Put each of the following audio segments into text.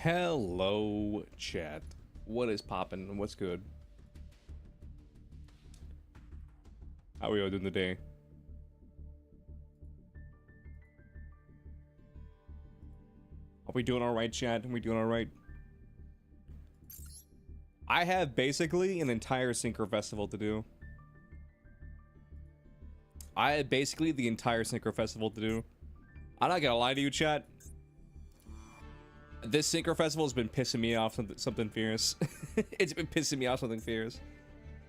Hello, chat. What is poppin'? What's good? How are we all doing today? Are we doing all right, chat? Are we doing all right? I have basically an entire synchro festival to do. I had basically the entire synchro festival to do. I'm not gonna lie to you, chat. This synchro festival has been pissing me off something fierce. It's been pissing me off something fierce.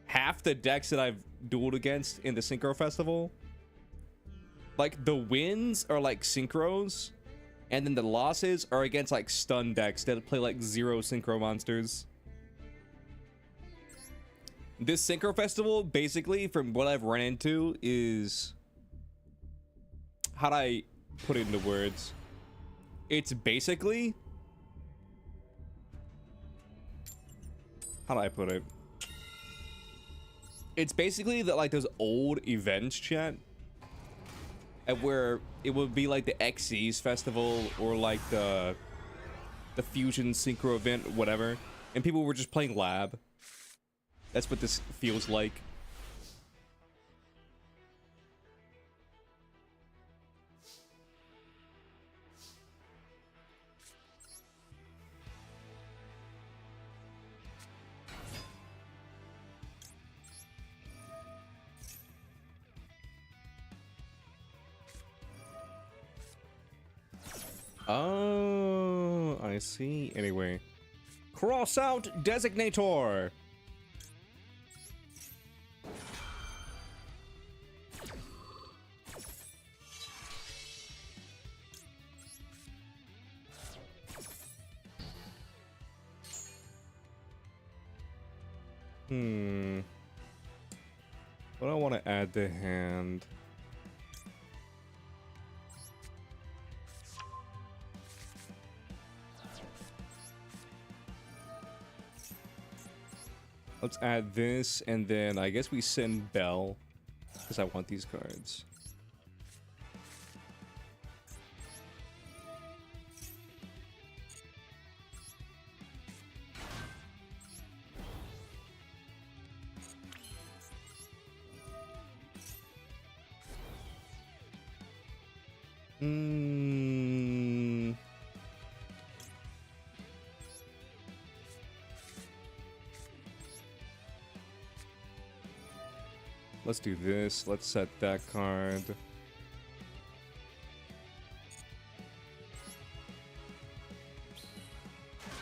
Half the decks that I've dueled against in the synchro festival, like the wins are like synchros, and then the losses are against like stun decks that play like 0 synchro monsters. This synchro festival, basically, from what I've run into, is, how do I put it into words? It's basically, how do I put it? It's basically that, like, those old events, chat, at where it would be like the XC's festival or like the Fusion synchro event, whatever, and people were just playing lab. That's what this feels like. Oh, I see. Anyway, cross out designator. What do I want to add to hand? Let's add this, and then I guess we send Bell, because I want these cards. Let's do this. Let's set that card.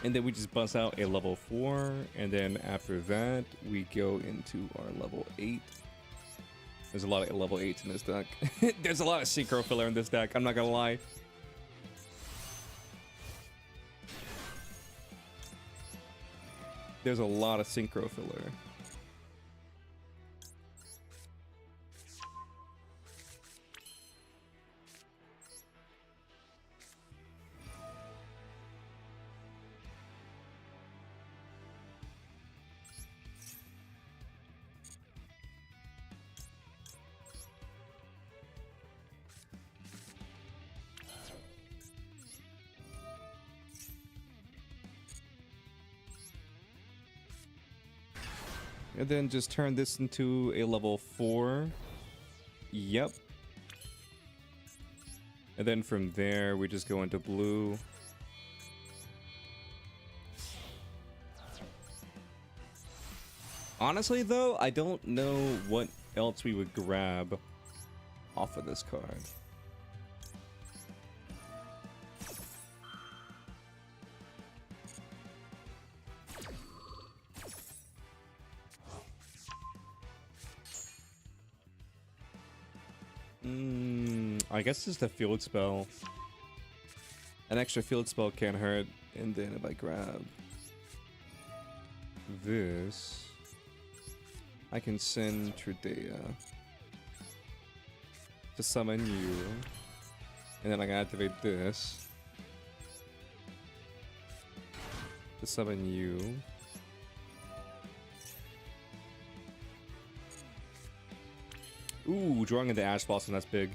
And then we just bust out a level 4. And then after that, we go into our level 8. There's a lot of level 8s in this deck. There's a lot of synchro filler in this deck. I'm not gonna lie. There's a lot of synchro filler. And then just turn this into a level 4. Yep. And then from there, we just go into blue. Honestly, though, I don't know what else we would grab off of this card. I guess it's the field spell. An extra field spell can't hurt. And then if I grab this, I can send Trudea to summon you. And then I can activate this to summon you. Ooh, drawing into Ash Blossom, that's big.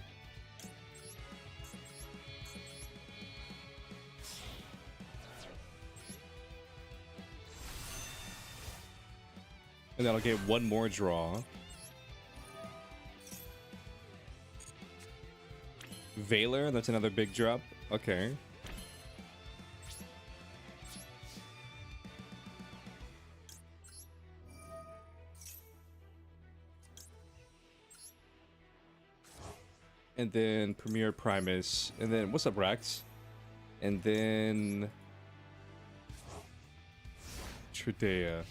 And then I'll get one more draw. Veiler, that's another big drop. Okay. And then Premier Primus. And then, what's up, Rex? And then Tridea.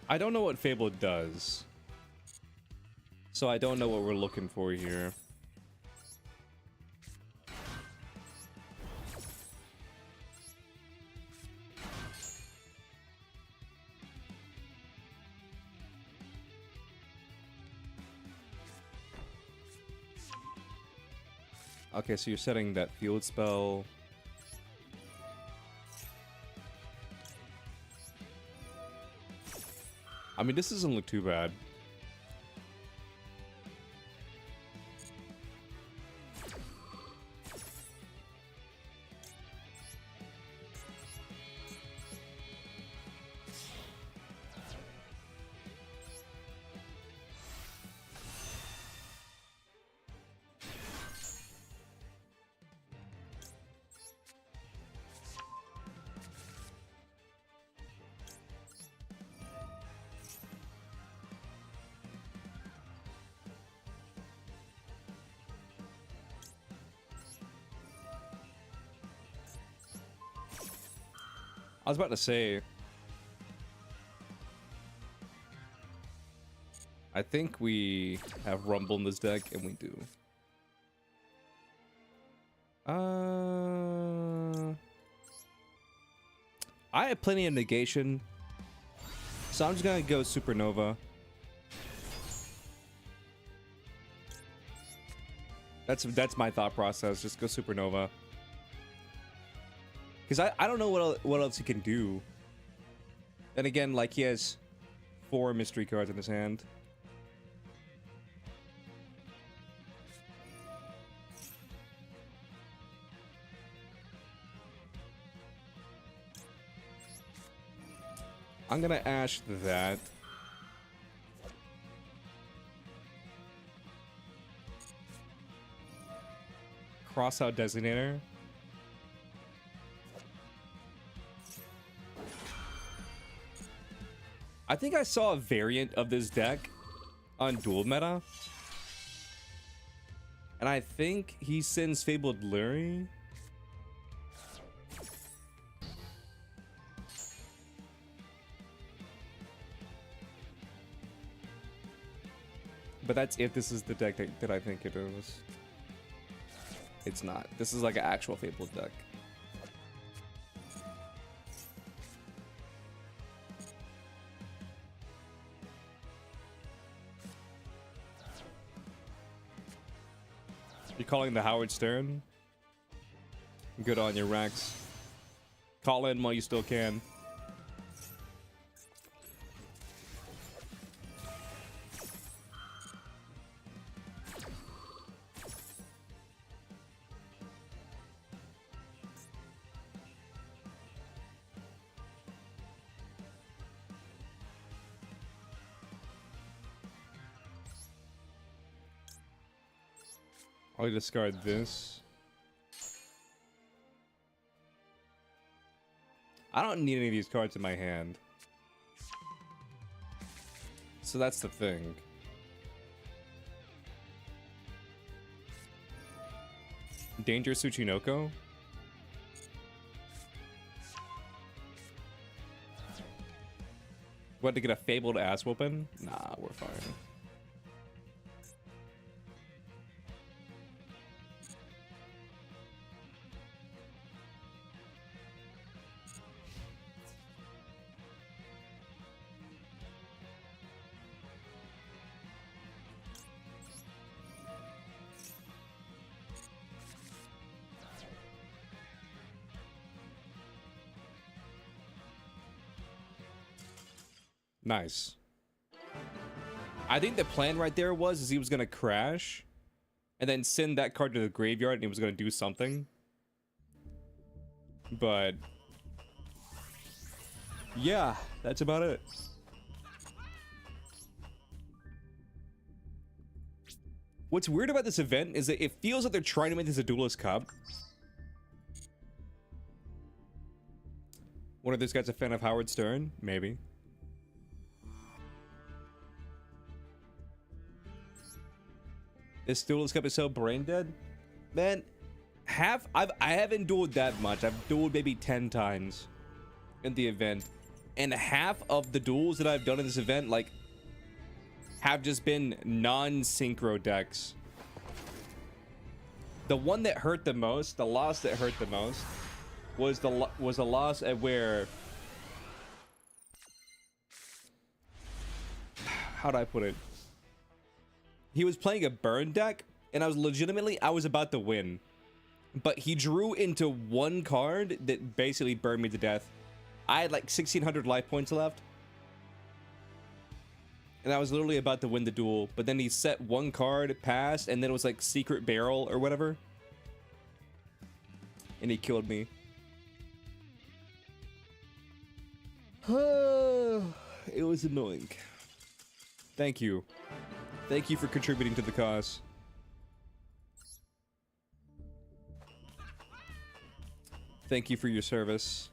I don't know what Fable does, so I don't know what we're looking for here. Okay, so you're setting that field spell. I mean, this doesn't look too bad. I was about to say, I think we have Rumble in this deck, and we do. I have plenty of negation, so I'm just gonna go Supernova. That's my thought process. Just go Supernova. Because I don't know what else he can do. Then again, like, he has 4 mystery cards in his hand. I'm gonna Ash that. Cross out Designator. I think I saw a variant of this deck on Duel Meta. And I think he sends Fabled Lurie. But that's if this is the deck that I think it is. It's not. This is like an actual Fabled deck. You calling the Howard Stern? Good on you, Rex. Call in while you still can. I'll discard this. I don't need any of these cards in my hand. So that's the thing. Danger Tsuchinoko? What, to get a Fabled ass whooping? Nah, we're fine. Nice. I think the plan right there was he was gonna crash and then send that card to the graveyard and he was gonna do something. But yeah, that's about it. What's weird about this event is that it feels like they're trying to make this a duelist cup. One of these guys a fan of Howard Stern? Maybe. This duelist cup is so brain dead. Man, I haven't dueled that much. I've dueled maybe 10 times in the event. And half of the duels that I've done in this event, like, have just been non-synchro decks. The one that hurt the most, the loss that hurt the most, was a loss at where, how do I put it? He was playing a burn deck, and I was about to win, but he drew into one card that basically burned me to death. I had like 1,600 life points left, and I was literally about to win the duel, but then he set one card, passed, and then it was like Secret Barrel or whatever, and he killed me. It was annoying. Thank you. Thank you for contributing to the cause. Thank you for your service.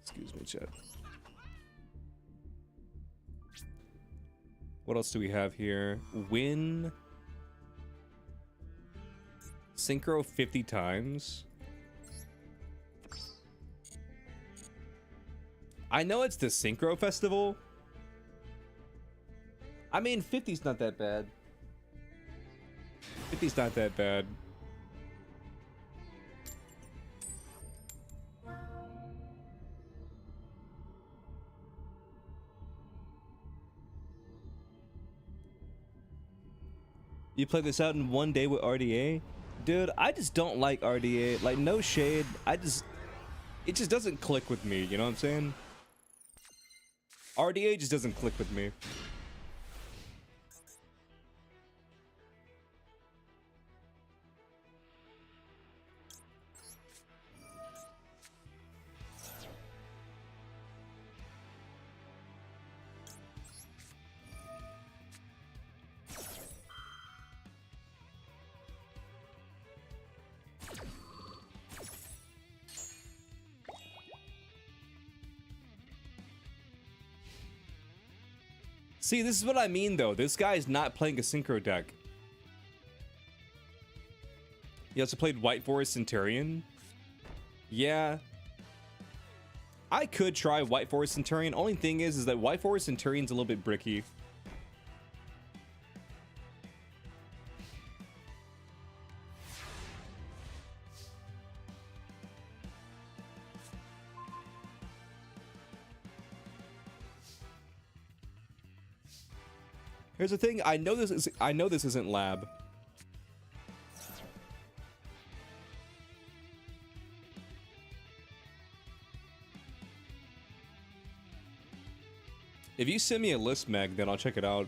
Excuse me, chat. What else do we have here? Win synchro 50 times. I know it's the synchro festival. I mean, 50's not that bad. 50's not that bad. You play this out in one day with RDA? Dude, I just don't like RDA. Like, no shade. It just doesn't click with me, you know what I'm saying? RDA just doesn't click with me. See, this is what I mean, though. This guy is not playing a synchro deck. He also played White Forest Centurion. Yeah. I could try White Forest Centurion. Only thing is that White Forest Centurion's a little bit bricky. Here's the thing, I know this isn't lab. If you send me a list, Meg, then I'll check it out.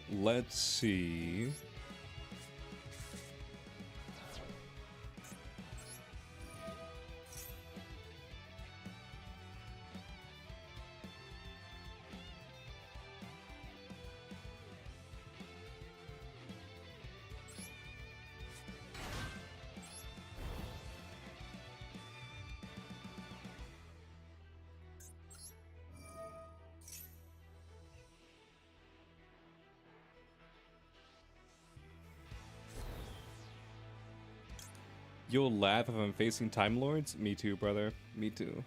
Let's see. You'll laugh if I'm facing Time Lords? Me too, brother. Me too.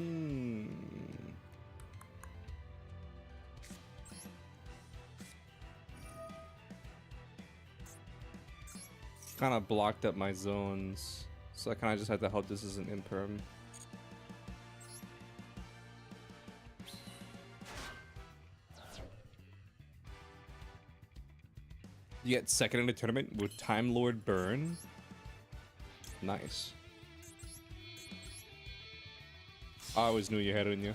Hmm. Kind of blocked up my zones, so I kind of just had to hope this is an imperm. You get second in the tournament with Time Lord Burn. Nice. I always knew you had it in you.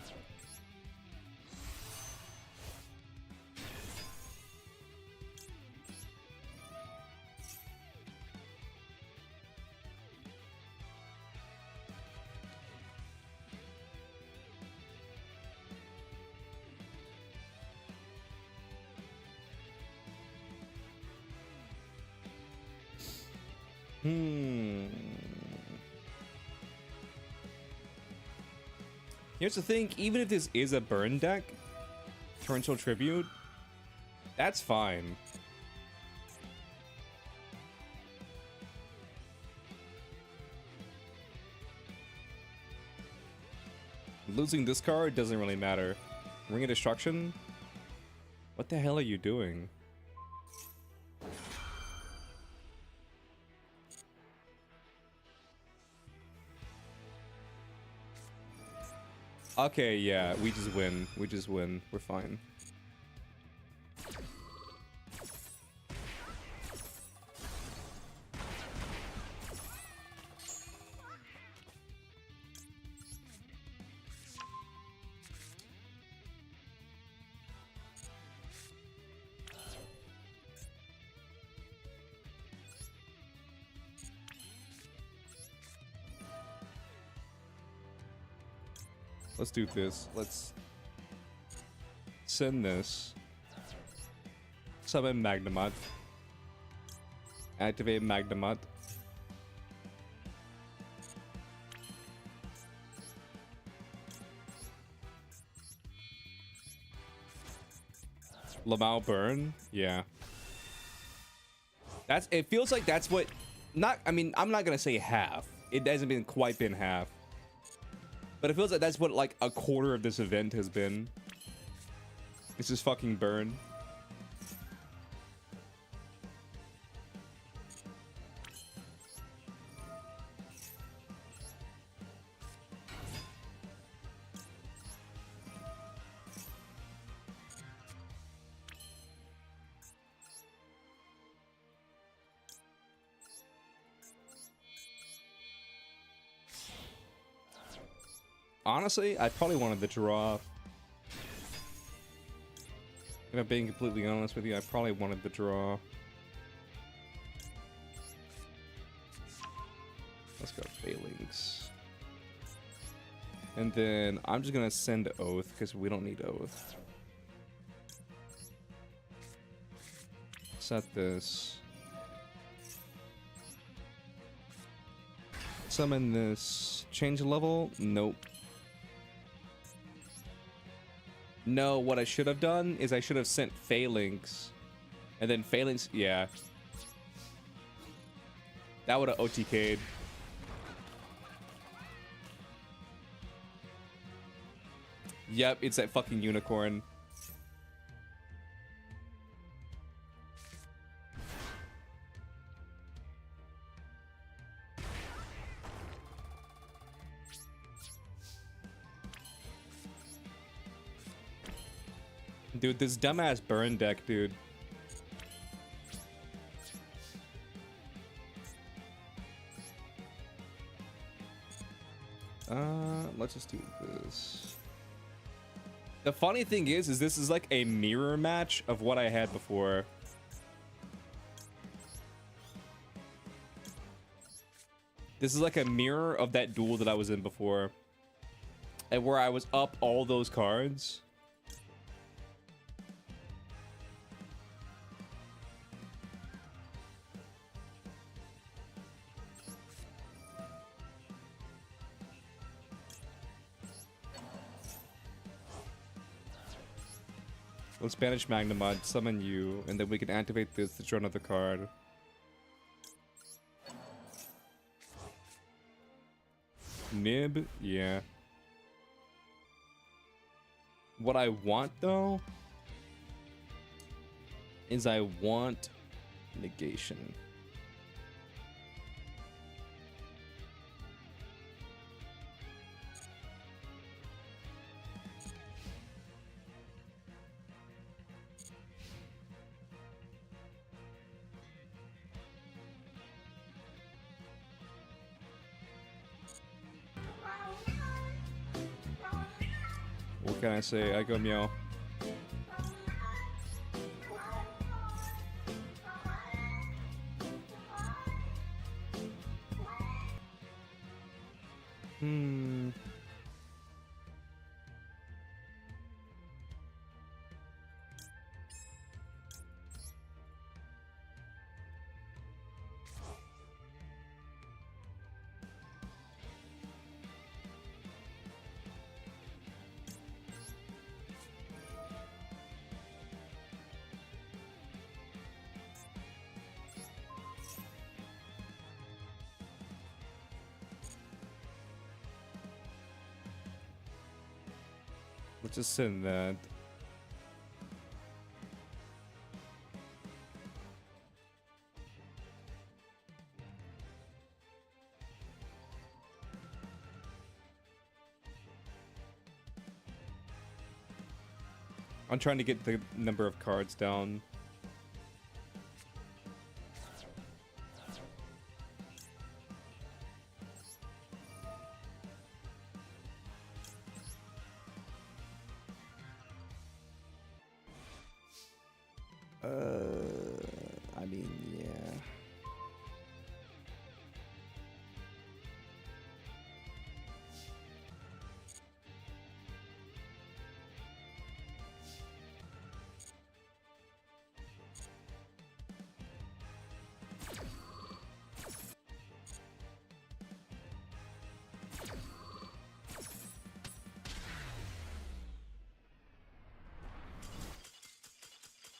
Here's the thing, even if this is a burn deck, Torrential Tribute, that's fine. Losing this card doesn't really matter. Ring of Destruction? What the hell are you doing? Okay, yeah, we just win. We just win. We're fine. Let's do this. Let's send this. Summon Magnemot. Activate Magnemot. Lamau Burn? Yeah. That's, it feels like that's what, not, I mean, I'm not gonna say half. It hasn't been quite been half. But it feels like that's what like a quarter of this event has been. It's just fucking burn. Honestly, I probably wanted the draw. If I'm being completely honest with you, I probably wanted the draw. Let's go Phalanx. And then I'm just gonna send Oath because we don't need Oath. Set this. Summon this. Change level? Nope. No, what I should have done is I should have sent Phalanx. And then Phalanx, yeah. That would have OTK'd. Yep, it's that fucking unicorn. Dude, this dumbass burn deck, dude. Let's just do this. The funny thing is this is like a mirror match of what I had before. This is like a mirror of that duel that I was in before. And where I was up all those cards. Let's banish Magnemod, summon you, and then we can activate this to draw another card. Nib? Yeah. What I want though is I want negation. What can I say? I go meow. Let's just send that. I'm trying to get the number of cards down. I mean, yeah.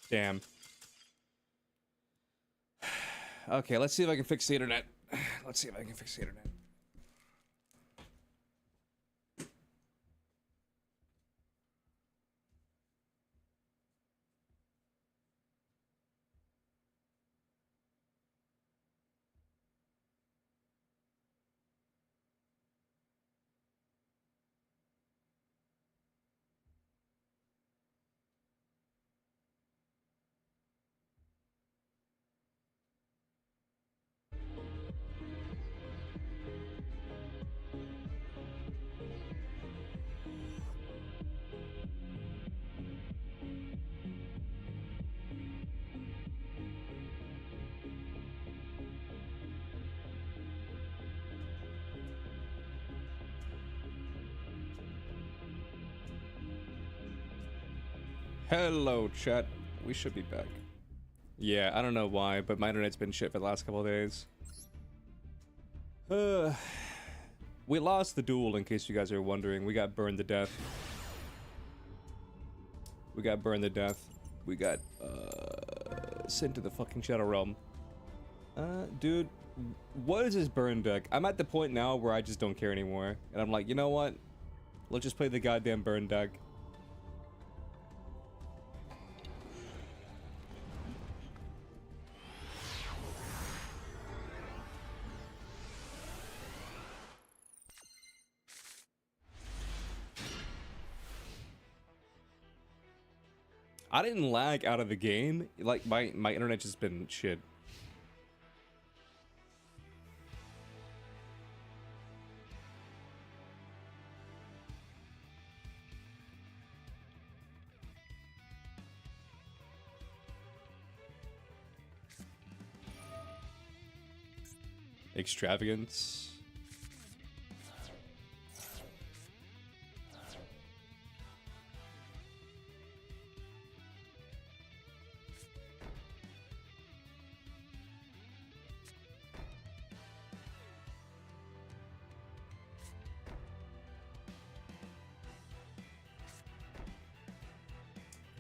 Damn. Okay, let's see if I can fix the internet. Let's see if I can fix the internet. Hello, chat. We should be back. Yeah, I don't know why, but my internet's been shit for the last couple of days. We lost the duel, in case you guys are wondering. We got burned to death. We got burned to death. We got, sent to the fucking Shadow Realm. Dude, what is this burn deck? I'm at the point now where I just don't care anymore. And I'm like, you know what? Let's just play the goddamn burn deck. I didn't lag out of the game. Like, my internet just been shit. Extravagance.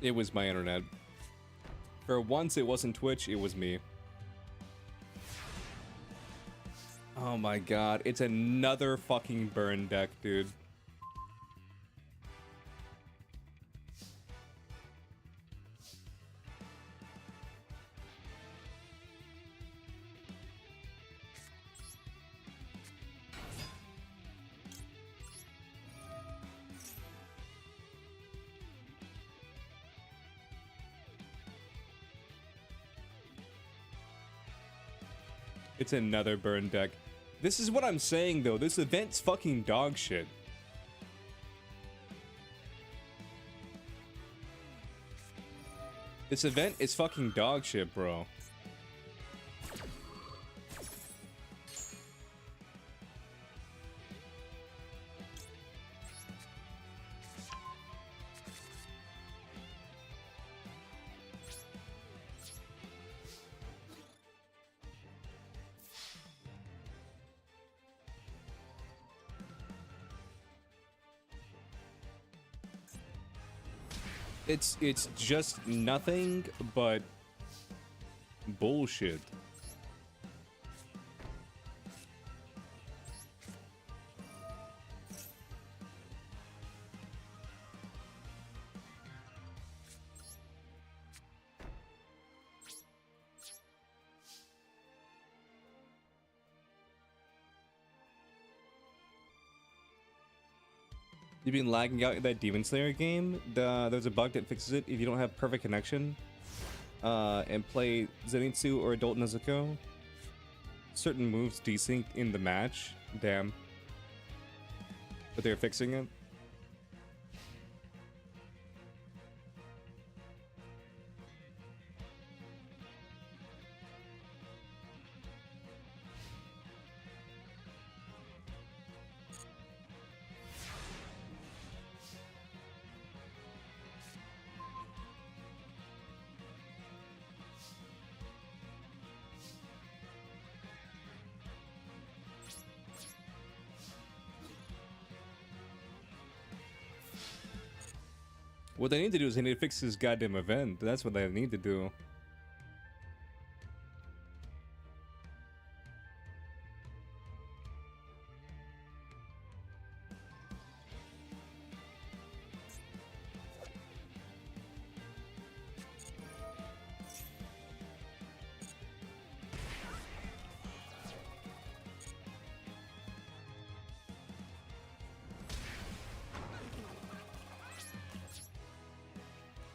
It was my internet. For once, it wasn't Twitch, it was me. Oh my god, it's another fucking burn deck, dude. It's another burn deck. This is what I'm saying though. This event's fucking dog shit. This event is fucking dog shit, bro. It's just nothing but bullshit. You've been lagging out in that Demon Slayer game. There's a bug that fixes it if you don't have perfect connection and play Zenitsu or Adult Nezuko. Certain moves desync in the match. Damn. But they're fixing it. What they need to do is they need to fix this goddamn event. That's what they need to do.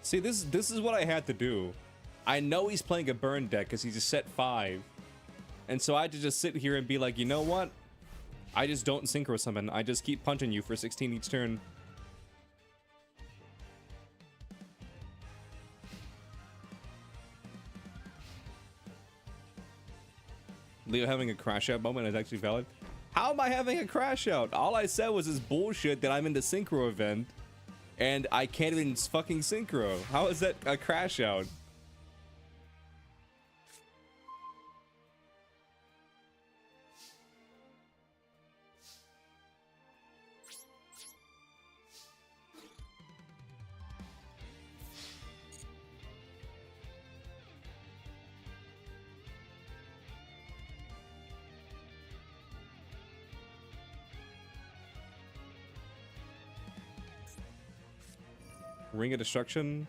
See, this is what I had to do. I know he's playing a burn deck because he's a set 5. And so I had to just sit here and be like, you know what? I just don't synchro summon. I just keep punching you for 16 each turn. Leo having a crash out moment is actually valid. How am I having a crash out? All I said was this bullshit that I'm in the synchro event. And I can't even fucking synchro. How is that a crash out? Ring of Destruction.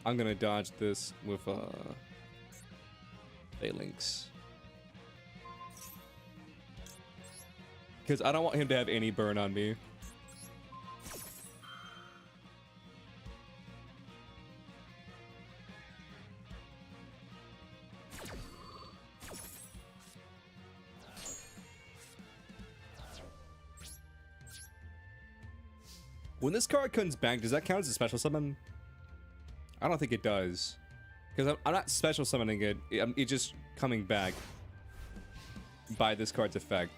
I'm gonna dodge this with Phalanx. Because I don't want him to have any burn on me. When this card comes back, does that count as a special summon? I don't think it does. Because I'm not special summoning it. It's just coming back by this card's effect.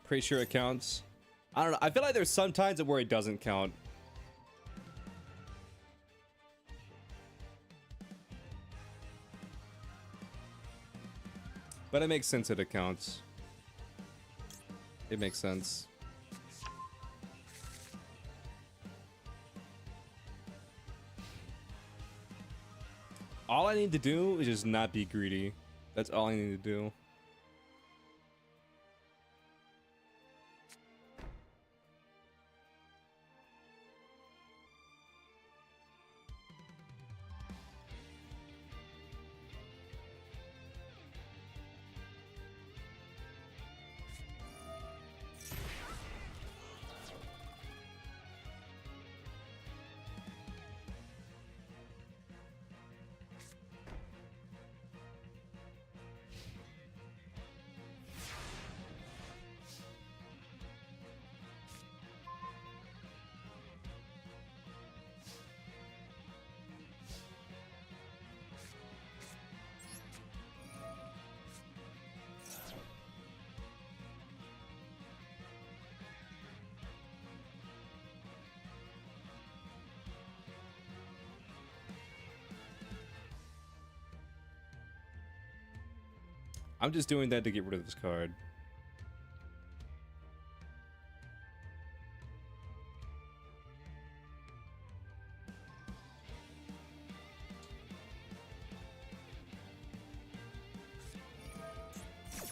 Pretty sure it counts. I don't know. I feel like there's some times where it doesn't count. But it makes sense that it counts. It makes sense. All I need to do is just not be greedy. That's all I need to do. I'm just doing that to get rid of this card.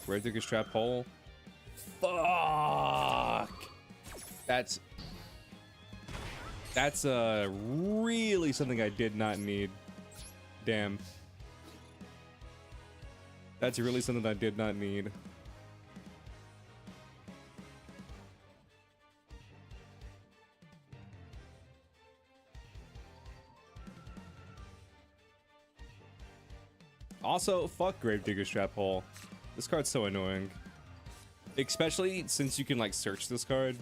Gravedigger's Trap Hole. Fuck! That's really something I did not need. Damn. That's really something I did not need. Also, fuck Gravedigger's Trap Hole. This card's so annoying. Especially since you can like search this card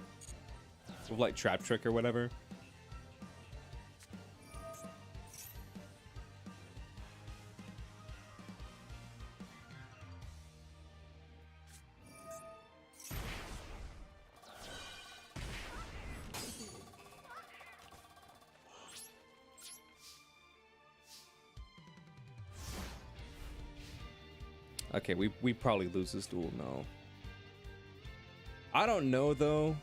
with like Trap Trick or whatever. Okay, we probably lose this duel now. I don't know though.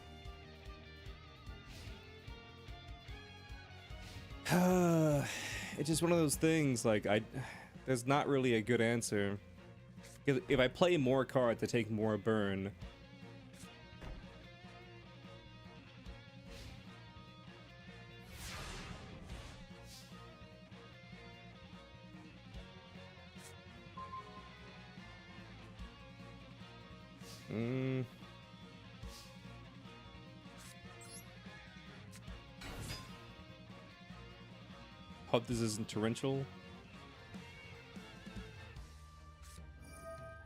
It's just one of those things, like there's not really a good answer. If I play more cards to take more burn, hope this isn't torrential.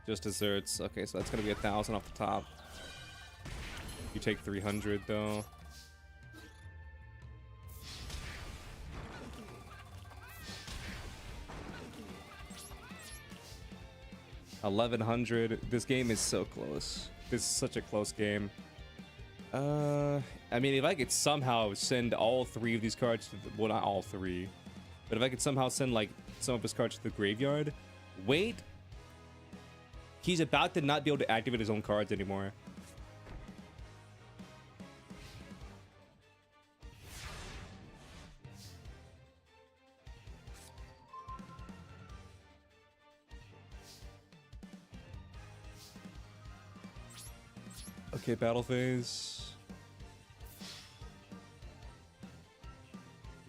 Just desserts. Okay, so that's gonna be 1,000 off the top. You take 300 though. $1,100. This game is so close. This is such a close game. I mean, if I could somehow send all 3 of these cards to the, well, not all 3, but if I could somehow send like some of his cards to the graveyard. Wait, he's about to not be able to activate his own cards anymore. Okay, battle phase.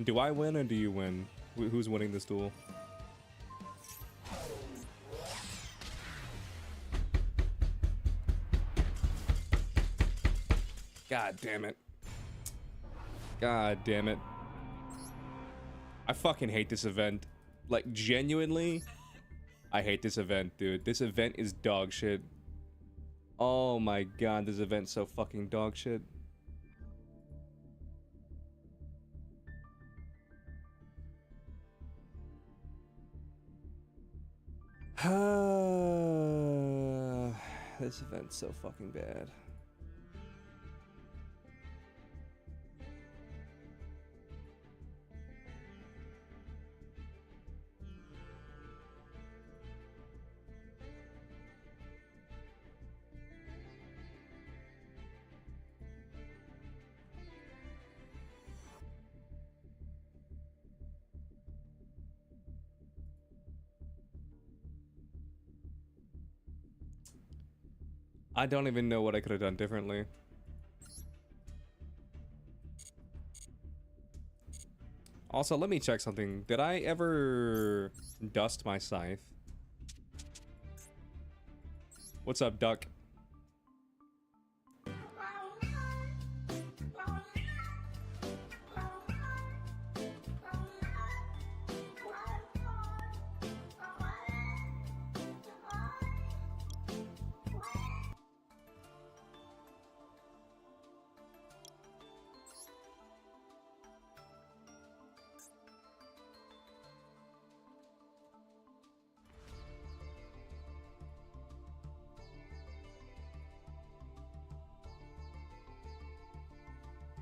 Do I win or do you win? Who's winning this duel? God damn it. God damn it. I fucking hate this event. Like, genuinely, I hate this event, dude. This event is dog shit. Oh my god, this event's so fucking dog shit. This event's so fucking bad. I don't even know what I could have done differently. Also, let me check something. Did I ever dust my scythe? What's up, duck?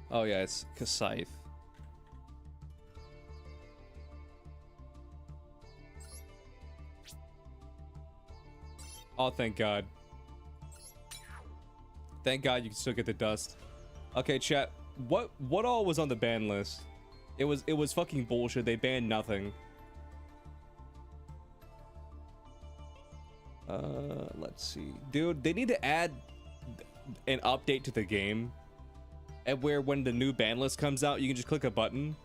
Oh yeah, it's Scythe. Oh, thank God. Thank God you can still get the dust. Okay, chat. What all was on the ban list? It was fucking bullshit. They banned nothing. Let's see. Dude, they need to add an update to the game. And where when the new ban list comes out, you can just click a button.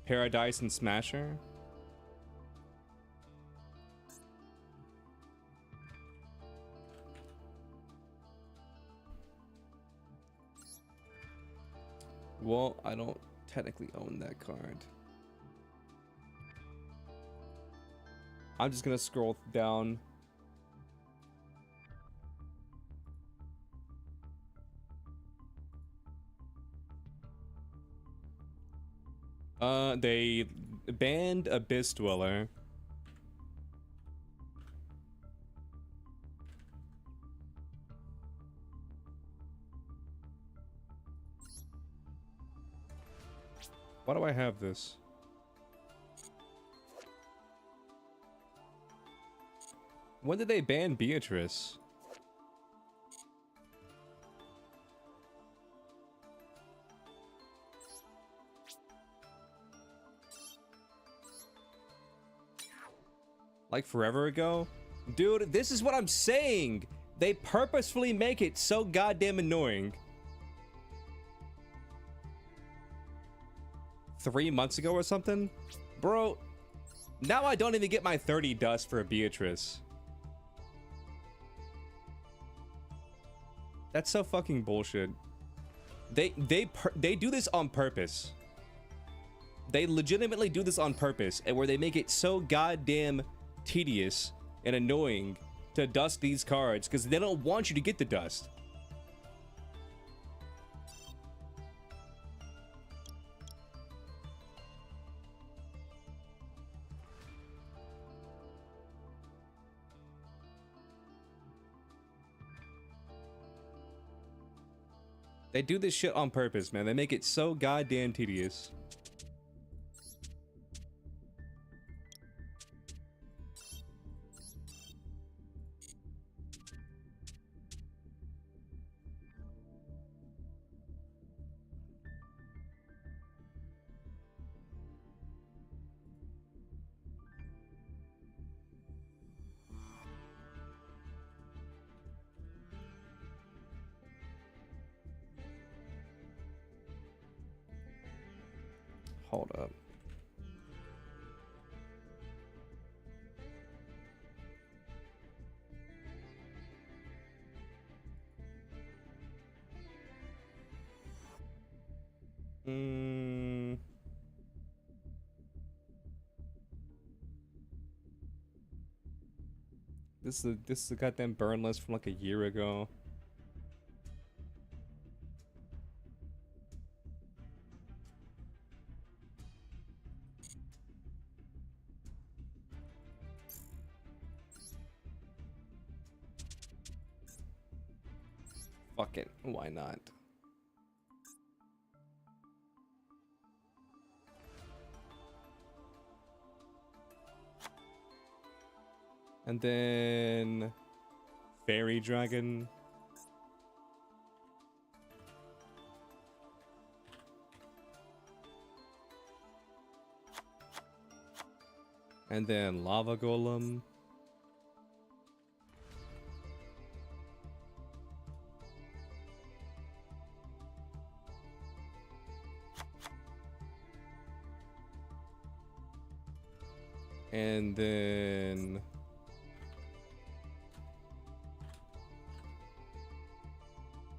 Paradise and Smasher. Well, I don't technically own that card. I'm just gonna scroll down. They banned Abyss Dweller. Why do I have this? When did they ban Beatrice? Like forever ago? Dude, this is what I'm saying! They purposefully make it so goddamn annoying. 3 months ago or something? Bro, now I don't even get my 30 dust for a Beatrice. That's so fucking bullshit. They do this on purpose. They legitimately do this on purpose, and where they make it so goddamn tedious and annoying to dust these cards because they don't want you to get the dust. They do this shit on purpose, man. They make it so goddamn tedious. Hold up. This is a goddamn burn list from like a year ago. Fuck it, why not? And then Fairy Dragon. And then Lava Golem. And then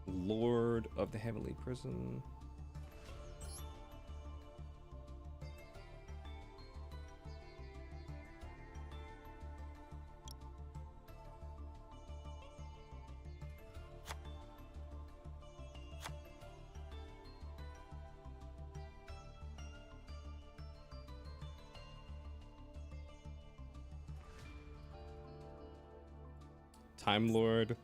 Lord of the Heavenly Prison. Time Lord.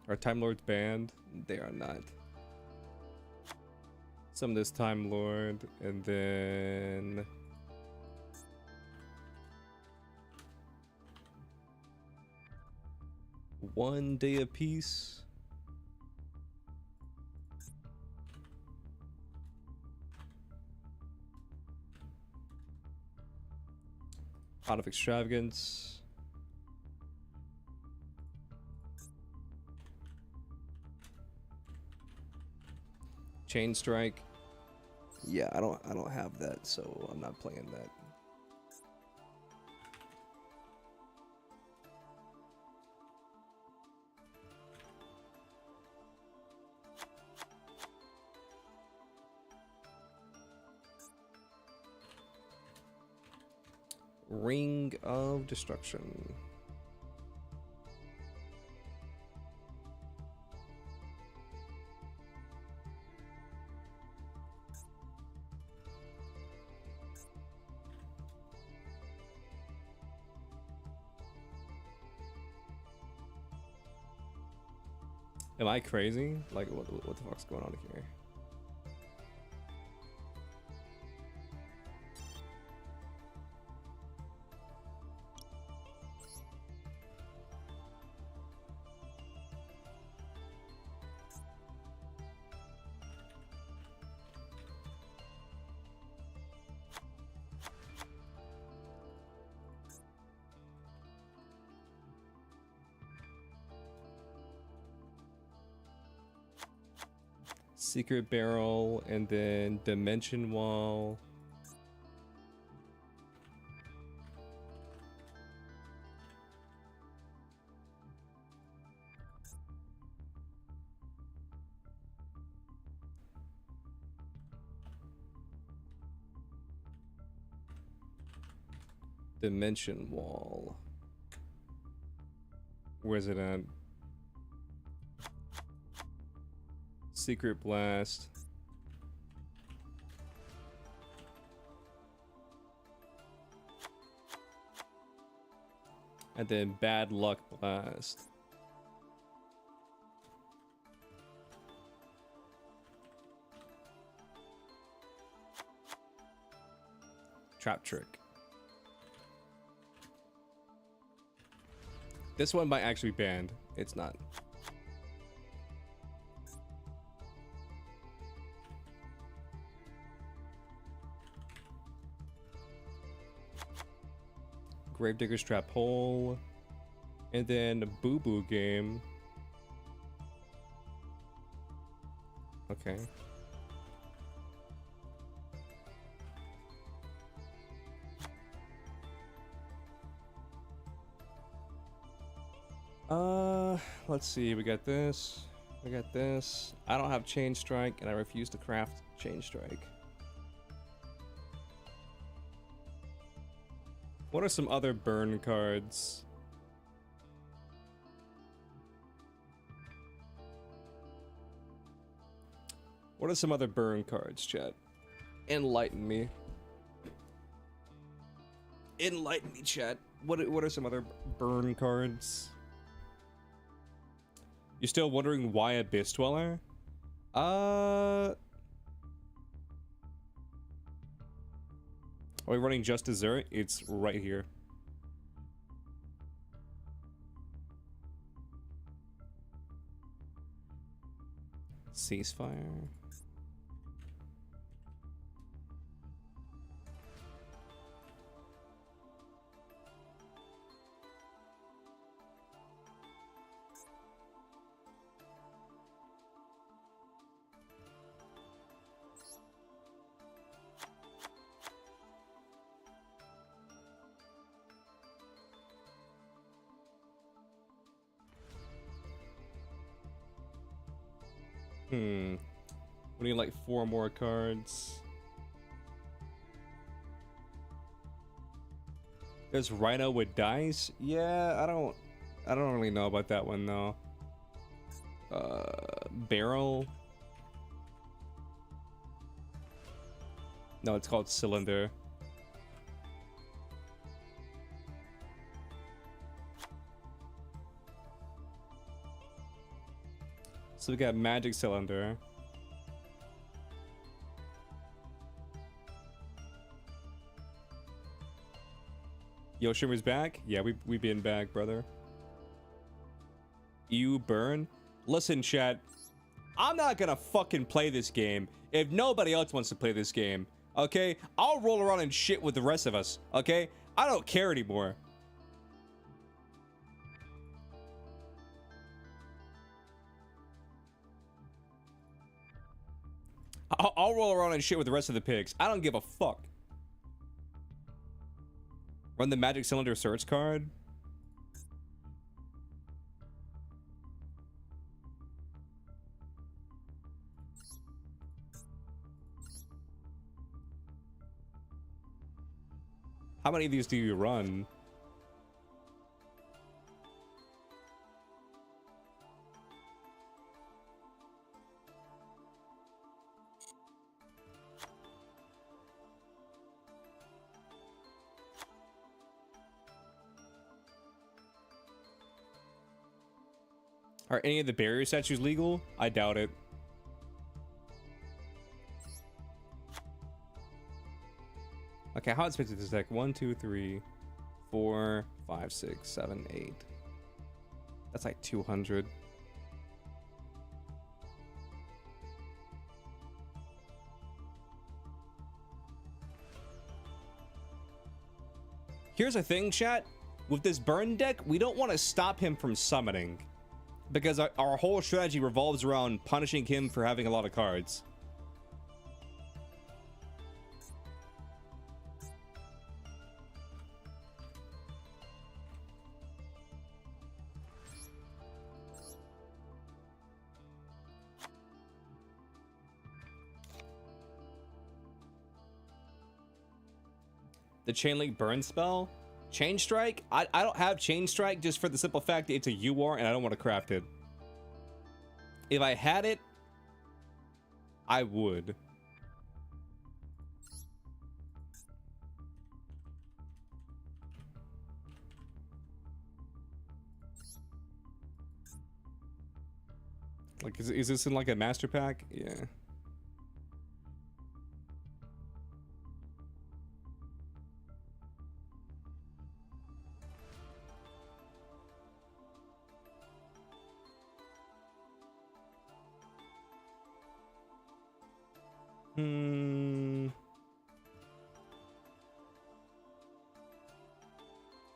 Are Time Lords banned? They are not. Some this Time Lord, and then one Day of Peace. Out of Extravagance. Chain Strike. Yeah, I don't have that, so I'm not playing that. Ring of Destruction. Am I crazy? Like, what the fuck's going on here? Secret Barrel, and then Dimension Wall. Dimension Wall. Where's it at? Secret Blast. And then Bad Luck Blast. Trap Trick. This one might actually be banned. It's not. Gravedigger's Trap Hole, and then Boo Boo Game. Okay. Let's see. We got this. We got this. I don't have Chain Strike, and I refuse to craft Chain Strike. What are some other burn cards? What are some other burn cards, chat? Enlighten me. Enlighten me, chat. What are some other burn cards? You're still wondering why Abyss Dweller? Are we running Just Dessert? It's right here. Ceasefire. We need like 4 more cards. There's Rhino with dice. Yeah, I don't really know about that one though. Barrel. No, it's called Cylinder. So we got Magic Cylinder. Yo, Shimmer's back? Yeah, we been back, brother. You burn? Listen, chat. I'm not gonna fucking play this game if nobody else wants to play this game. Okay? I'll roll around and shit with the rest of us. Okay? I don't care anymore. I'll roll around and shit with the rest of the pigs. I don't give a fuck. Run the magic cylinder search card. How many of these do you run? Are any of the barrier statues legal? I doubt it. Okay, how expensive is this deck? 1, 2, 3, 4, 5, 6, 7, 8. That's like 200. Here's the thing, chat. With this burn deck, we don't want to stop him from summoning, because our whole strategy revolves around punishing him for having a lot of cards. The Chain Link burn spell? Chain Strike? I don't have Chain Strike just for the simple fact that it's a UR and I don't want to craft it. If I had it, I would. Like, is this in like a master pack? Yeah.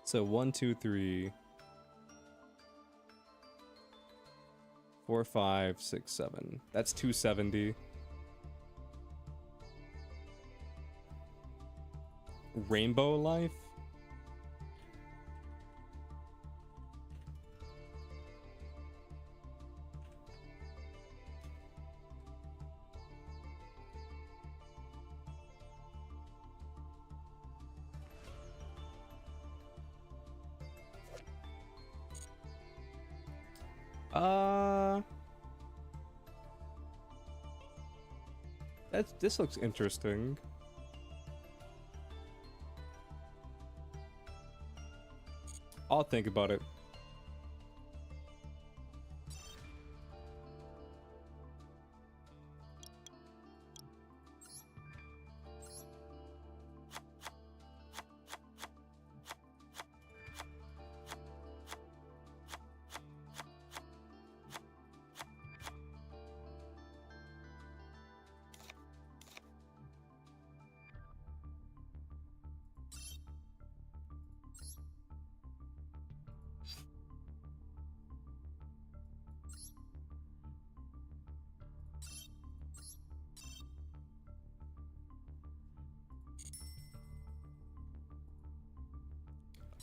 So 1, 2, 3, 4, 5, 6, 7. That's 270. Rainbow Life? This looks interesting. I'll think about it.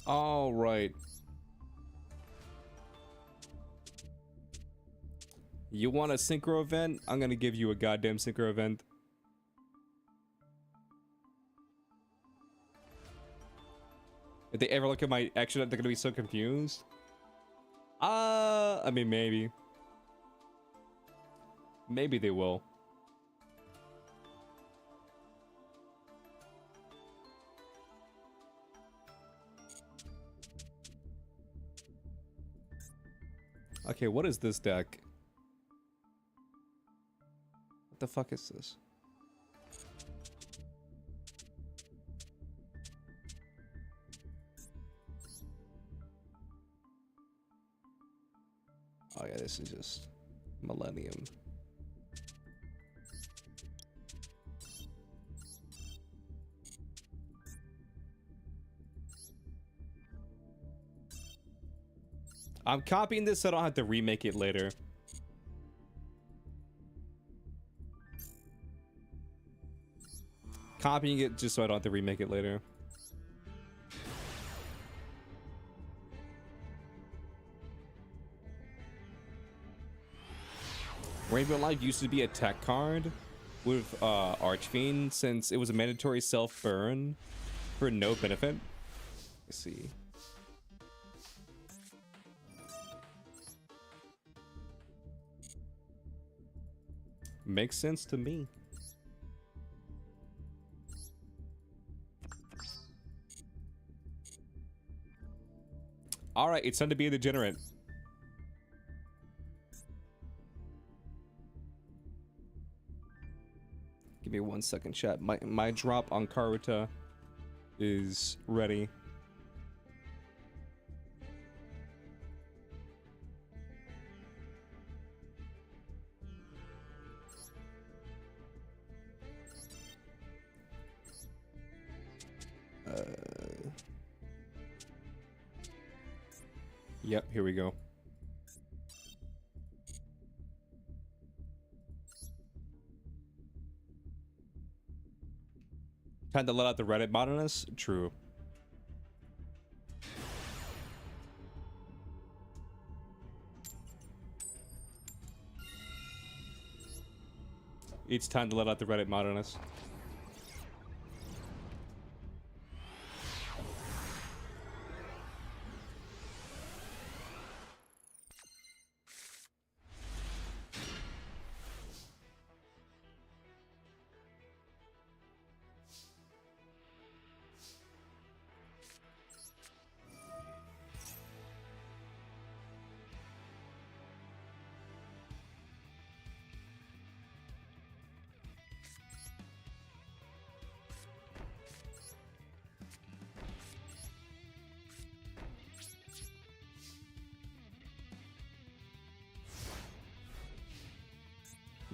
All right. You want a synchro event? I'm gonna give you a goddamn synchro event. If they ever look at my action, they're gonna be so confused. I mean, maybe. Maybe they will. Okay, what is this deck? What the fuck is this? Oh yeah, this is just Millennium. I'm copying this so I don't have to remake it later. Copying it just so I don't have to remake it later. Rainbow Life used to be a tech card with Archfiend since it was a mandatory self-burn for no benefit. Let's see. Makes sense to me. All right, it's time to be a degenerate. Give me 1 second, chat. My drop on Karuta is ready. Yep, here we go. Time to let out the Reddit modernists? True. It's time to let out the Reddit modernists.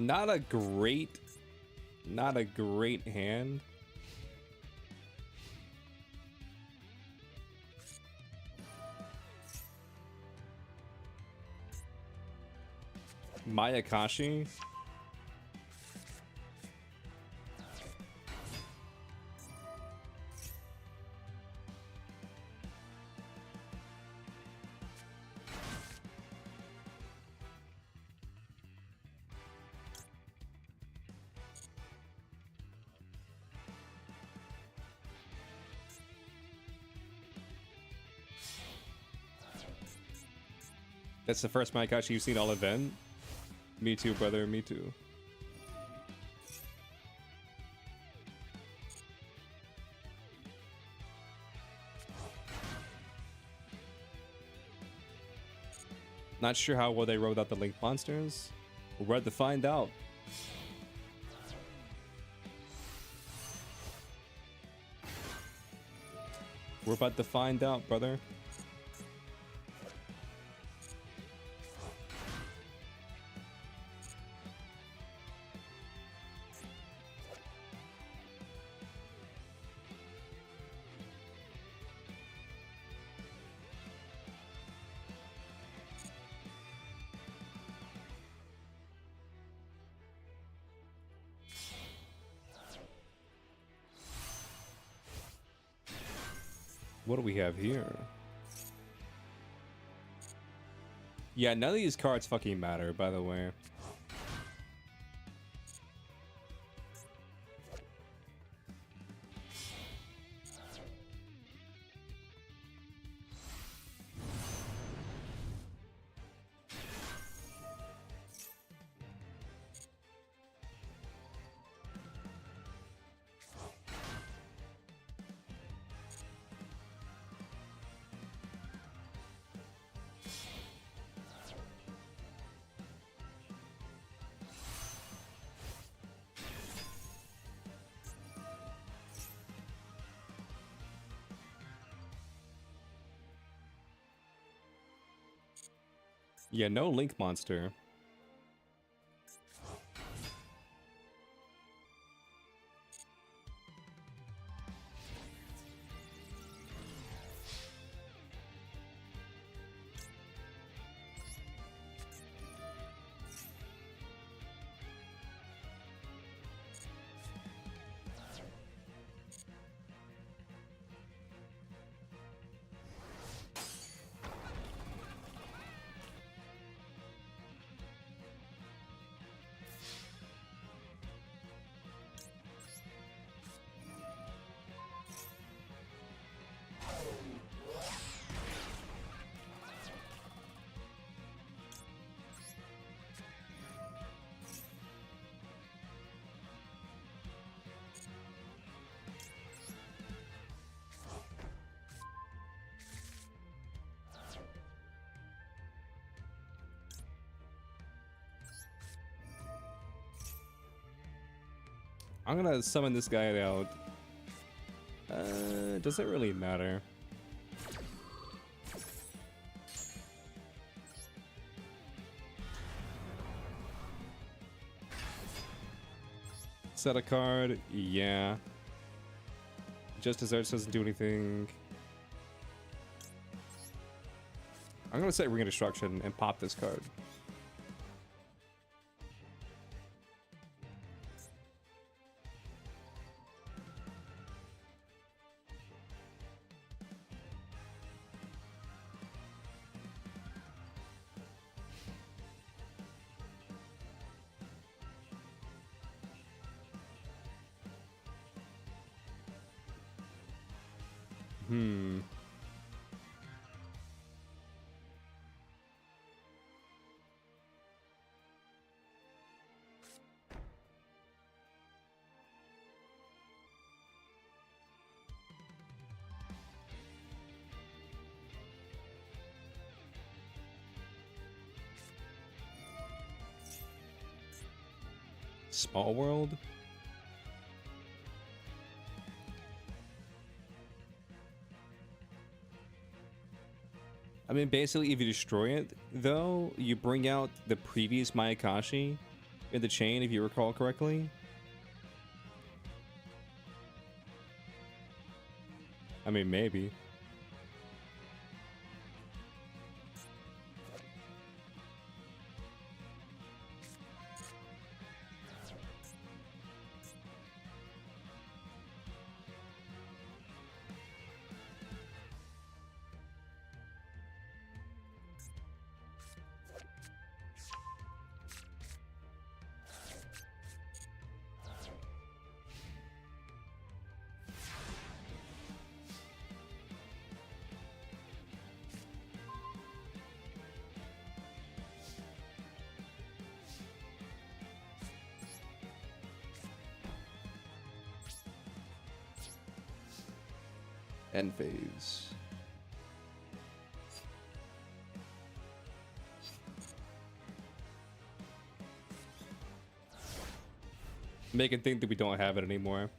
Not a great hand. Mayakashi. That's the first Mayakashi you've seen all event. Me too, brother. Me too. Not sure how well they wrote out the Link monsters. We're about to find out. We're about to find out, brother. What do we have here? Yeah, none of these cards fucking matter, by the way. Yeah, no Link monster. I'm gonna summon this guy out. Does it really matter? Set a card, yeah. Just Desserts doesn't do anything. I'm gonna say Ring of Destruction and pop this card. Small World? I mean, basically, if you destroy it, though, you bring out the previous Mayakashi in the chain, if you recall correctly. I mean, maybe. End phase. Make it think that we don't have it anymore.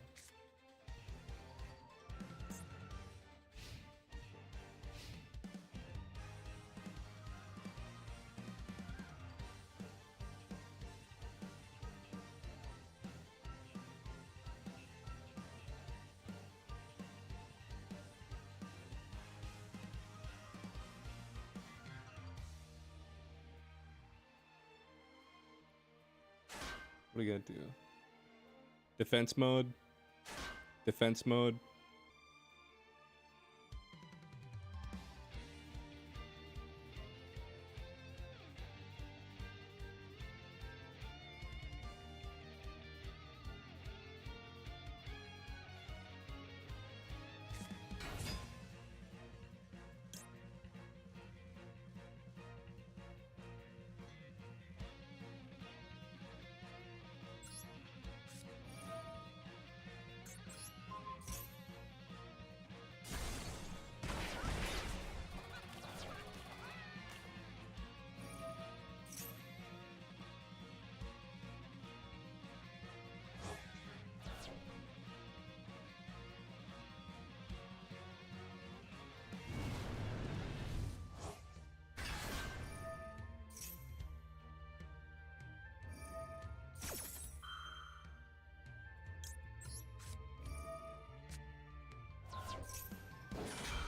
What are you gonna do? Defense mode? Defense mode?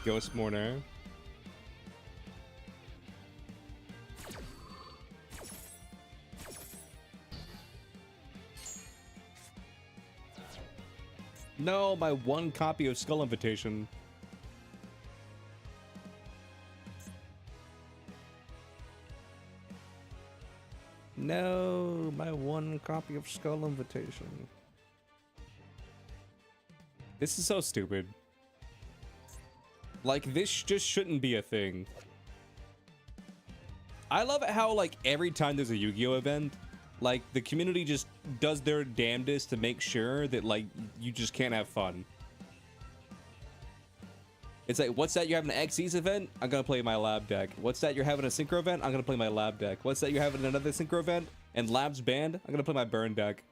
Ghost Mourner. No, my one copy of Skull Invitation. No, my one copy of Skull Invitation. This is so stupid. Like, this just shouldn't be a thing. I love it how, like, every time there's a Yu-Gi-Oh event, like, the community just does their damnedest to make sure that, like, you just can't have fun. It's like, what's that? You're having an Xyz event? I'm gonna play my lab deck. What's that? You're having a synchro event? I'm gonna play my lab deck. What's that? You're having another synchro event? And lab's banned? I'm gonna play my burn deck.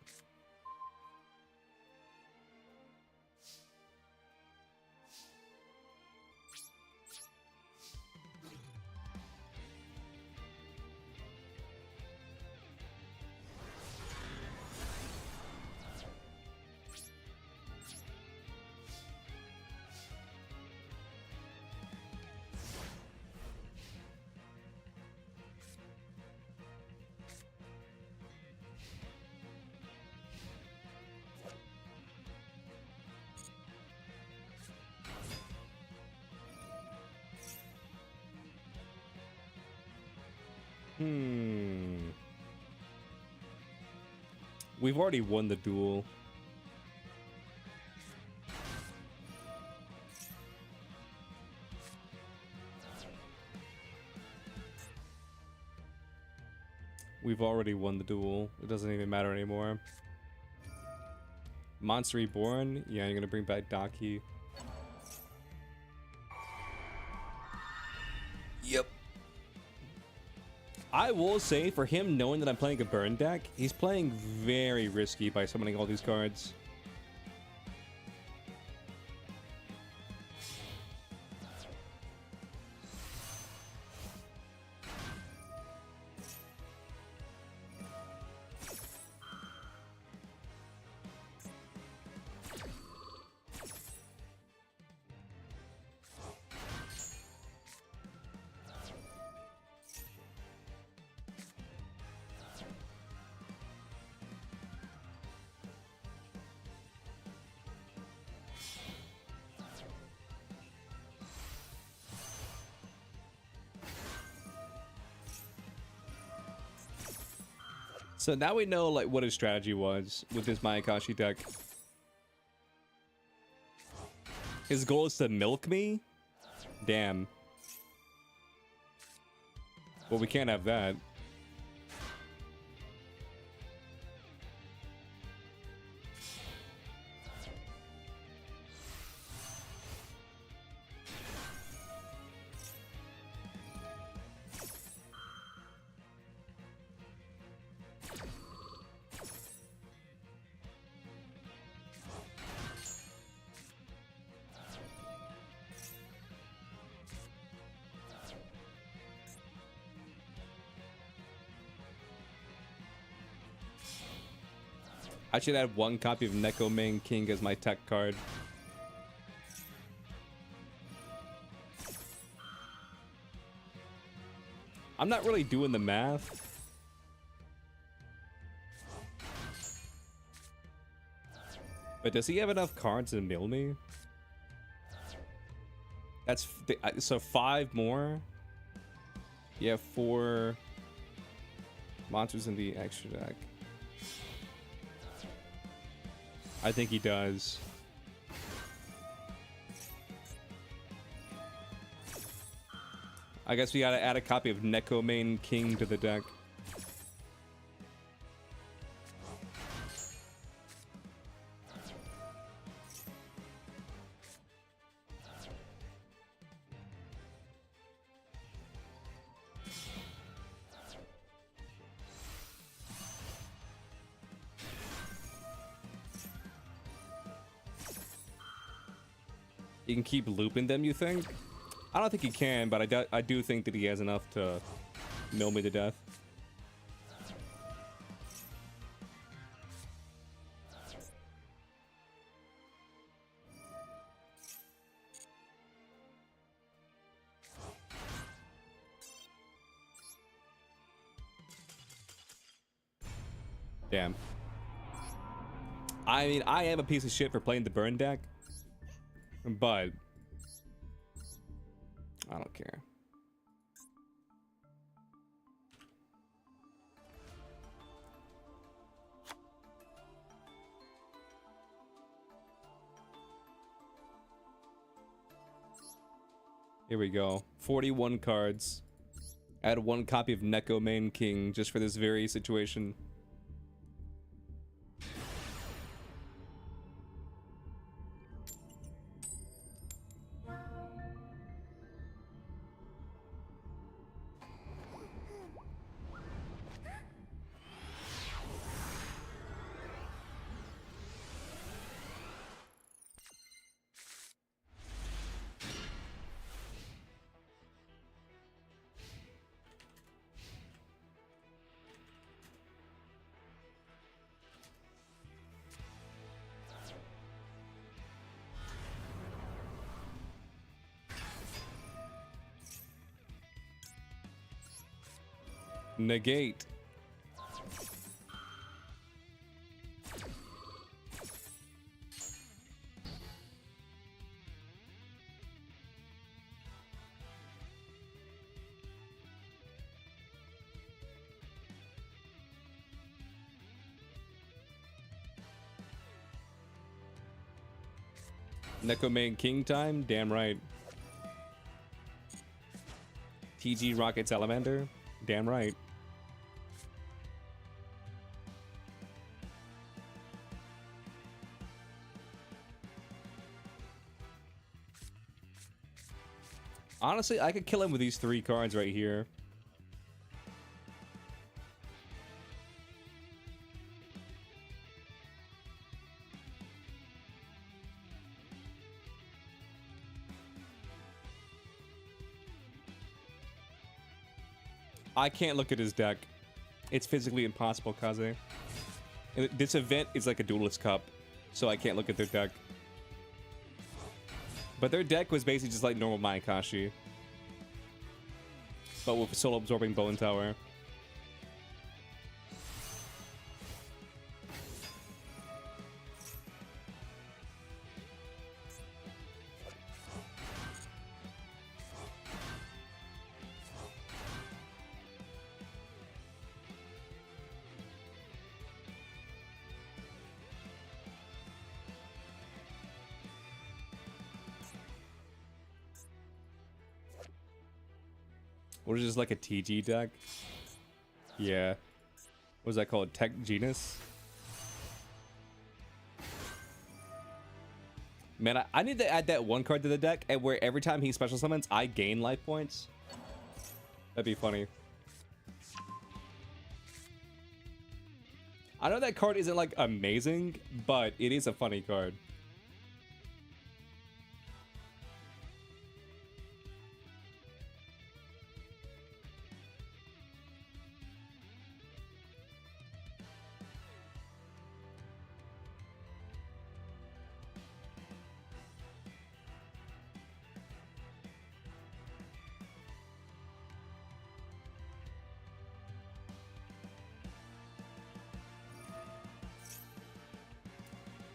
We've already won the duel. We've already won the duel. It doesn't even matter anymore. Monster Reborn? Yeah, you're gonna bring back Daki. Yep. I will say, for him knowing that I'm playing a burn deck, he's playing very risky by summoning all these cards. So now we know, like, what his strategy was with this Mayakashi deck. His goal is to milk me? Damn. Well, we can't have that. I should add one copy of Neko Main King as my tech card. I'm not really doing the math. But does he have enough cards to mill me? That's so 5 more. You have 4 monsters in the extra deck. I think he does. I guess we gotta add a copy of Neko Main King to the deck. You can keep looping them, you think? I don't think he can, but I do think that he has enough to mill me to death. Damn. I mean, I am a piece of shit for playing the burn deck, but I don't care. Here we go. 41 cards. Add 1 copy of Neko Main King just for this very situation. Negate. Neko Main King time? Damn right. TG Rocket Salamander? Damn right. Honestly, I could kill him with these 3 cards right here. I can't look at his deck. It's physically impossible, Kaze. This event is like a Duelist Cup, so I can't look at their deck. But their deck was basically just like normal Mayakashi, but with Soul Absorbing Bone Tower. What is this, like a TG deck? Yeah. What was that called? Tech Genus? Man, I need to add that 1 card to the deck, and where every time he special summons, I gain life points. That'd be funny. I know that card isn't, like, amazing, but it is a funny card.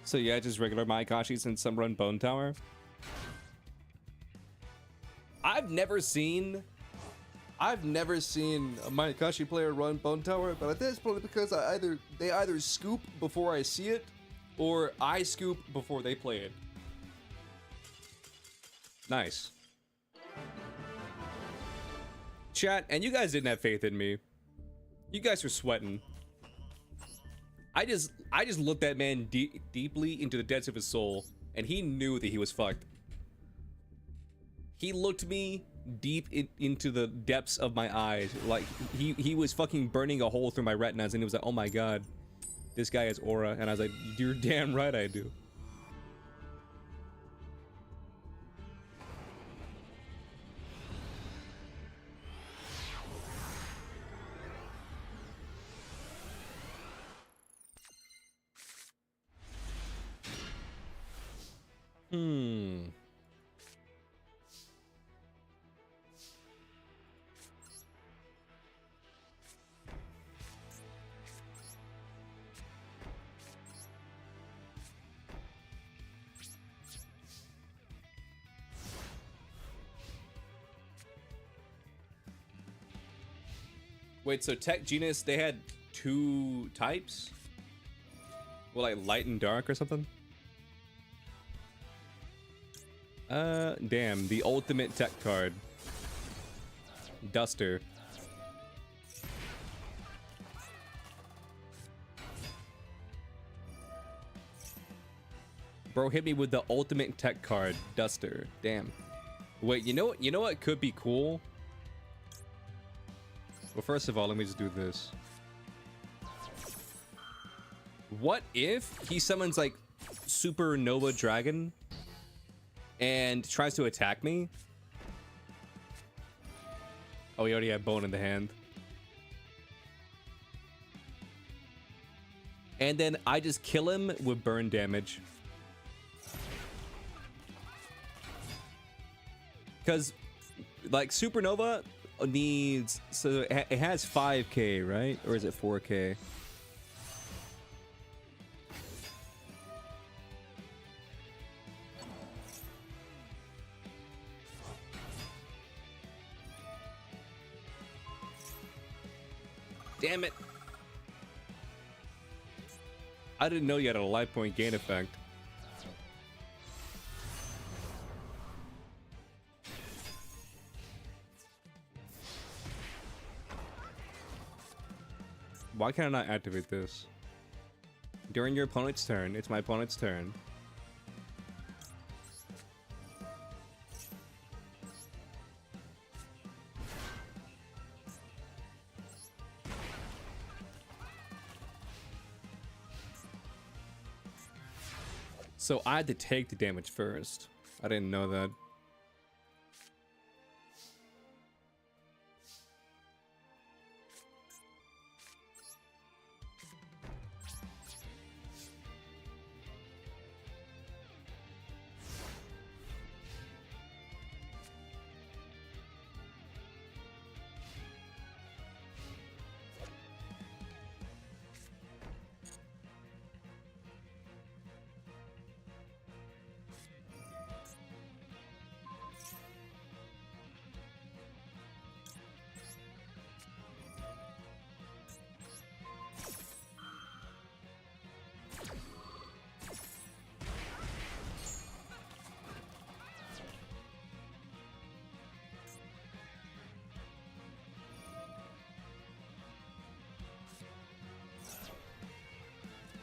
So yeah, just regular Mayakashis and some run Bone Tower. I've never seen a Mayakashi player run Bone Tower, but I think it's probably because they either scoop before I see it, or I scoop before they play it. Nice. Chat, and you guys didn't have faith in me. You guys were sweating. I just looked that man deeply into the depths of his soul, and he knew that he was fucked. He looked me deep into the depths of my eyes, like he was fucking burning a hole through my retinas, and he was like, "Oh my god, this guy has aura," and I was like, "You're damn right I do." Wait, so Tech Genus, they had 2 types? Well, like light and dark or something? Damn, the ultimate tech card. Duster. Bro hit me with the ultimate tech card, Duster. Damn. Wait, you know what could be cool? Well, first of all, let me just do this. What if he summons like Supernova Dragon and tries to attack me? Oh, he already had Bone in the hand. And then I just kill him with burn damage. Because, like, Supernova needs... So, it has 5k, right? Or is it 4k? Damn it. I didn't know you had a life point gain effect. Why can I not activate this? During your opponent's turn, it's my opponent's turn. So I had to take the damage first. I didn't know that.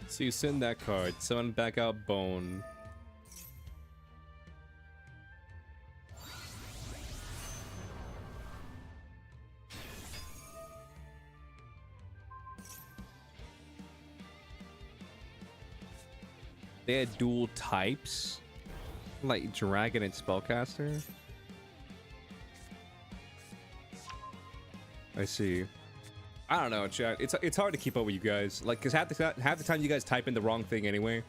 So you send that card, summon back out Bone. They had dual types, like Dragon and Spellcaster. I see. I don't know, chat. It's hard to keep up with you guys, like, cause half the time you guys type in the wrong thing anyway,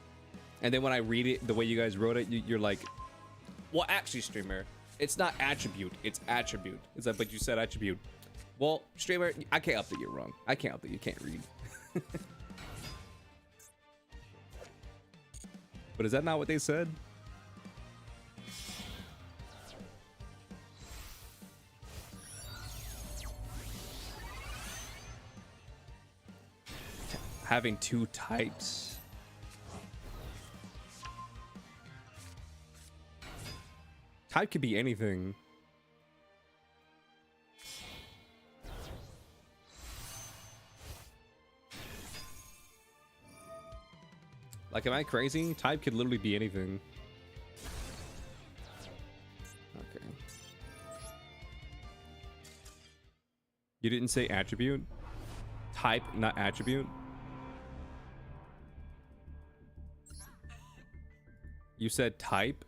and then when I read it the way you guys wrote it, you're like, well, actually, streamer, it's not attribute, it's attribute. It's like, but you said attribute. Well, streamer, I can't help that you're wrong. I can't help that you can't read. But is that not what they said? Having 2 types. Type could be anything. Like, am I crazy? Type could literally be anything. Okay. You didn't say attribute? Type, not attribute? You said type?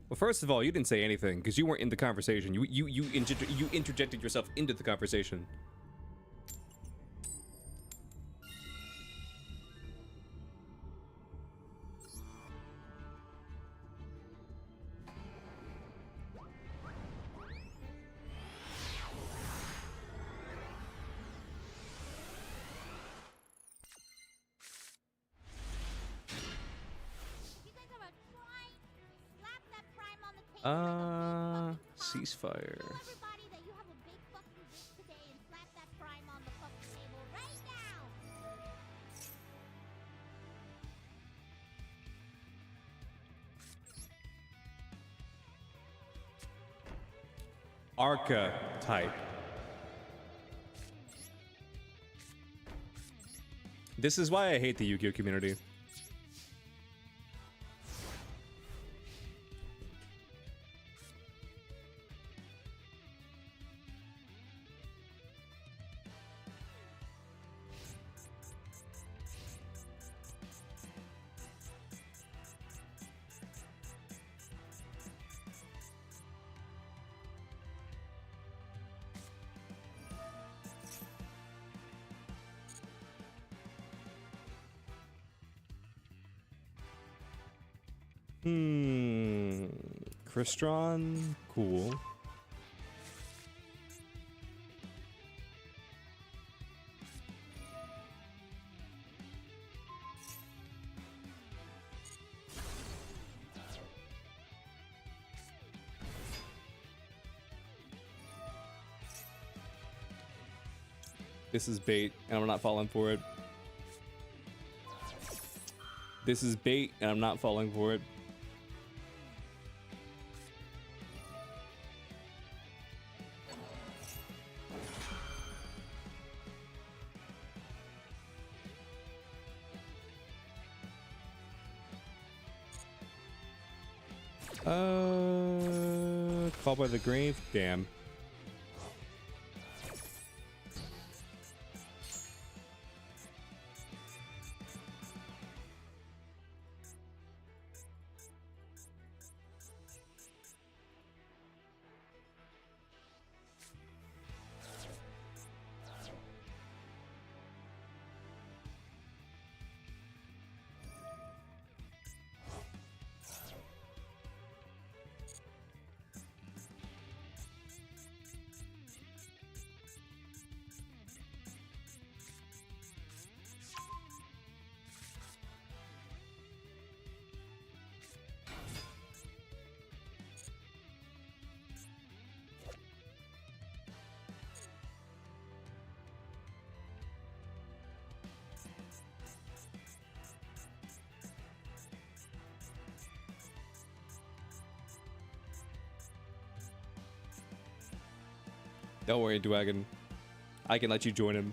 Well, first of all, you didn't say anything because you weren't in the conversation. You interjected yourself into the conversation. Ceasefire. Archetype. This is why I hate the Yu-Gi-Oh community. Crystron, cool. This is bait, and I'm not falling for it. This is bait, and I'm not falling for it. Call by the grave? Damn. Don't worry, Dwagon. I can let you join him.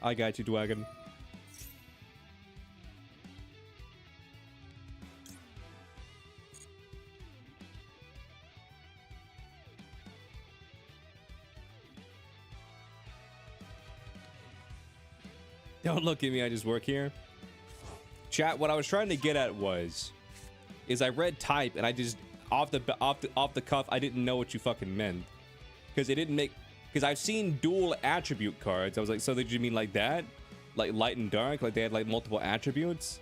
I got you, Dwagon. Don't look at me, I just work here. Chat, what I was trying to get at is I read type and I just off the cuff I didn't know what you fucking meant. Because it didn't make, because I've seen dual attribute cards. I was like, so did you mean like that? Like light and dark? Like they had like multiple attributes?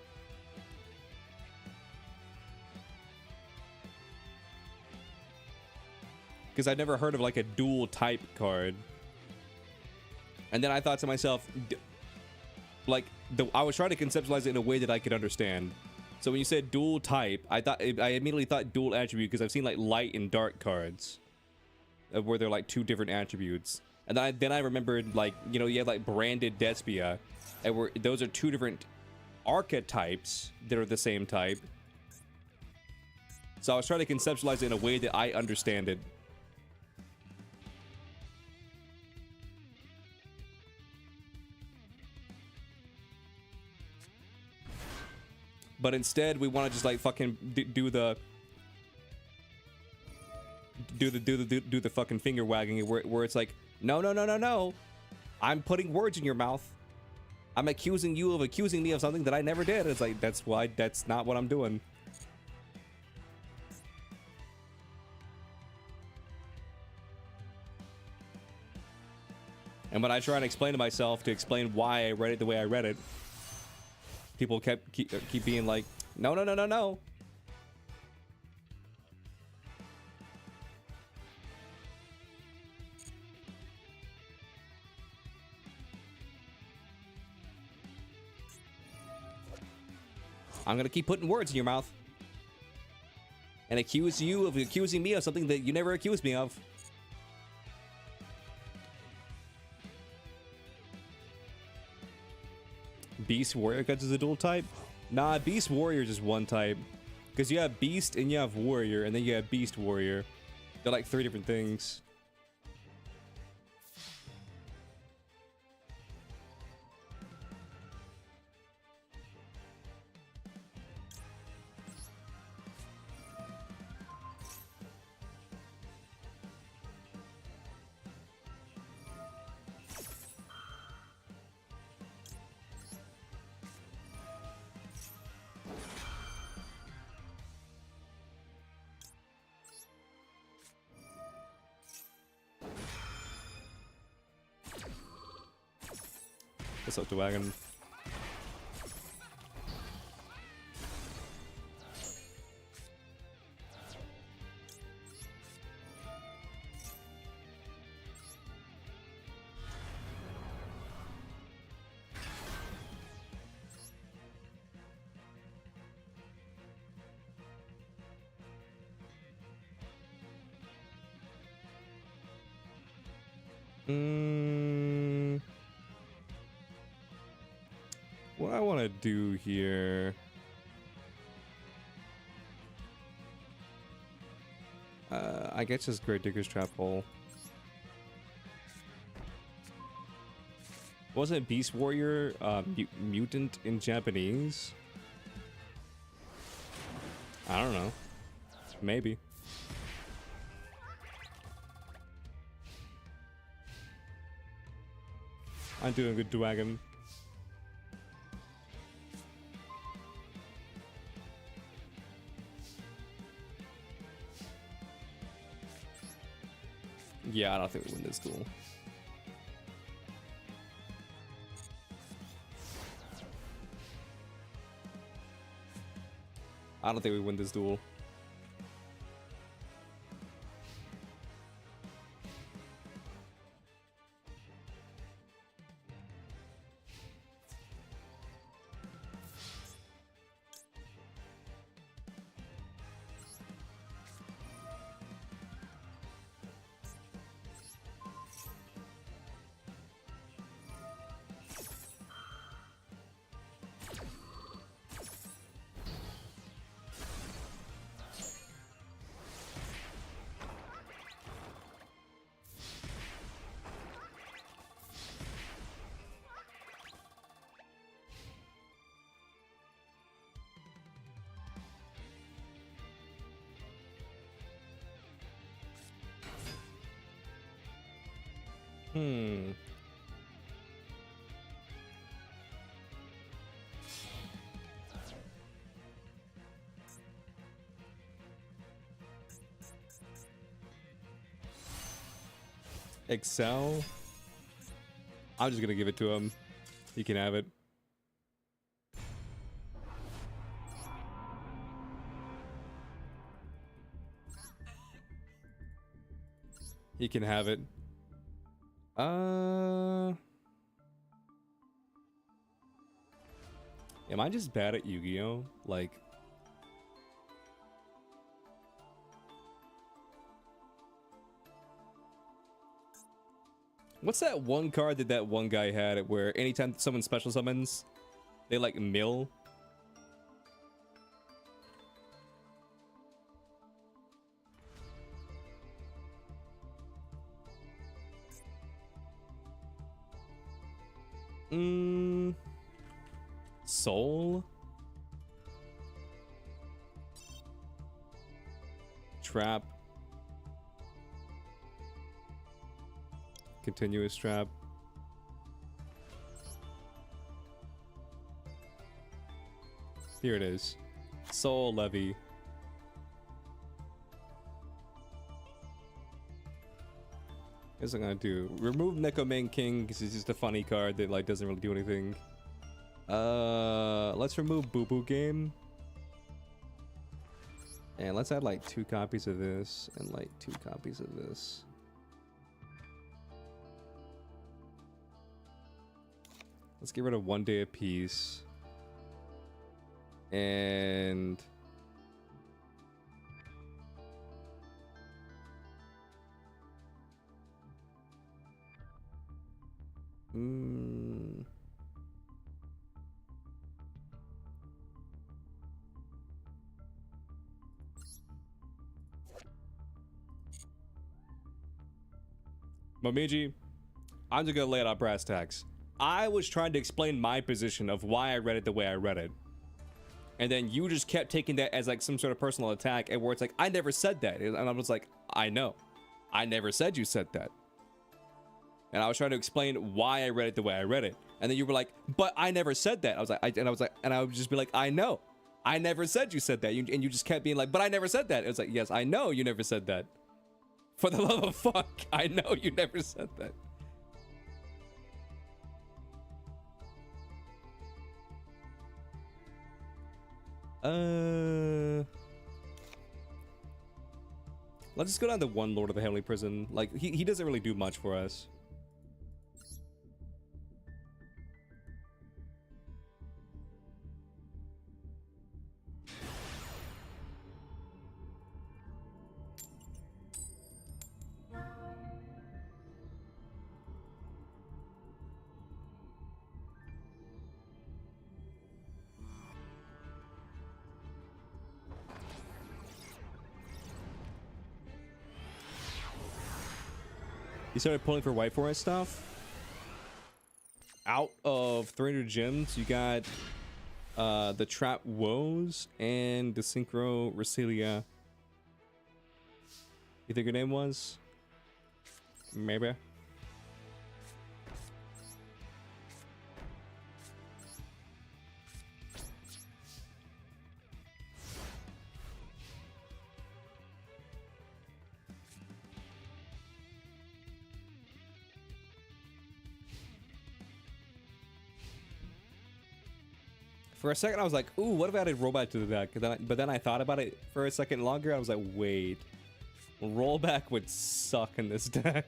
Because I've never heard of like a dual type card. And then I thought to myself, like I was trying to conceptualize it in a way that I could understand. So when you said dual type, I immediately thought dual attribute because I've seen like light and dark cards where they're like two different attributes. And then I remembered, like, you know, you have like branded Despia, and those are two different archetypes that are the same type. So I was trying to conceptualize it in a way that I understand it. But instead, we want to just like fucking do the fucking finger wagging where it's like, no. I'm putting words in your mouth. I'm accusing you of accusing me of something that I never did. It's like, that's not what I'm doing. And when I try and explain to myself to explain why I read it the way I read it, people keep being like, no. I'm gonna keep putting words in your mouth and accuse you of accusing me of something that you never accused me of. Beast Warrior cuts as a dual type? Nah, Beast Warrior is just one type. Because you have Beast and you have Warrior, and then you have Beast Warrior. They're like 3 different things. What's up, the wagon? What I want to do here... I guess just Great Digger's Trap Hole. Wasn't Beast Warrior mutant in Japanese? I don't know. Maybe. I'm doing a good dragon. Yeah, I don't think we win this duel. I don't think we win this duel. Excel. I'm just gonna give it to him. He can have it. He can have it. Am I just bad at Yu-Gi-Oh? Like, what's that one card that that one guy had where anytime someone special summons, they like mill? Soul? Trap. Continuous trap. Here it is. Soul Levy. Here's what I'm gonna do. Remove Neko Main King because it's just a funny card that like doesn't really do anything. Let's remove Boo Boo Game. And let's add like 2 copies of this and like 2 copies of this. Let's get rid of 1 day apiece. And Momiji, I'm just gonna lay it out brass tacks. I was trying to explain my position of why I read it the way I read it. And then you just kept taking that as like some sort of personal attack, and where it's like, I never said that. And I was like, I know. I never said you said that. And I was trying to explain why I read it the way I read it. And then you were like, but I never said that. I was like, and I would just be like, I know. I never said you said that. And you just kept being like, but I never said that. It was like, yes, I know you never said that. For the love of fuck, I know you never said that. Let's just go down to one Lord of the Heavenly Prison. Like, he doesn't really do much for us. You started pulling for White Forest stuff. Out of 300 gems, you got the Trap Woes and the Synchro Rasilia. You think your name was? Maybe. For a second, I was like, ooh, what if I added rollback to the deck? But then I thought about it for a second longer. I was like, wait. Rollback would suck in this deck.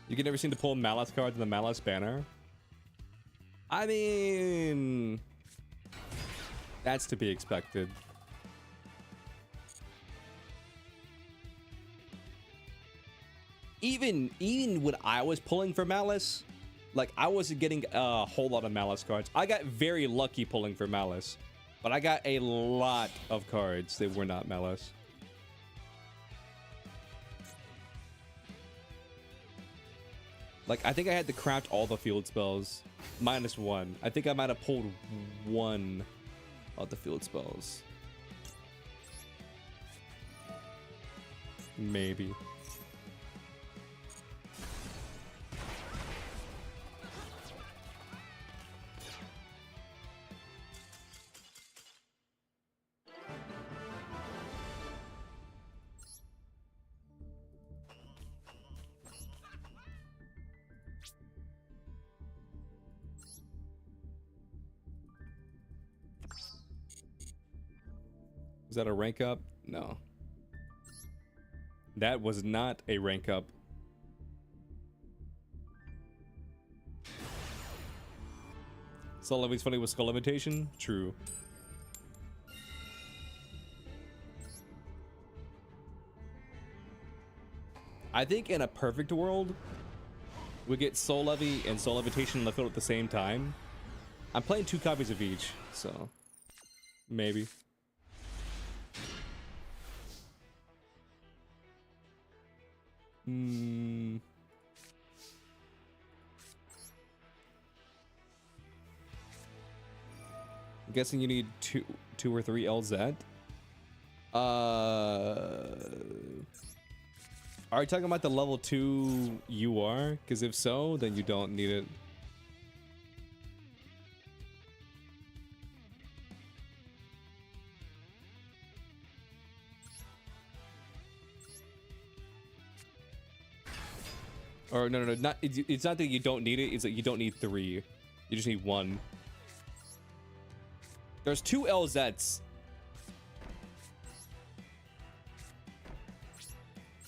You can never seem to pull Malice cards in the Malice banner. I mean, that's to be expected. Even when I was pulling for Malice, like, I wasn't getting a whole lot of Malice cards. I got very lucky pulling for Malice, but I got a lot of cards that were not Malice. Like, I think I had to craft all the field spells. -1. I think I might have pulled one of the field spells. Maybe. Was that a rank up? No. That was not a rank up. Soul Levy's funny with Skull Levitation? True. I think in a perfect world, we get Soul Levy and Soul Levitation in the field at the same time. I'm playing 2 copies of each, so maybe. I'm guessing you need two or three LZ. Are you talking about the level 2 UR? Because if so, then you don't need it. Or no, not it's not that you don't need it, it's that you don't need 3. You just need 1. There's 2 LZs.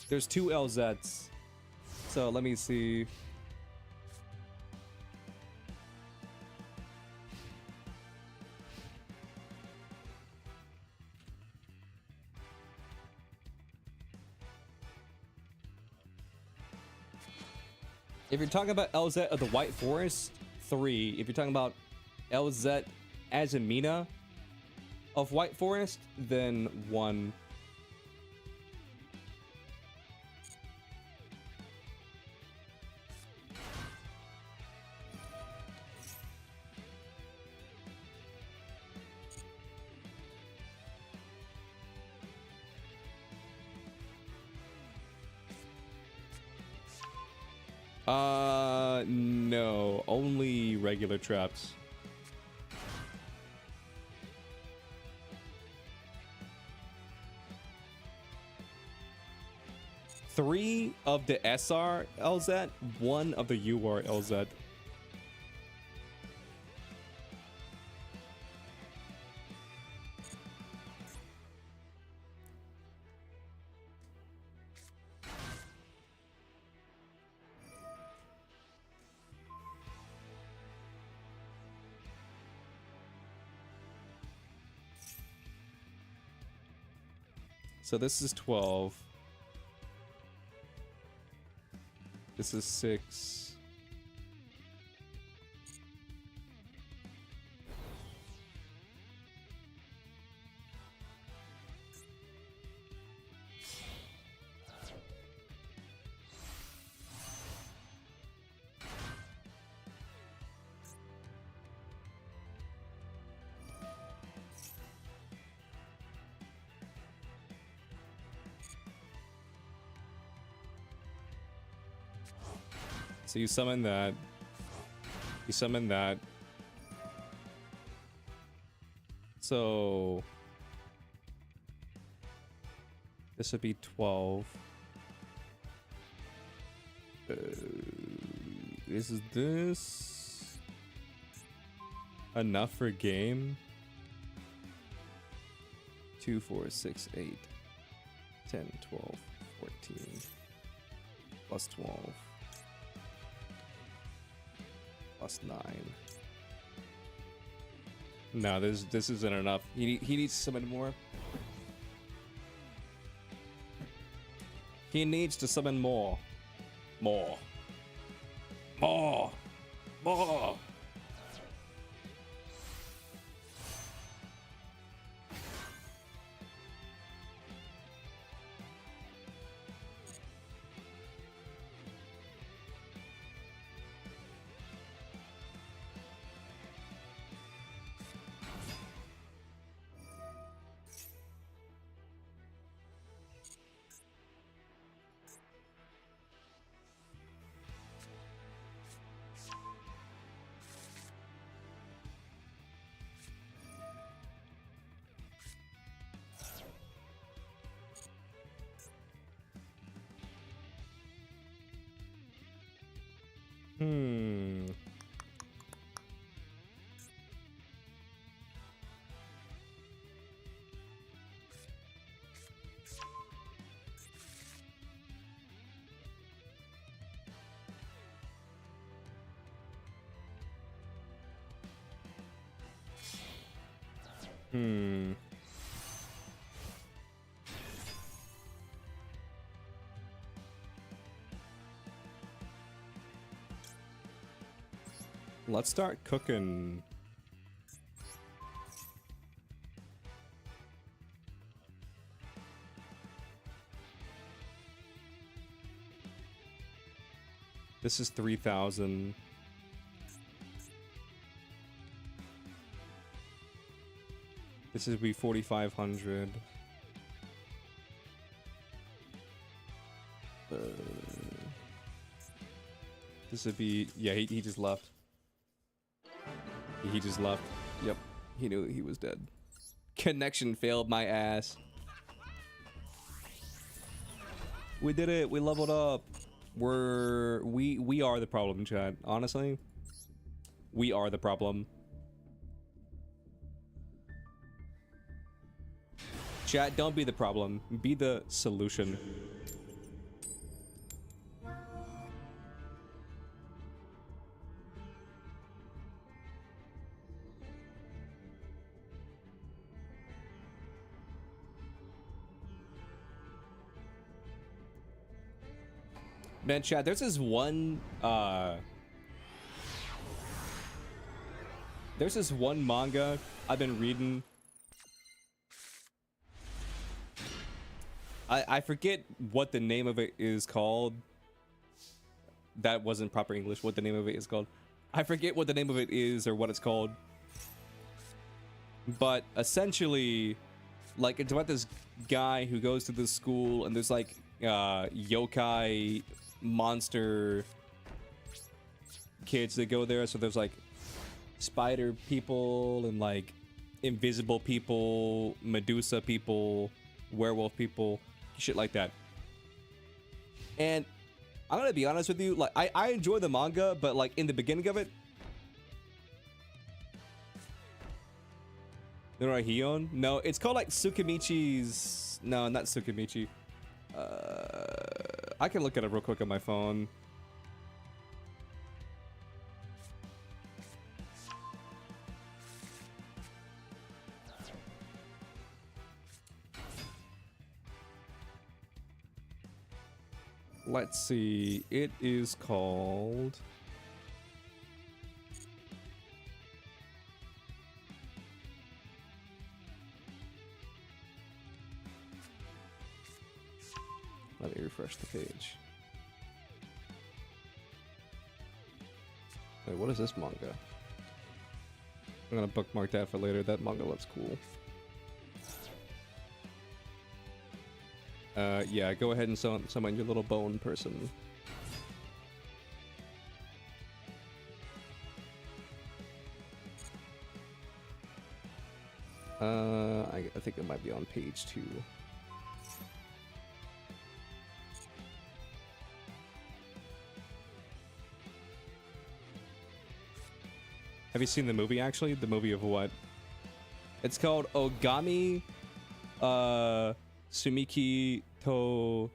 There's 2 LZs. So let me see. If you're talking about LZ of the White Forest, 3. If you're talking about LZ Azamina of White Forest, then 1. No, only regular traps. Three of the SR LZ, 1 of the UR LZ. So this is 12. This is 6. So you summon that. You summon that. So this would be 12. Is this enough for game? 2, 4, 6, 8, 10, 12, 14, plus 12. Plus 9. No, this isn't enough. He needs to summon more. He needs to summon more. More. More. More. Hmm. Hmm. Let's start cooking. This is 3,000. This would be 4,500. This would be, yeah, he just left. He just left. Yep. He knew he was dead. Connection failed my ass. We did it. We leveled up. We are the problem, chat. Honestly, we are the problem. Chat, don't be the problem. Be the solution. Man, chat, there's this one manga I've been reading. I forget what the name of it is called. That wasn't proper English. What the name of it is called. I forget what the name of it is or what it's called. But essentially, like, it's about this guy who goes to this school and there's like yokai monster kids that go there. So there's like spider people and like invisible people, Medusa people, werewolf people, shit like that. And I'm gonna be honest with you, like I enjoy the manga, but like in the beginning of it, Norahion? No, it's called like Tsukimichi's. No, not Tsukimichi. I can look at it real quick on my phone. Let's see. It is called. Let me refresh the page. Wait, what is this manga? I'm gonna bookmark that for later. That manga looks cool. Yeah, go ahead and summon your little bone person. I think it might be on page 2. Have you seen the movie, actually? The movie of what? It's called Ogami Sumiki to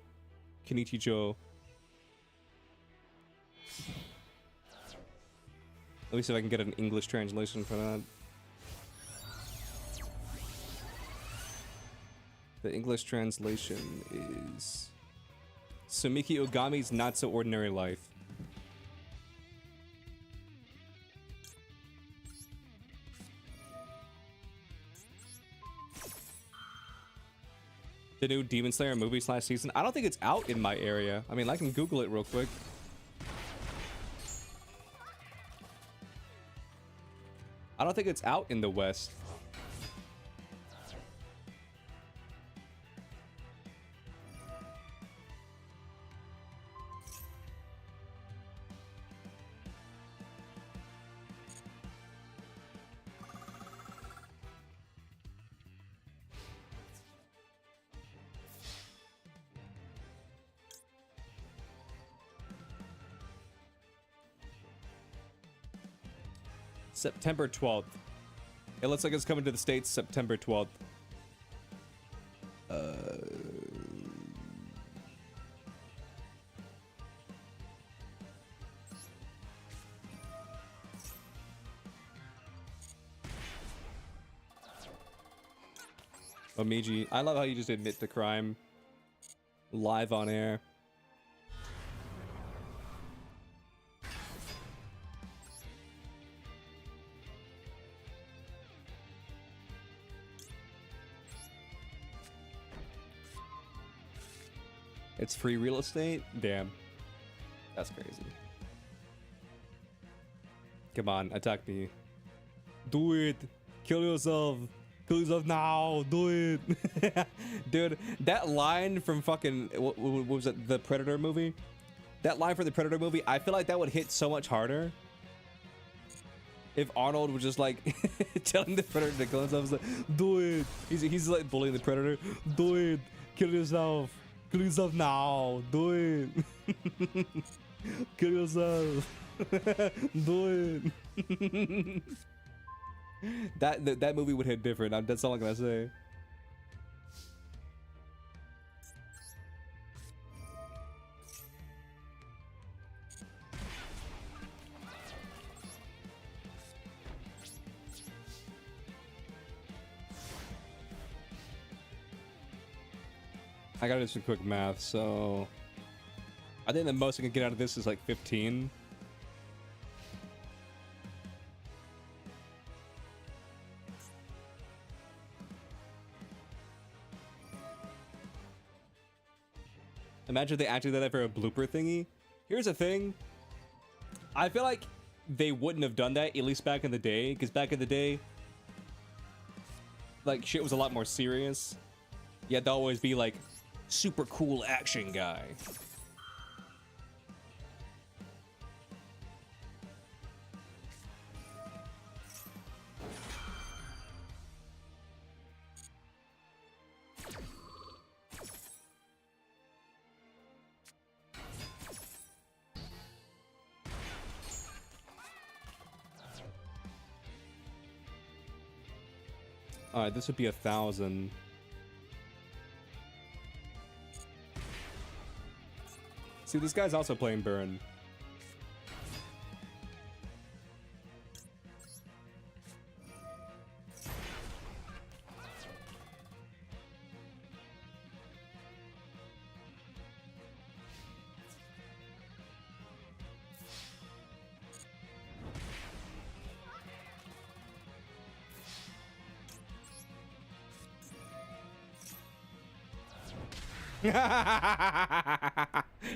Kenichijo. Let me see if I can get an English translation for that. The English translation is Sumiki Ogami's Not So Ordinary Life. The new Demon Slayer movie / season. I don't think it's out in my area. I mean, I can Google it real quick. I don't think it's out in the West. September 12th. It looks like it's coming to the States September 12th. Omiji, I love how you just admit the crime live on air. It's free real estate? Damn. That's crazy. Come on, attack me. Do it! Kill yourself! Kill yourself now! Do it! Dude, that line from fucking... What was it? The Predator movie? That line from the Predator movie, I feel like that would hit so much harder if Arnold was just like telling the Predator to kill himself. He's like, do it! He's like bullying the Predator. Do it! Kill yourself! Kill yourself now! Do it! Kill yourself! Do it! That movie would hit different. That's all I'm gonna say. I gotta do some quick math, so I think the most I can get out of this is like 15. Imagine if they actually did that for a blooper thingy. Here's the thing. I feel like they wouldn't have done that, at least back in the day, because back in the day, like, shit was a lot more serious. You had to always be like, super cool action guy. All right, this would be 1,000. See, this guy's also playing Burn.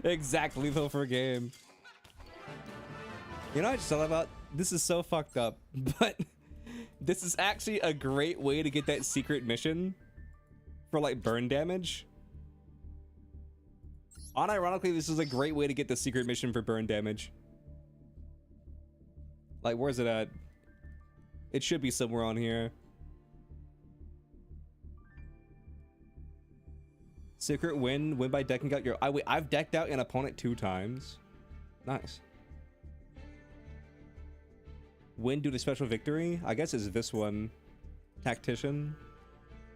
Exactly, lethal for game. You know, I just thought about this is so fucked up, but this is actually a great way to get that secret mission for like burn damage. Unironically, this is a great way to get the secret mission for burn damage. Like, where's it at? It should be somewhere on here. Secret win by decking out your... wait, I've decked out an opponent 2 times. Nice. Win due to special victory? I guess it's this one. Tactician.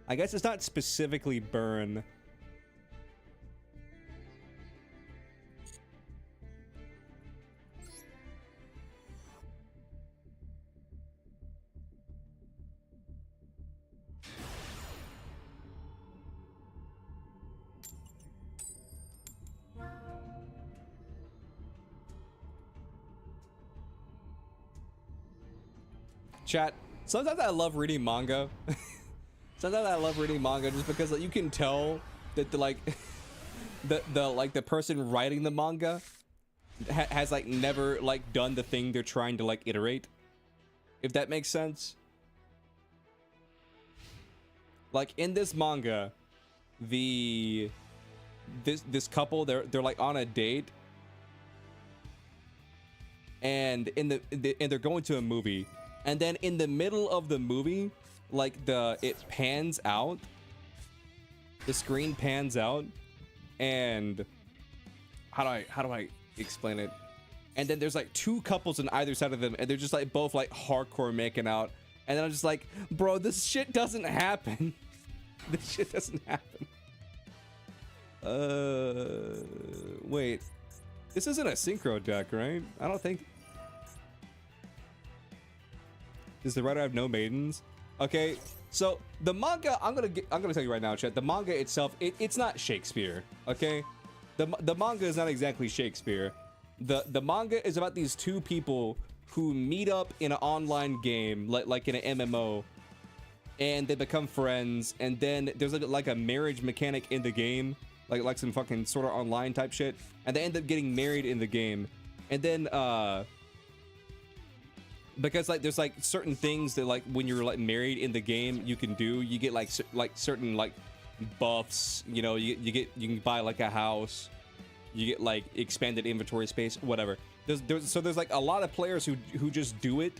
I guess it's not specifically burn. Chat, sometimes I love reading manga. Sometimes I love reading manga just because like, you can tell that the like the person writing the manga has like never like done the thing they're trying to like iterate, if that makes sense. Like in this manga, this couple they're like on a date, and and they're going to a movie. And then in the middle of the movie, like it pans out, the screen pans out, and how do I explain it? And then there's like 2 couples on either side of them, and they're just like both like hardcore making out. And then I'm just like, bro, this shit doesn't happen. This shit doesn't happen. Wait, this isn't a synchro deck, right? I don't think. Does the writer have no maidens? Okay, so the manga, I'm gonna tell you right now, chat. The manga itself, it's not Shakespeare. Okay, the manga is not exactly Shakespeare. The manga is about these 2 people who meet up in an online game, like in an MMO, and they become friends. And then there's like a marriage mechanic in the game, like some fucking sort of online type shit. And they end up getting married in the game. And then because like there's like certain things that like when you're like married in the game you can do, you get like certain like buffs, you know, you can buy like a house, you get like expanded inventory space, whatever. There's like a lot of players who just do it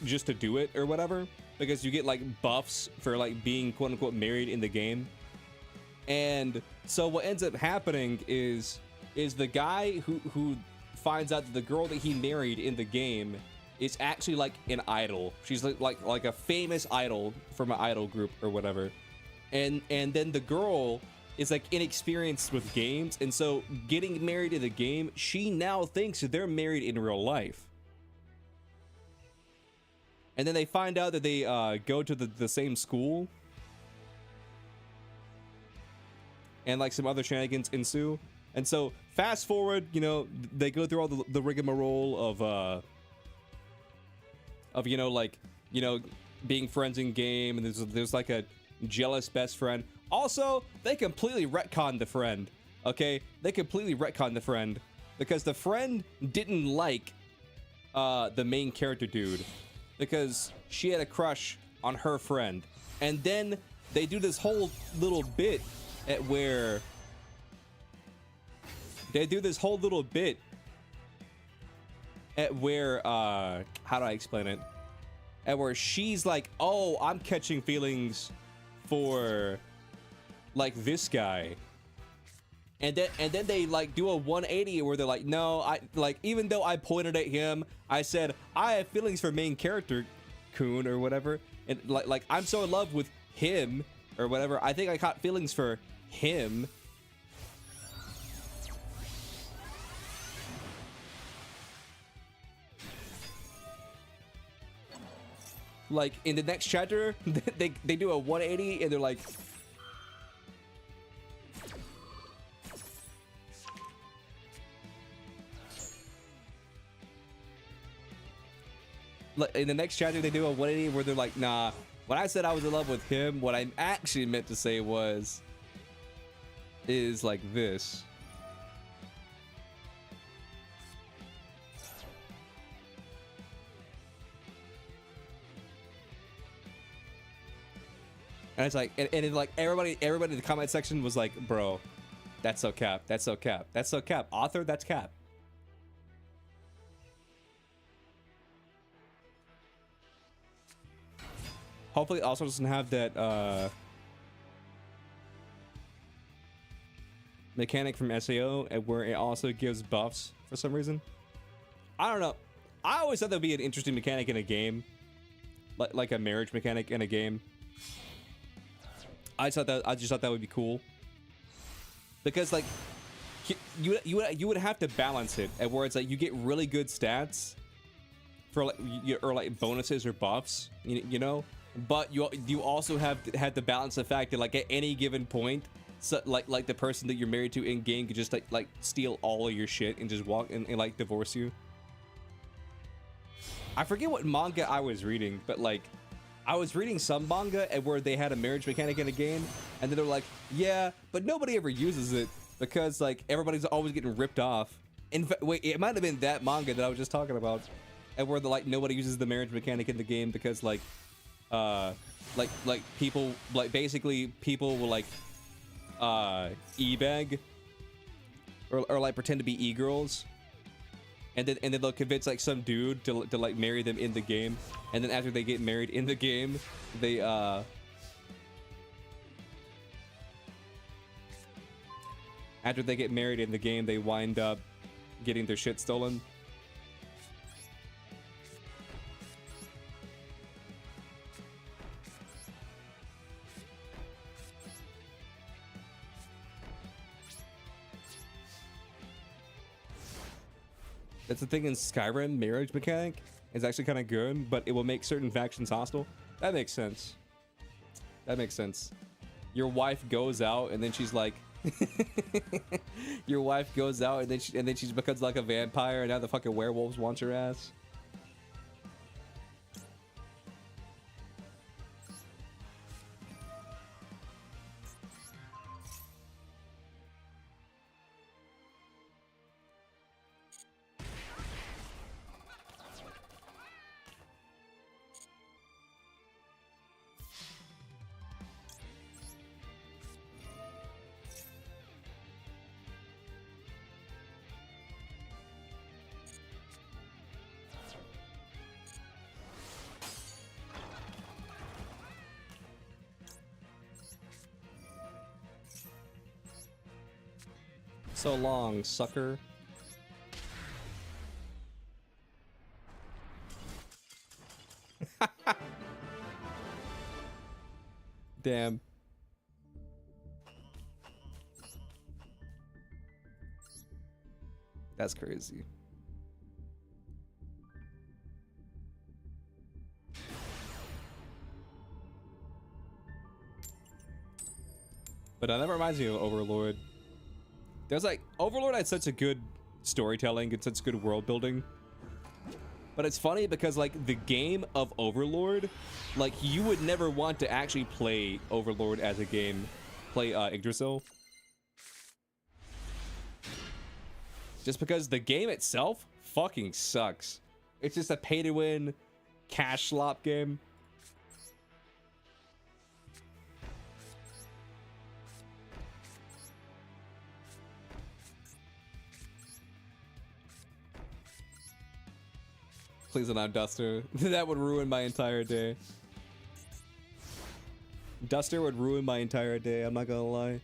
just to do it or whatever, because you get like buffs for like being quote unquote married in the game. And so what ends up happening is the guy who finds out that the girl that he married in the game is actually like an idol. She's like a famous idol from an idol group or whatever. And then the girl is like inexperienced with games, and so getting married in the game, she now thinks that they're married in real life. And then they find out that they go to the same school, and like some other shenanigans ensue. And so fast forward, you know, they go through all the rigmarole of you know, like, you know, being friends in game, and there's like a jealous best friend. Also, they completely retconned the friend. Okay, they completely retconned the friend because the friend didn't like the main character dude because she had a crush on her friend. And then they do this whole little bit at where how do I explain it? At where she's like, oh, I'm catching feelings for like this guy. And then they like do a 180 where they're like, no, I like, even though I pointed at him, I said I have feelings for main character Kun or whatever, and like I'm so in love with him or whatever. I think I caught feelings for him. Like in the next chapter, they do a 180 and they're like, in the next chapter they do a 180 where they're like, nah, when I said I was in love with him, what I actually meant to say is like this. And it's like, and it, like everybody in the comment section was like, bro, that's so cap, that's so cap, that's so cap, author, that's cap. Hopefully it also doesn't have that mechanic from SAO where it also gives buffs for some reason. I don't know. I always thought that'd be an interesting mechanic in a game, like a marriage mechanic in a game. I just thought that would be cool because like you would have to balance it at where it's like you get really good stats for like bonuses or buffs, you know, but you also have to balance the fact that like at any given point, so like the person that you're married to in game could just like steal all of your shit and just walk and like divorce you. I forget what manga I was reading, but like I was reading some manga where they had a marriage mechanic in a game, and then they're like, yeah, but nobody ever uses it because like everybody's always getting ripped off. In fact, wait, it might have been that manga that I was just talking about, and where like nobody uses the marriage mechanic in the game because like people like basically people will like e-bag or like pretend to be e-girls. And then they'll convince like some dude to like marry them in the game, and then after they get married in the game, they wind up getting their shit stolen. That's the thing in Skyrim, marriage mechanic is actually kind of good, but it will make certain factions hostile. That makes sense. That makes sense. Your wife goes out and then she's like, your wife goes out and then she becomes like a vampire, and now the fucking werewolves want your ass. So long, sucker. Damn. That's crazy. But that reminds me of Overlord. There's like Overlord had such a good storytelling and such good world building. But it's funny because like the game of Overlord, like you would never want to actually play Overlord as a game, play Yggdrasil. Just because the game itself fucking sucks. It's just a pay to win cash slop game. Please allow Duster. That would ruin my entire day. Duster would ruin my entire day, I'm not gonna lie.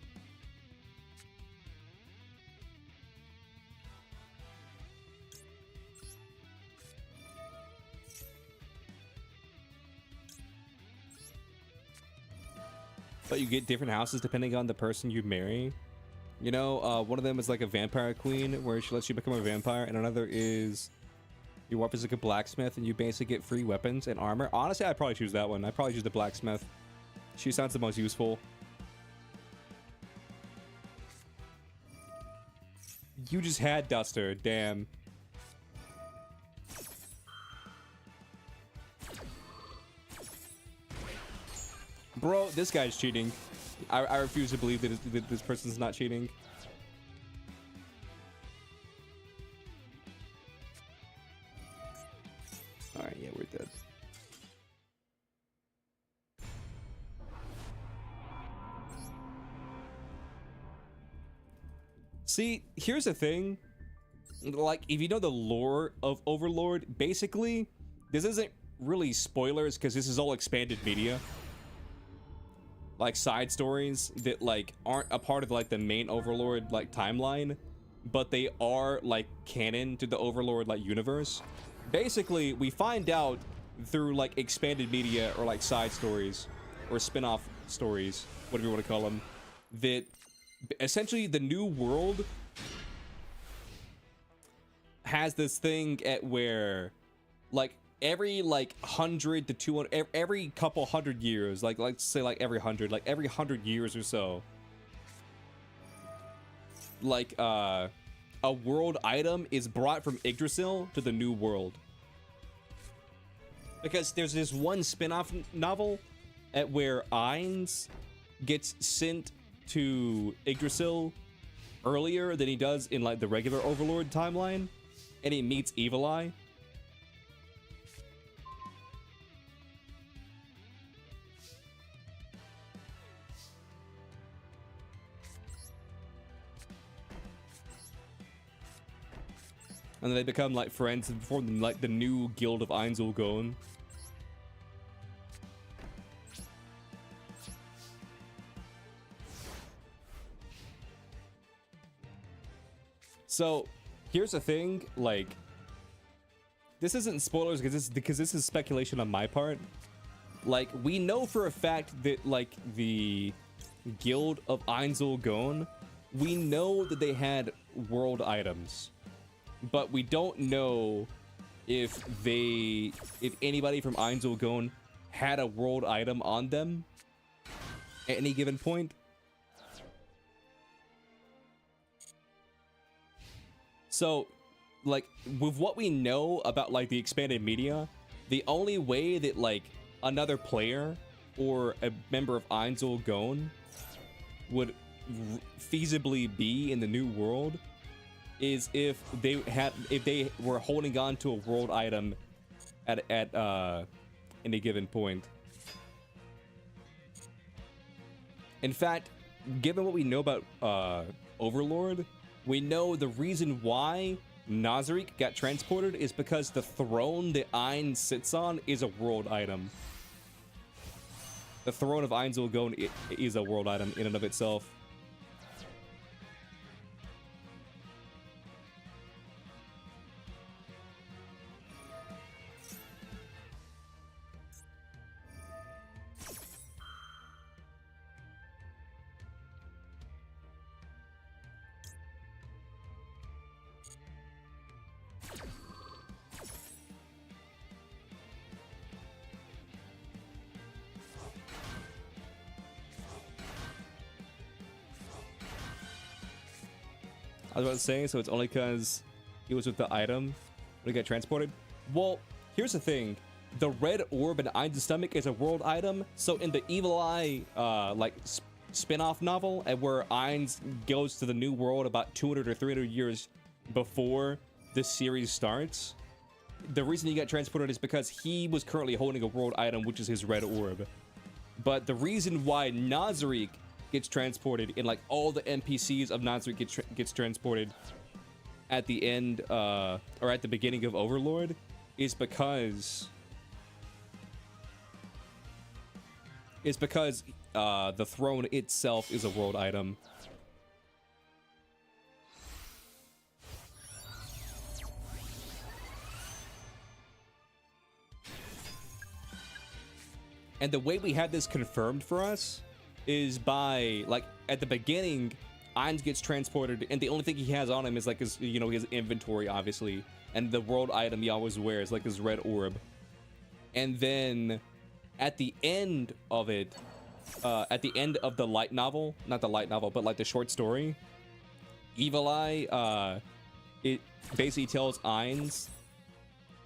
But you get different houses depending on the person you marry. You know, one of them is like a vampire queen where she lets you become a vampire, and another is your wife is like a blacksmith and you basically get free weapons and armor. Honestly, I'd probably choose that one. I'd probably choose the blacksmith. She sounds the most useful. You just had Duster, damn. Bro, this guy's cheating. I refuse to believe that this person's not cheating. Alright, yeah, we're dead. See, here's the thing. Like, if you know the lore of Overlord, basically, this isn't really spoilers because this is all expanded media. Like side stories that like aren't a part of like the main Overlord like timeline, but they are like canon to the Overlord like universe. Basically, we find out through like expanded media or like side stories or spin-off stories, whatever you want to call them, that essentially the new world has this thing at where like every like 100 to 200 every couple hundred years, like let's say like every 100 years or so, like a world item is brought from Yggdrasil to the new world. Because there's this one spin-off novel at where Ainz gets sent to Yggdrasil earlier than he does in like the regular Overlord timeline, and he meets Evil Eye. And then they become like friends and form like the new guild of Einzelgone. So here's the thing, like this isn't spoilers because this is speculation on my part. Like we know for a fact that like the guild of Einzelgone, we know that they had world items. But we don't know if anybody from Einzelgone had a world item on them at any given point. So, like, with what we know about, like, the expanded media, the only way that, like, another player or a member of Einzelgone would feasibly be in the new world is if they were holding on to a world item at any given point. In fact, given what we know about Overlord, we know the reason why Nazarick got transported is because the throne that Ainz sits on is a world item. The throne of Einzelgone is a world item in and of itself. I was about to say, so it's only because he was with the item when he got transported. Well, here's the thing. The red orb in Ain's stomach is a world item. So in the Evil Eye, like, spin-off novel, and where Ain's goes to the new world about 200 or 300 years before the series starts, the reason he got transported is because he was currently holding a world item, which is his red orb. But the reason why Nazarick gets transported, and like all the NPCs of Nazarick gets transported at the end or at the beginning of Overlord, is because the throne itself is a world item. And the way we had this confirmed for us is by, like, at the beginning, Ainz gets transported, and the only thing he has on him is like his, you know, his inventory, obviously, and the world item he always wears, like his red orb. And then at the end of it, at the end of the light novel, not the light novel, but like the short story, Evil Eye, it basically tells Ainz,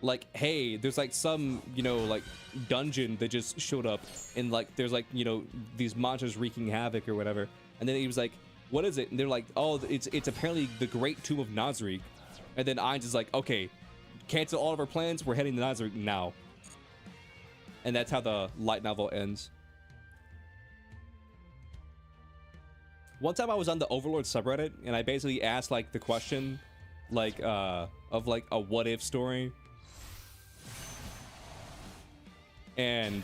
like, hey, there's like some, you know, like dungeon that just showed up, and like there's like, you know, these monsters wreaking havoc or whatever. And then he was like, what is it? And they're like, oh, it's apparently the Great Tomb of Nazarick. And then Ainz is like, okay, cancel all of our plans, we're heading to Nazarick now. And that's how the light novel ends. One time I was on the Overlord subreddit, and I basically asked like the question, like of like a what if story. And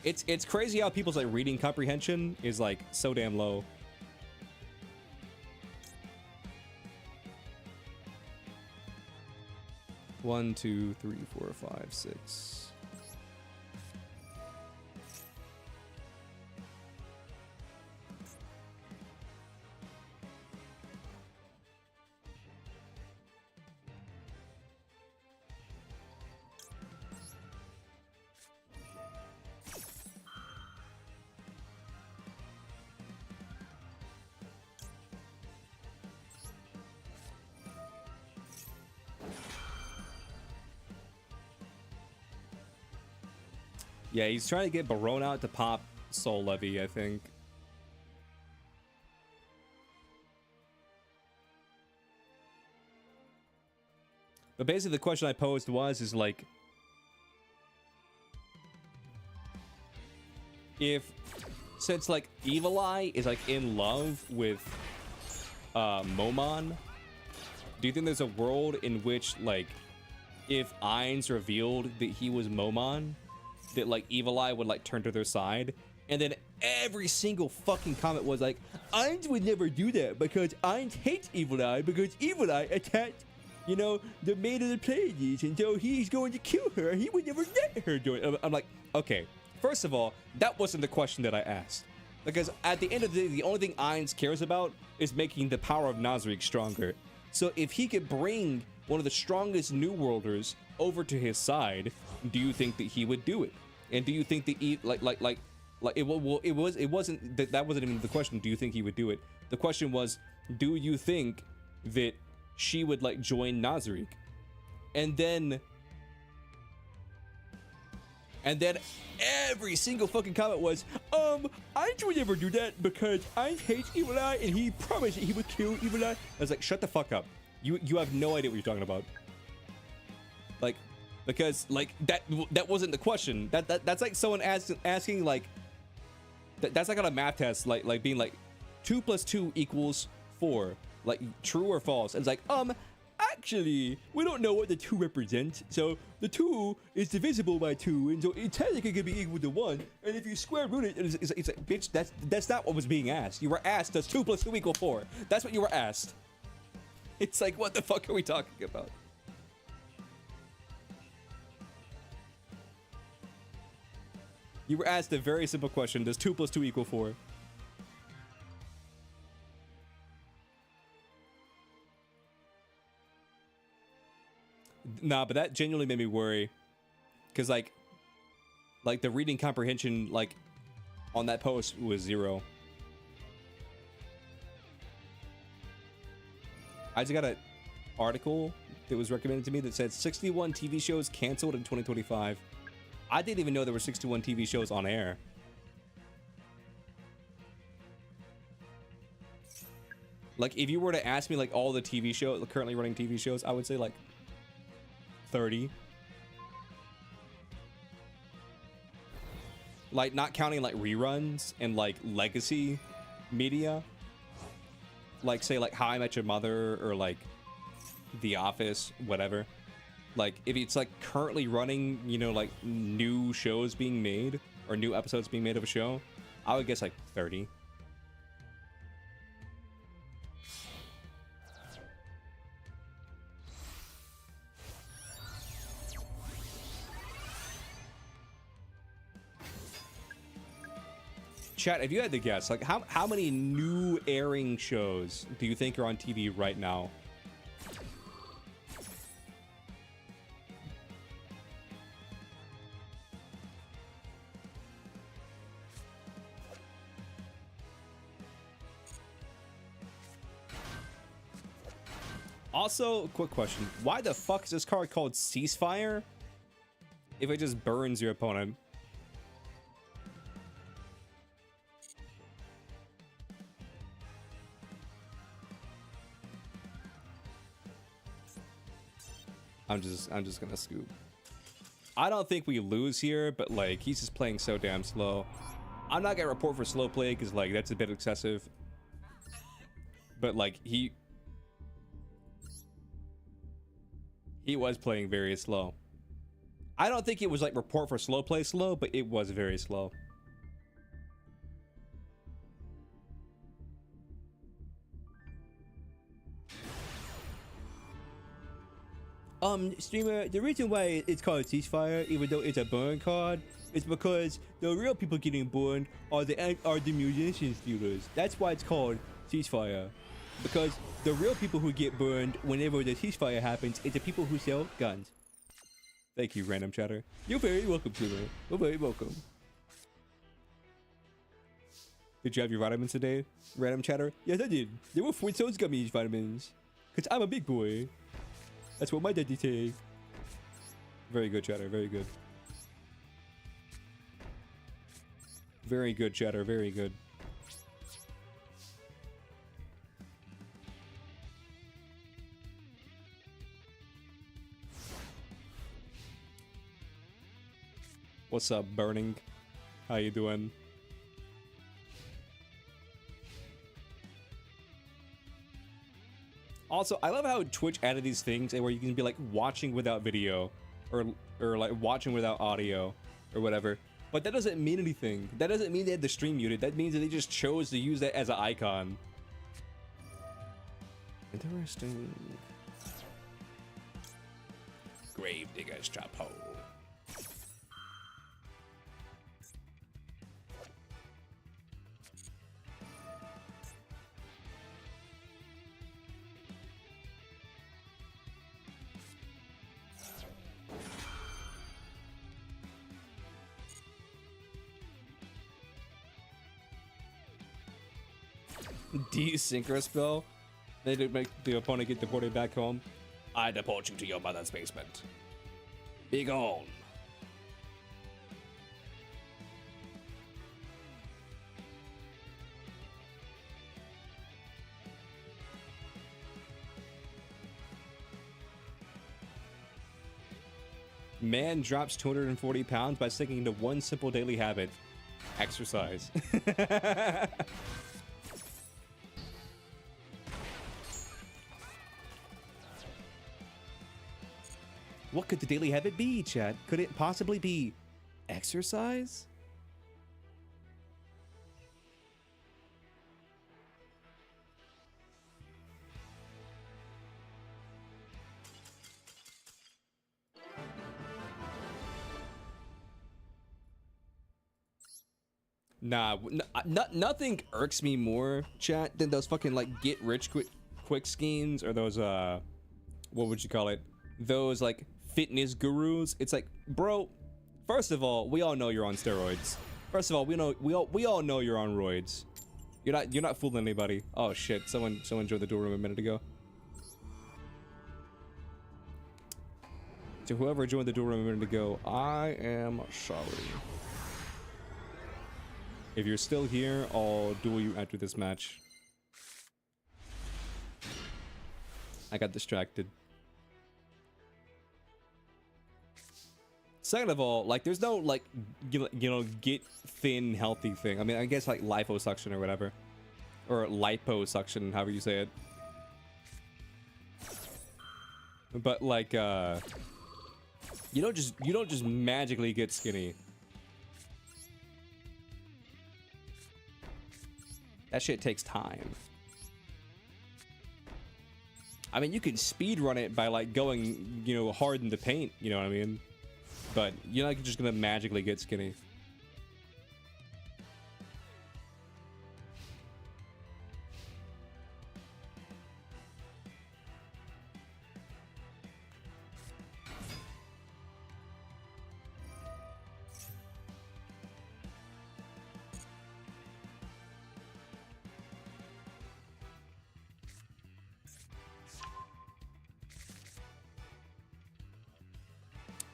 it's crazy how people's like reading comprehension is like so damn low. One, two, three, 4, 5, 6. Yeah, he's trying to get Barone out to pop Soul Levy, I think. But basically the question I posed is like, since like Evil Eye is like in love with Momon, do you think there's a world in which like if Ainz revealed that he was Momon, that like Evil Eye would like turn to their side? And then every single fucking comment was like, Ainz would never do that because Ainz hates Evil Eye because Evil Eye attacked, you know, the Maid of the Pleiades, and so he's going to kill her. He would never let her do it. I'm like, okay, first of all, that wasn't the question that I asked, because at the end of the day, the only thing Ainz cares about is making the power of Nazarick stronger. So if he could bring one of the strongest New Worlders over to his side, do you think that he would do it? And do you think that that wasn't even the question, do you think he would do it? The question was, do you think that she would like join Nazarick? And then every single fucking comment was, Ainz would never do that because Ainz hates Evil Eye and he promised that he would kill Evil Eye. I was like, shut the fuck up. You have no idea what you're talking about. Like, because like that wasn't the question. That's like someone asking like that's like on a math test, like being like 2 + 2 = 4, like true or false. And it's like, actually, we don't know what the 2 represents, so the 2 is divisible by 2, and so it technically could be equal to 1, and if you square root it, it's like, bitch, that's not what was being asked. You were asked, does 2 + 2 = 4? That's what you were asked. It's like, what the fuck are we talking about? You were asked a very simple question, does 2 + 2 = 4? Nah, but that genuinely made me worry, because like the reading comprehension like on that post was 0. I just got an article that was recommended to me that said 61 TV shows canceled in 2025. I didn't even know there were 61 TV shows on air. Like, if you were to ask me, like, all the TV shows, currently running TV shows, I would say, like, 30. Like, not counting, like, reruns and, like, legacy media. Like, say, like, How I Met Your Mother or, like, The Office, whatever. Like, if it's, like, currently running, you know, like, new shows being made or new episodes being made of a show, I would guess, like, 30. Chat, if you had to guess, like, how many new airing shows do you think are on TV right now? Also, quick question. Why the fuck is this card called Ceasefire if it just burns your opponent? I'm just gonna scoop. I don't think we lose here, but like he's just playing so damn slow. I'm not gonna report for slow play because like that's a bit excessive. But like he was playing very slow. I don't think it was like report for slow play slow, but it was very slow. Streamer, the reason why it's called Ceasefire, even though it's a burn card, is because the real people getting burned are the musicians dealers. That's why it's called Ceasefire. Because the real people who get burned whenever the ceasefire happens is the people who sell guns. Thank you, random chatter. You're very welcome, streamer. You're very welcome. Did you have your vitamins today, random chatter? Yes, I did. There were 4 Tones gummies vitamins. Because I'm a big boy. That's what my daddy said. Very good, chatter. Very good. Very good, chatter. Very good. What's up, Burning? How you doing? Also, I love how Twitch added these things where you can be like watching without video or like watching without audio or whatever. But that doesn't mean anything. That doesn't mean they had the stream muted. That means that they just chose to use that as an icon. Interesting. Gravedigger's trap hole. Synchro spell. They did make the opponent get deported back home. I deport you to your mother's basement. Be gone. Man drops 240 pounds by sticking to one simple daily habit: exercise. What could the daily habit be, chat? Could it possibly be exercise? Nah, nothing irks me more, chat, than those fucking like get rich quick schemes or those what would you call it? Those like fitness gurus. It's like, bro, first of all, we all know you're on steroids. First of all, we all know you're on roids. You're not fooling anybody. Oh shit, someone joined the door room a minute ago. To whoever joined the duel room a minute ago, I am sorry. If you're still here, I'll duel you after this match. I got distracted. Second of all, like, there's no, like, you know, get thin, healthy thing. I mean, I guess, like, liposuction or whatever. Or liposuction, however you say it. But, like, you don't just magically get skinny. That shit takes time. I mean, you can speed run it by, like, going, you know, hard in the paint, you know what I mean? But you're not just gonna magically get skinny.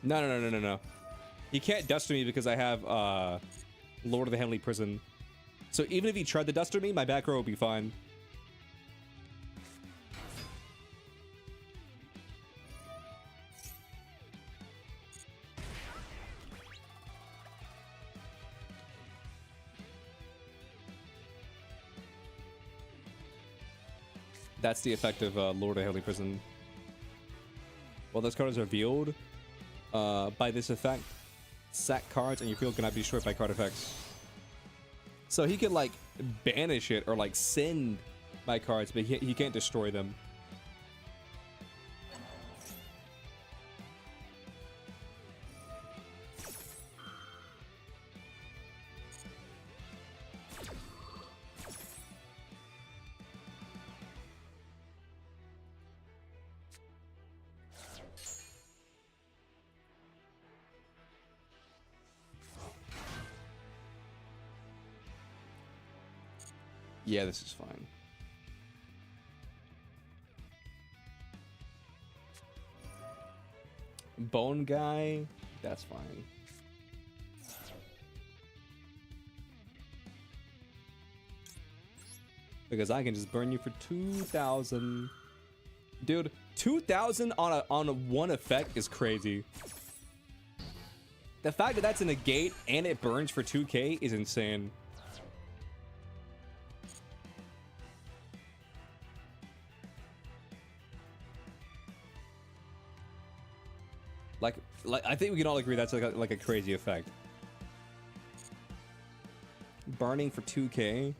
No. He can't duster me because I have Lord of the Heavenly Prison. So even if he tried to duster me, my back row would be fine. That's the effect of Lord of the Heavenly Prison. Well, those cards are revealed by this effect. Sack cards and your field cannot be destroyed by card effects. So he could, like, banish it or, like, send my cards, but he can't destroy them. Yeah, this is fine. Bone guy, that's fine. Because I can just burn you for 2,000. Dude, 2,000 on a one effect is crazy. The fact that that's a negate and it burns for 2k is insane. Like I think we can all agree that's like a crazy effect. Burning for 2k.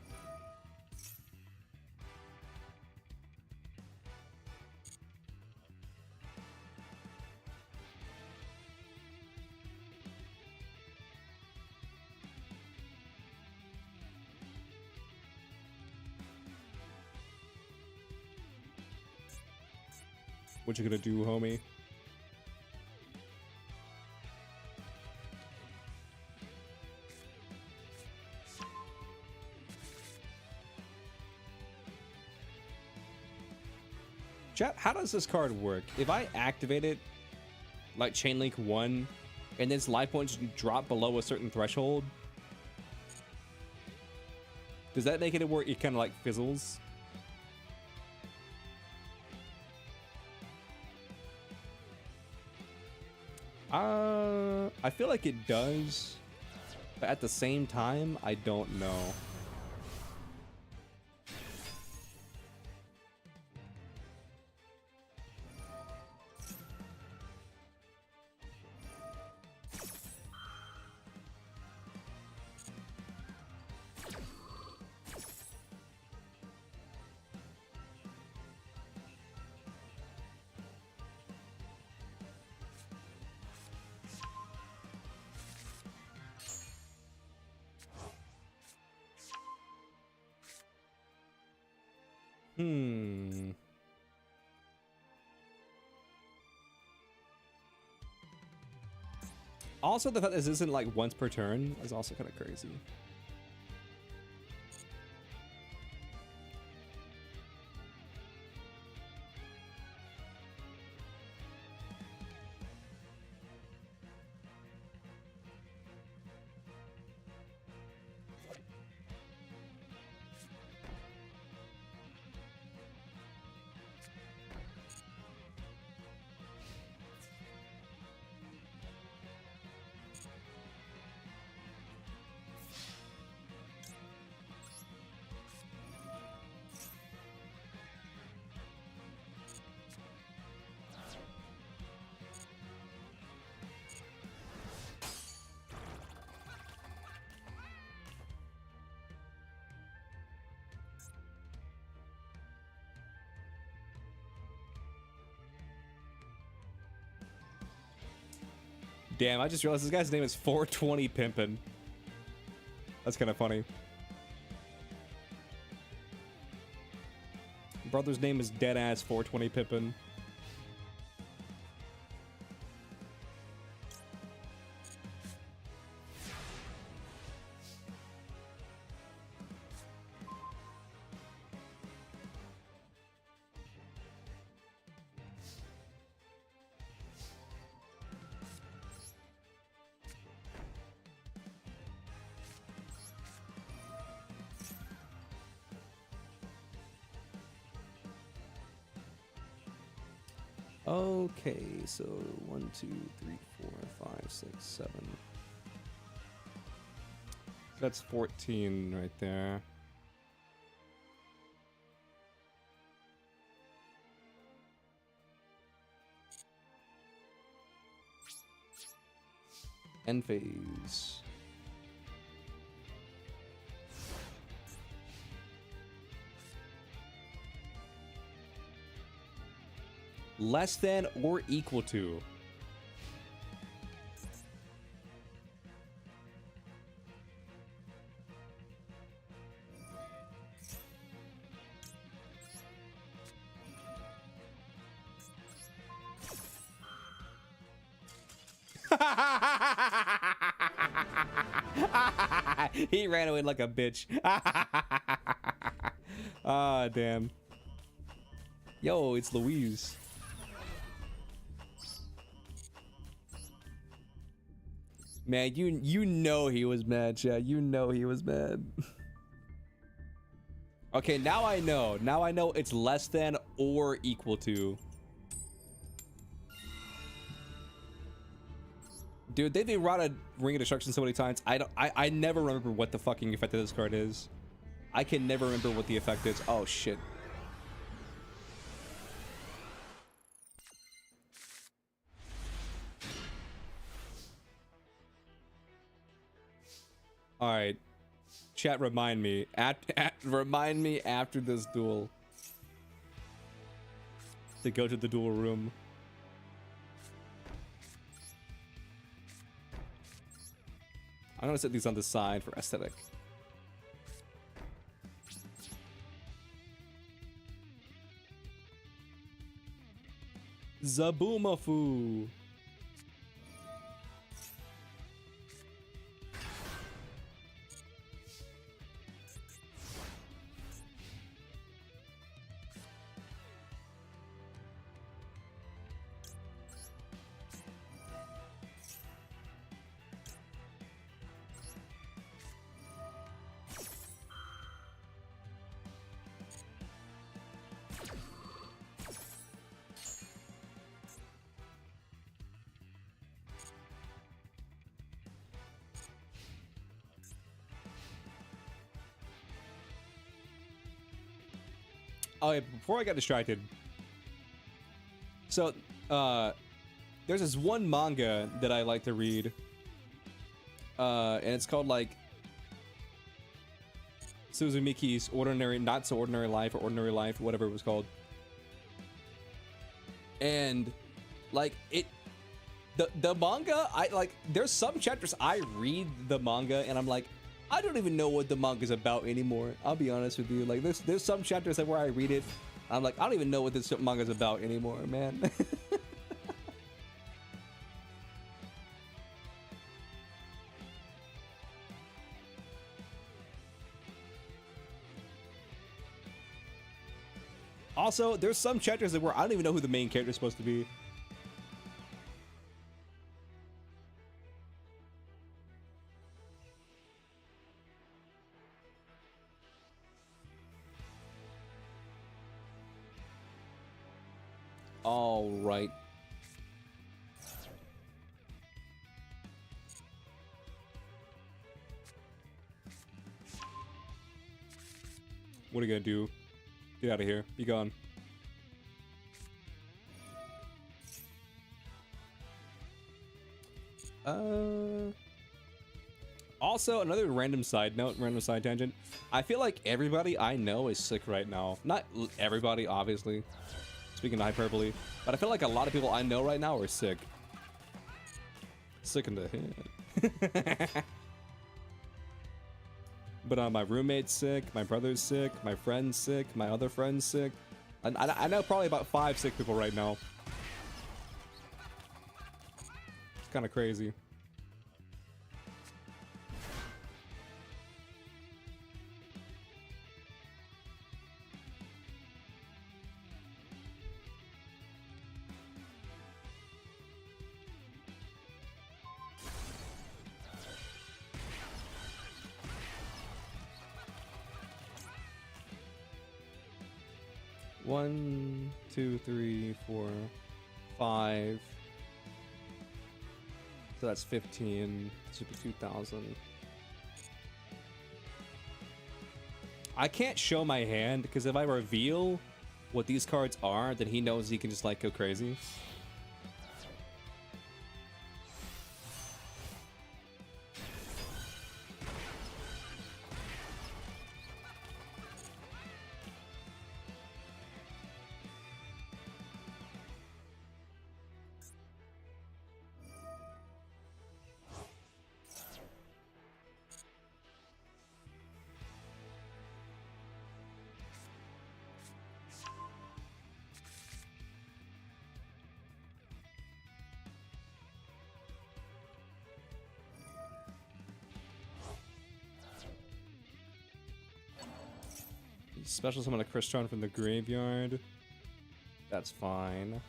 What you gonna do, homie? Chat, how does this card work? If I activate it, like Chain Link 1, and then its life points drop below a certain threshold, does that make it where it kind of like fizzles? I feel like it does, but at the same time, I don't know. Also, the fact that this isn't like once per turn is also kind of crazy. Damn, I just realized this guy's name is 420 Pimpin'. That's kind of funny. Brother's name is deadass 420 Pimpin'. Okay, so 1, 2, 3, 4, 5, 6, 7. That's 14 right there. End phase. Less than or equal to. He ran away like a bitch. Ah, damn. Yo, it's Louise. Man, you know he was mad, Chad. You know he was mad. Okay, now I know. Now I know it's less than or equal to. Dude, they've eroded Ring of Destruction so many times. I never remember what the fucking effect of this card is. I can never remember what the effect is. Oh shit. All right, chat. Remind me. Remind me after this duel to go to the duel room. I'm gonna set these on the side for aesthetic. Zabumafu. Oh, yeah, before I got distracted. So, there's this one manga that I like to read. And it's called, like, Suzumiki's Ordinary, Not So Ordinary Life, or Ordinary Life, whatever it was called. And, like, the manga, there's some chapters I read the manga and I'm like, I don't even know what the manga's about anymore. I'll be honest with you. Like, there's some chapters where I read it, I'm like, I don't even know what this manga's about anymore, man. Also, there's some chapters where I don't even know who the main character is supposed to be. All right. What are you gonna do? Get out of here. Be gone. Also, another random side note, random side tangent. I feel like everybody I know is sick right now. Not everybody, obviously. Speaking of hyperbole. But I feel like a lot of people I know right now are sick. Sick in the head. But my roommate's sick, my brother's sick, my friend's sick, my other friend's sick. I know probably about 5 sick people right now. It's kind of crazy. One, 2, 3, 4, 5. So that's 15. Should be 2,000. I can't show my hand because if I reveal what these cards are, then he knows he can just like go crazy. Special summon a Crystron from the graveyard. That's fine.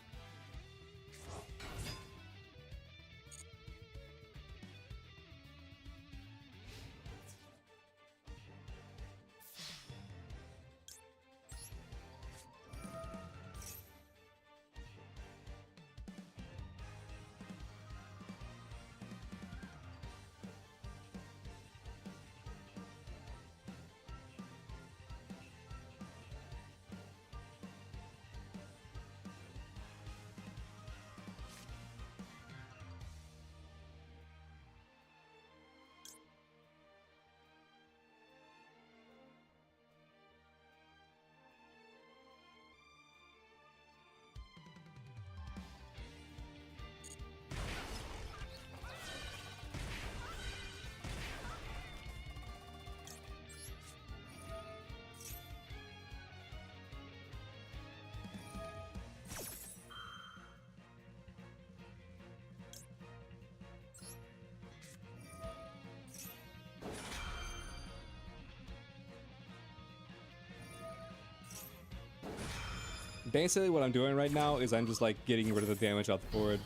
Basically what I'm doing right now is I'm just like getting rid of the damage off the board.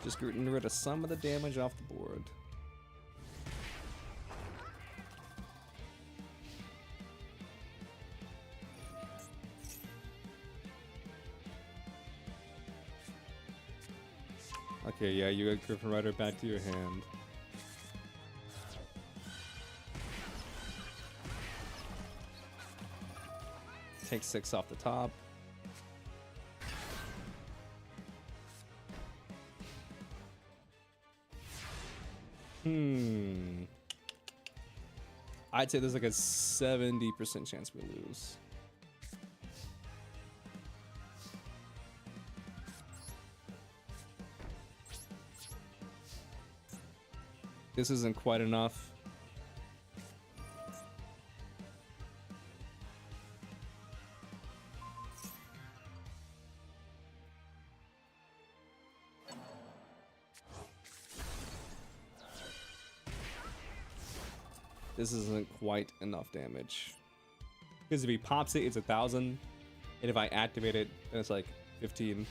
Just getting rid of some of the damage off the board. Okay, yeah, you got Griffin Rider back to your hand. Take 6 off the top. I'd say there's like a 70% chance we lose. This isn't quite enough. This isn't quite enough damage. Because if he pops it, it's 1,000. And if I activate it, then it's like 15.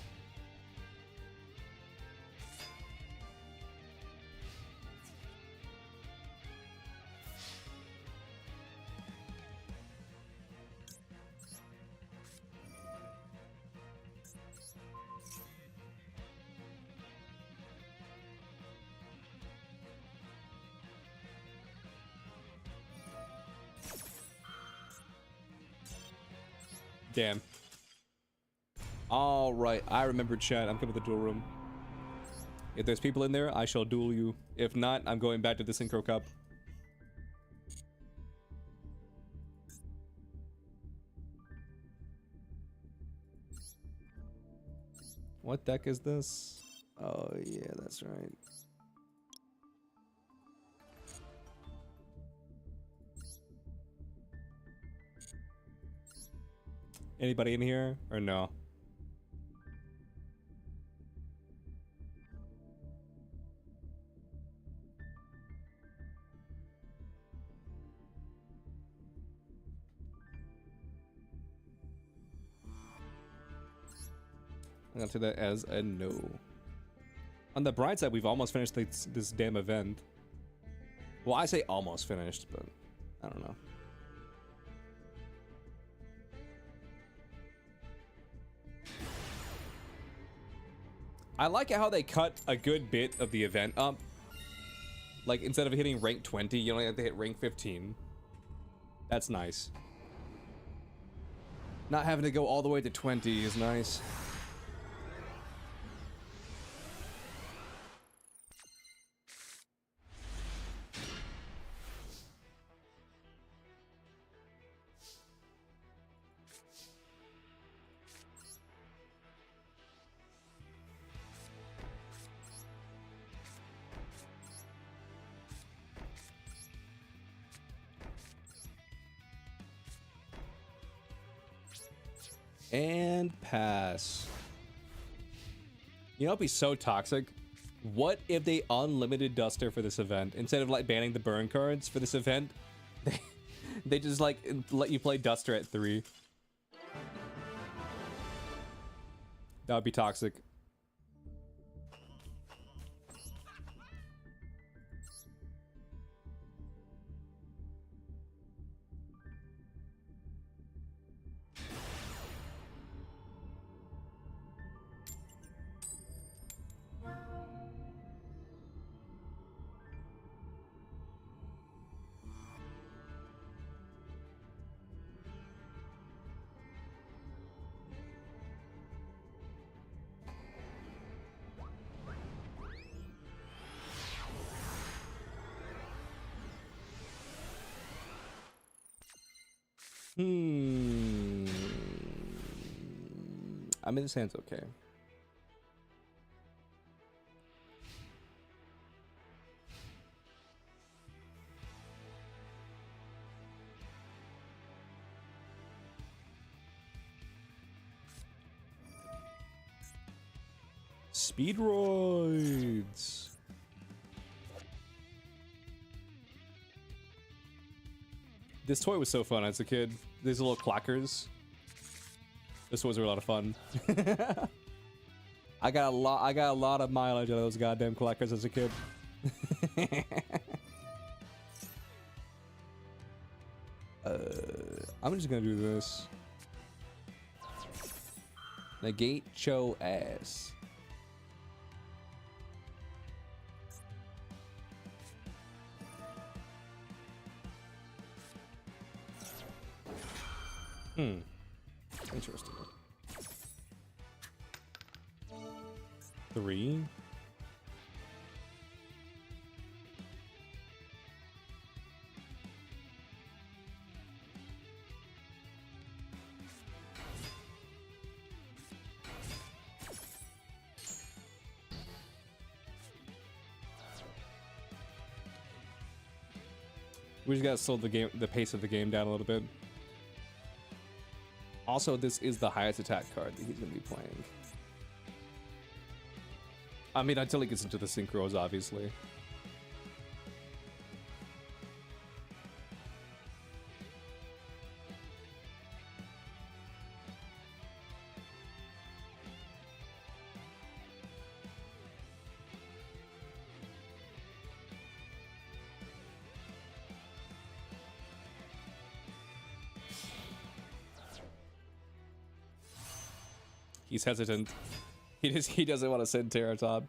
Damn. All right, I remember chat. I'm coming to the duel room. If there's people in there, I shall duel you. If not, I'm going back to the Synchro Cup. What deck is this? Oh, yeah, that's right. Anybody in here or no? I'm gonna take that as a no. On the bright side, we've almost finished this damn event. Well, I say almost finished, but I don't know. I like how they cut a good bit of the event up. Like, instead of hitting rank 20, you only have to hit rank 15. That's nice. Not having to go all the way to 20 is nice. And pass. You know, it'd be so toxic. What if they unlimited Duster for this event? Instead of like banning the burn cards for this event, they just like let you play Duster at 3. That would be toxic. I mean, this hand's okay. Speedroids. This toy was so fun as a kid. These little clackers. Those toys were a lot of fun. I got a lot of mileage out of those goddamn clackers as a kid. I'm just gonna do this. Negate Cho ass. Interesting. 3. We just gotta slow the pace of the game down a little bit. Also, this is the highest attack card that he's gonna be playing. I mean, until he gets into the synchros, obviously. He's hesitant. He doesn't want to send Terratop.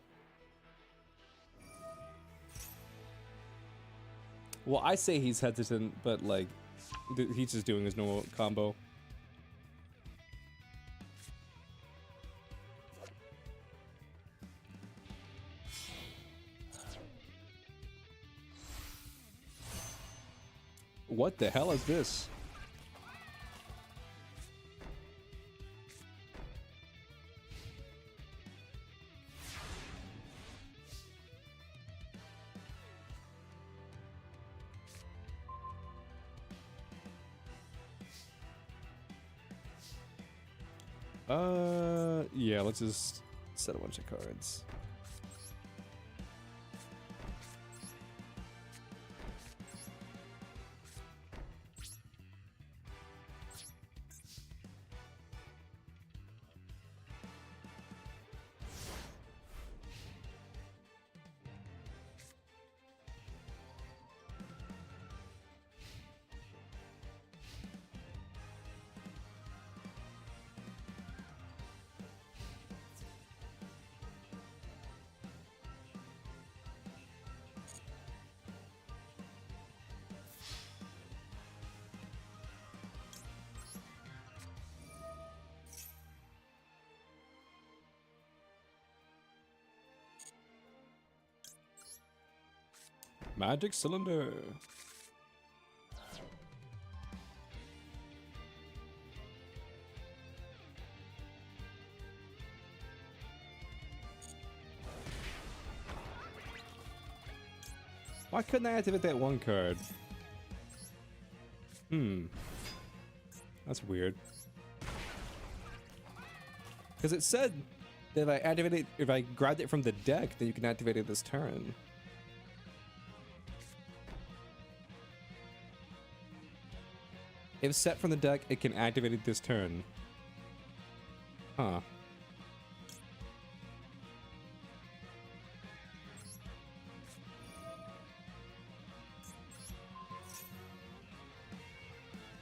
Well, I say he's hesitant, but like, he's just doing his normal combo. What the hell is this? Yeah, let's just set a bunch of cards. Magic cylinder. Why couldn't I activate that one card? That's weird. Because it said that if I activate it, if I grabbed it from the deck, then you can activate it this turn. If set from the deck, it can activate it this turn. Huh.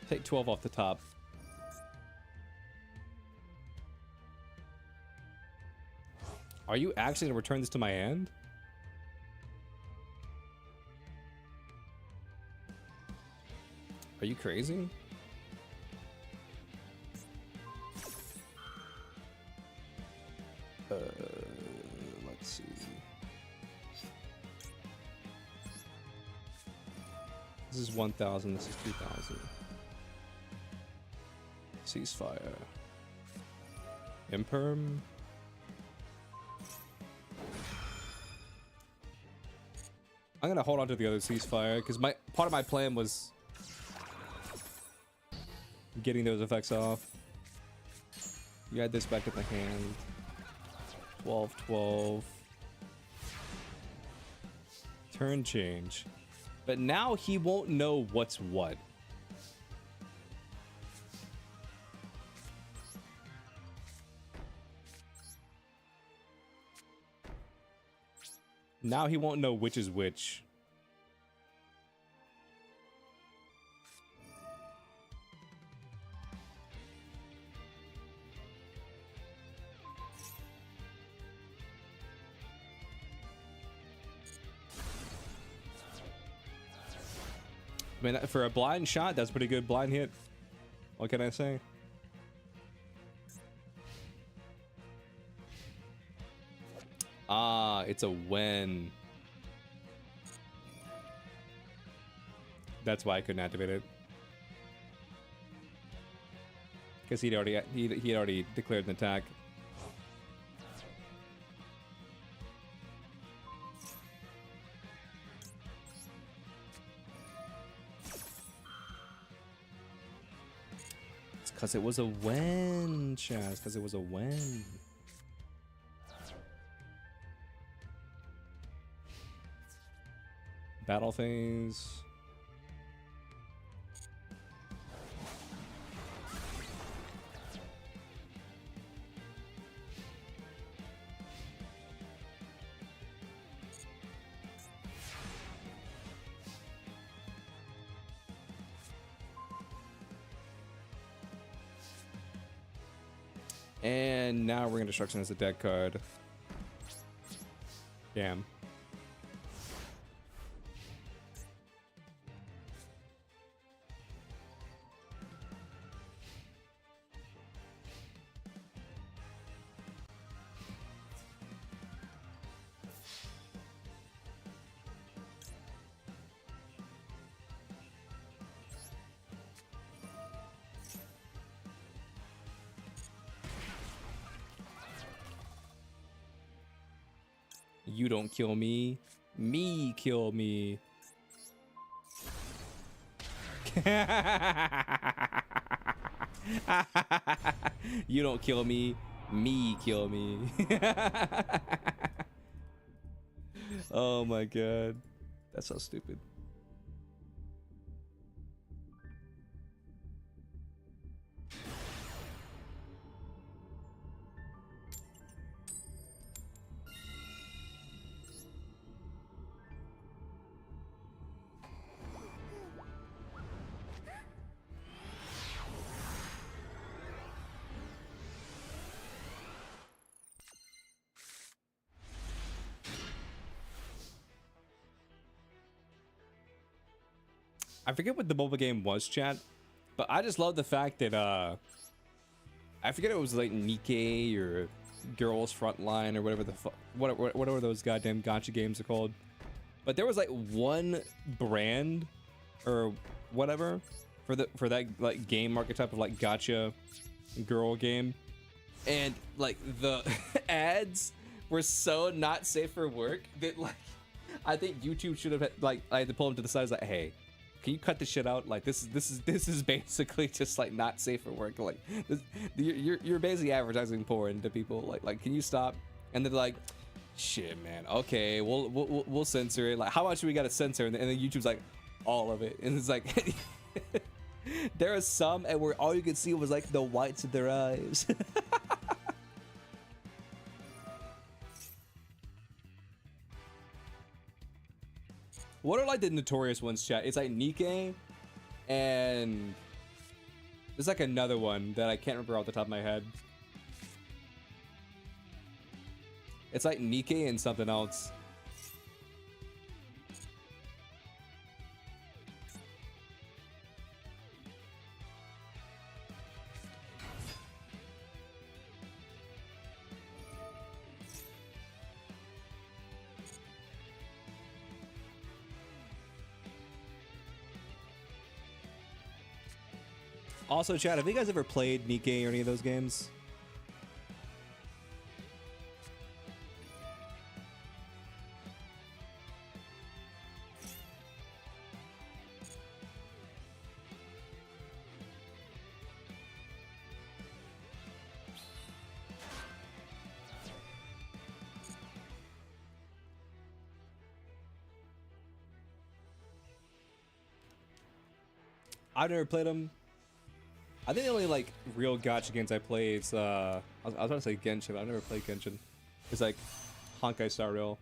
Take 12 off the top. Are you actually gonna return this to my hand? Are you crazy? Let's see. This is 1,000, this is 2,000. Ceasefire. Imperm. I'm gonna hold on to the other ceasefire because part of my plan was getting those effects off. You add this back in the hand. 12, 12. Turn change. But now he won't know what's what. Now he won't know which is which. I mean, for a blind shot, that's pretty good blind hit. What can I say? Ah, it's a when. That's why I couldn't activate it. Because he'd already declared an attack. It's because it was a when, Chaz. Because it was a when. Battle phase. And now Ring of Destruction is a deck card. Damn. You don't kill me. Me kill me. You don't kill me. Me kill me. Oh my god. That's so stupid. I forget what the mobile game was, chat, but I just love the fact that I forget it was like Nikkei or Girls Frontline or whatever the whatever those goddamn gacha games are called. But there was like one brand or whatever for that like game archetype of like gacha girl game, and like the ads were so not safe for work that like I think YouTube should have had, like, I had to pull them to the side. I was like, hey, can you cut this shit out? Like this is basically just like not safe for work. Like this, you're basically advertising porn to people. Like can you stop? And they're like, shit, man. Okay, we'll censor it. Like how much do we got to censor? And then YouTube's like, all of it. And it's like there are some and where all you could see was like the whites of their eyes. What are like the notorious ones, chat? It's like Nikkei, and there's like another one that I can't remember off the top of my head. It's like Nikkei and something else. Also, chat, have you guys ever played Nikkei or any of those games? I've never played them. I think the only like real gacha games I play is I was about to say Genshin, but I've never played Genshin. It's like Honkai Star Rail.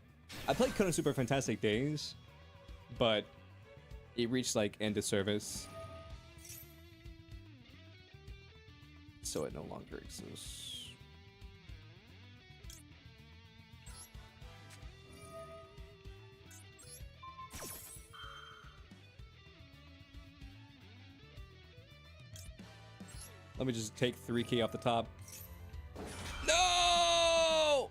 I played Konosuba Fantastic Days, but it reached like end of service, so it no longer exists. Let me just take 3K off the top. No!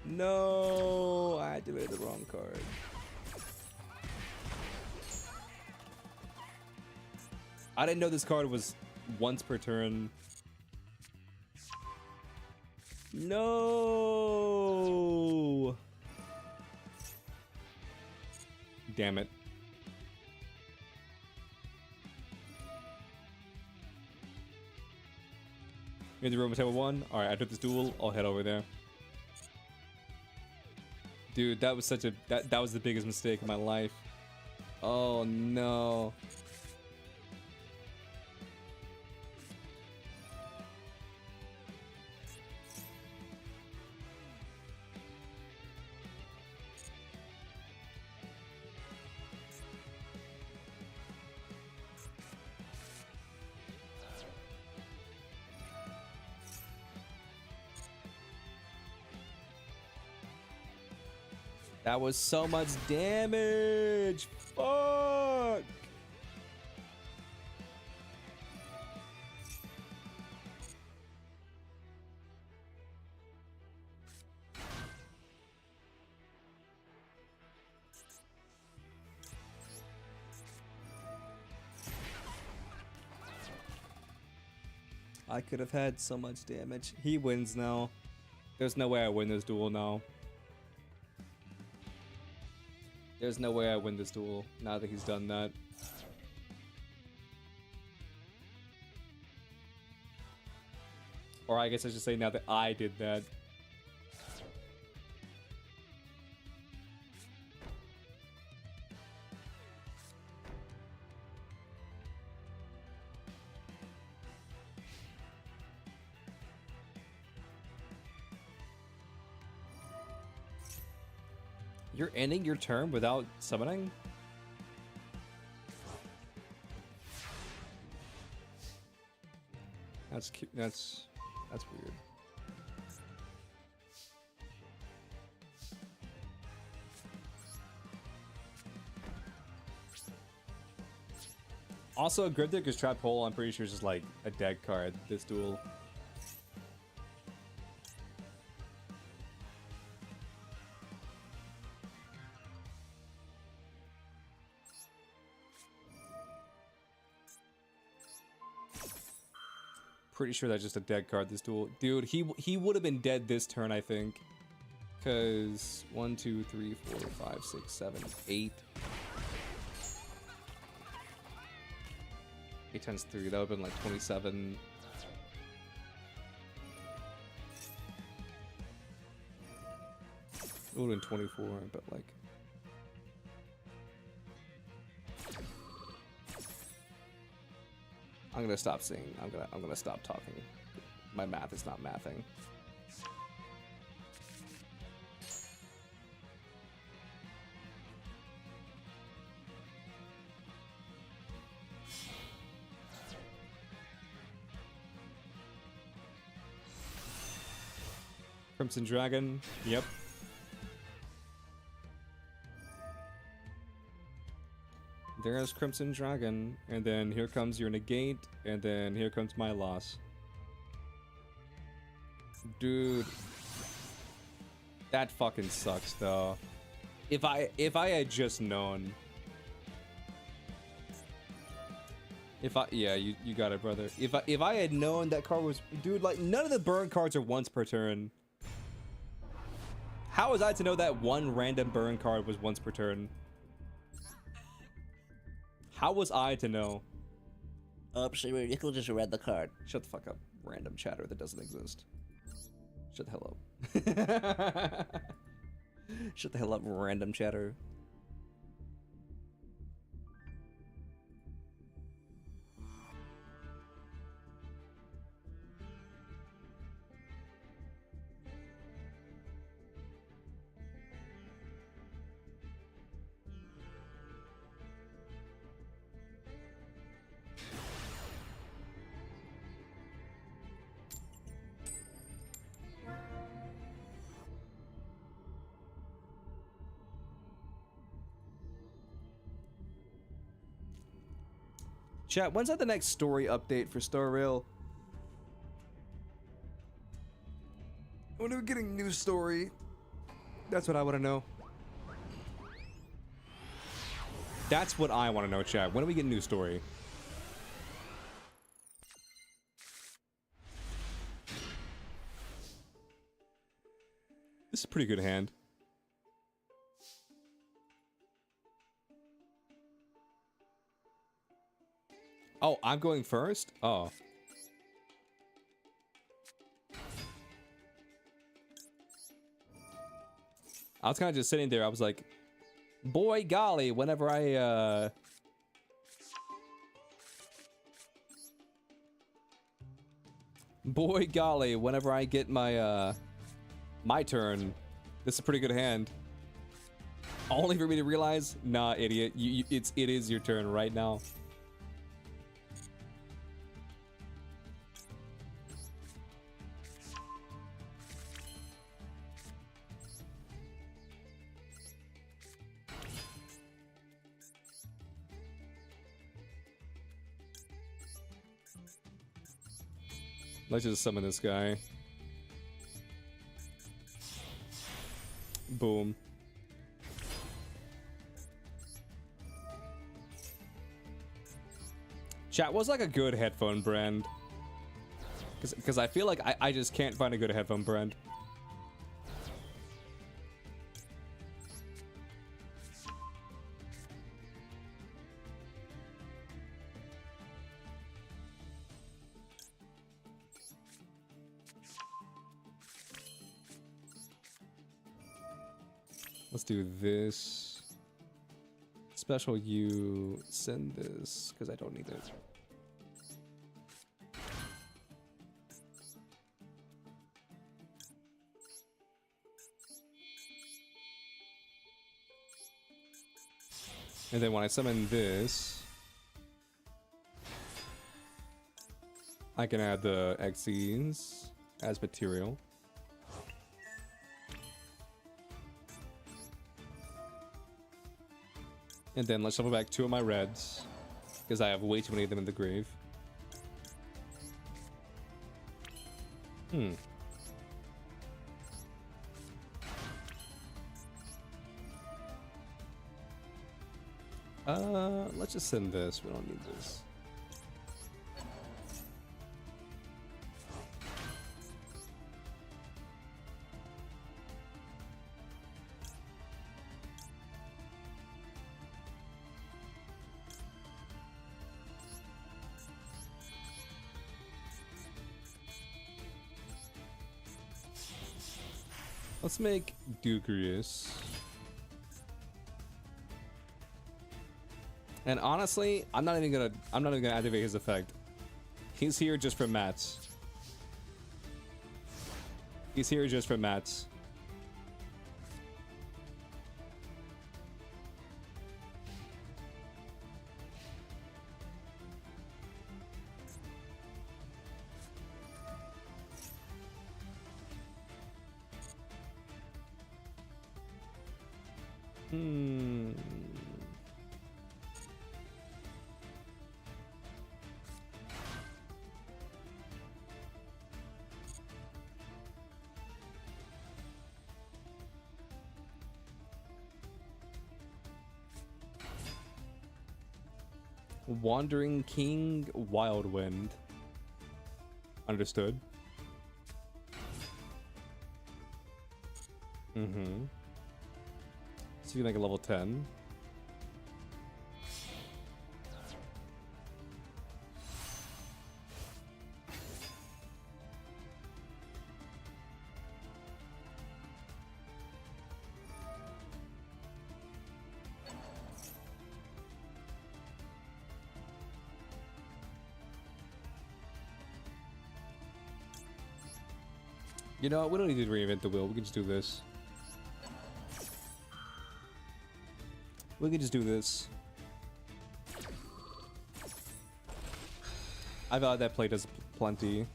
No! I activated the wrong card. I didn't know this card was once per turn. No! Damn it. In the room at table 1. Alright, I took this duel. I'll head over there. Dude, that was such a that was the biggest mistake of my life. Oh no. That was so much damage. Fuck. I could have had so much damage. He wins now. There's no way I win this duel now. There's no way I win this duel now that he's done that. Or I guess I should say now that I did that. You're ending your turn without summoning? That's cute. That's weird. Also, Grimdick Trap Hole, I'm pretty sure is just like a dead card this duel. Pretty sure that's just a dead card this duel. Dude, he would have been dead this turn, I think. Cause 1, 2, 3, 4, 5, 6, 7, 8. 8 times 3, that would have been like 27. It would have been 24, but like. I'm gonna stop singing. I'm gonna stop talking. My math is not mathing. Crimson Dragon. Yep. There's Crimson Dragon, and then here comes your negate, and then here comes my loss. Dude. That fucking sucks though. If I had just known. Yeah, you got it, brother. If I had known that card was, dude, like none of the burn cards are once per turn. How was I to know that one random burn card was once per turn? How was I to know? So you could just read the card. Shut the fuck up, random chatter that doesn't exist. Shut the hell up. Shut the hell up, random chatter. Chat, when's that the next story update for Star Rail? When are we getting new story? That's what I want to know. That's what I want to know, chat. When do we get new story? This is a pretty good hand. Oh, I'm going first? Oh. I was kind of just sitting there. I was like, boy golly, whenever I, boy golly, whenever I get my, my turn, this is a pretty good hand. Only for me to realize, nah, idiot, it is your turn right now. Let's just summon this guy. Boom. Chat, what's like a good headphone brand? Because I feel like I just can't find a good headphone brand. Let's do this. Special U, send this, because I don't need it. And then when I summon this, I can add the Xyz as material. And then let's shuffle back 2 of my reds, because I have way too many of them in the grave. Let's just send this. We don't need this. Let's make Dugrius. And honestly, I'm not even gonna activate his effect. He's here just for mats. He's here just for mats. Wandering King Wildwind. Understood. So you make a level 10. You know what? We don't need to reinvent the wheel. We can just do this. We can just do this. I value that play does plenty.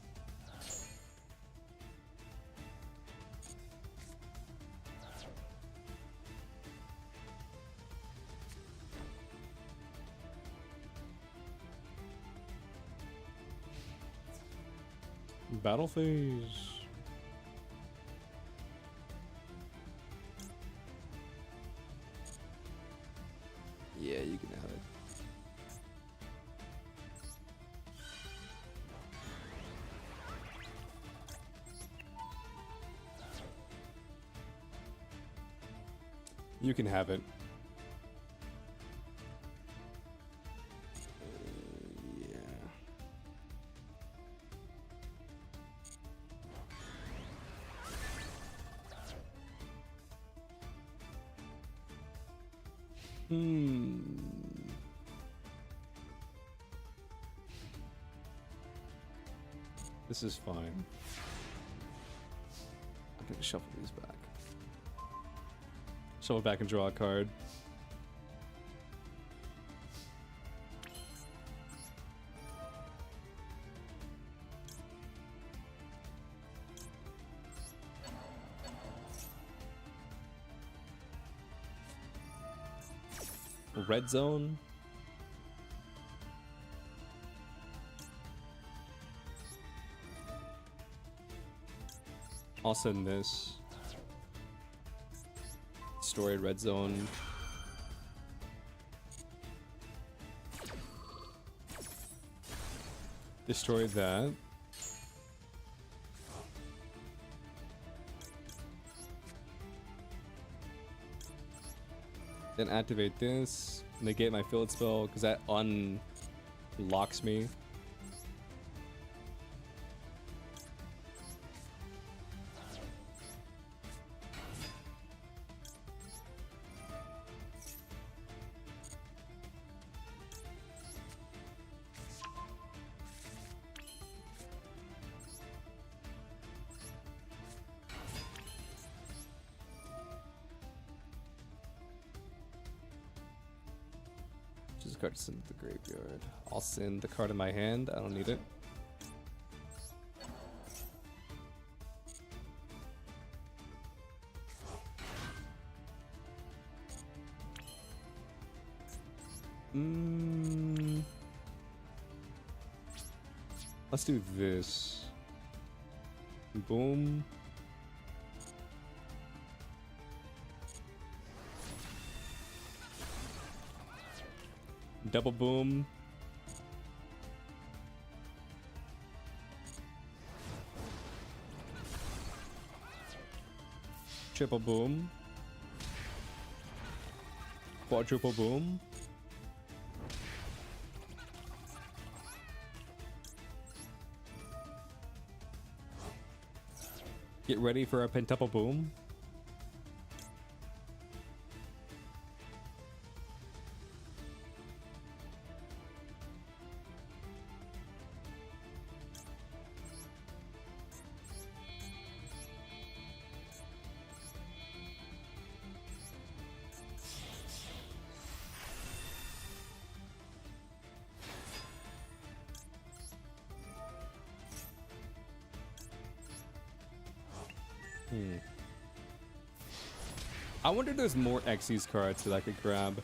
Battle phase. Yeah, you can have it. You can have it. Yeah. This is fine. I'm gonna shuffle these back. Shuffle back and draw a card. Red zone. I'll send this. Destroyed red zone. Destroy that. Then activate this. Negate my field spell because that unlocks me. Just card to send to the graveyard. I'll send the card in my hand. I don't need it. Let's do this. Boom. Double boom. Triple boom. Quadruple boom. Get ready for a pentuple boom. I wonder if there's more Xyz cards that I could grab.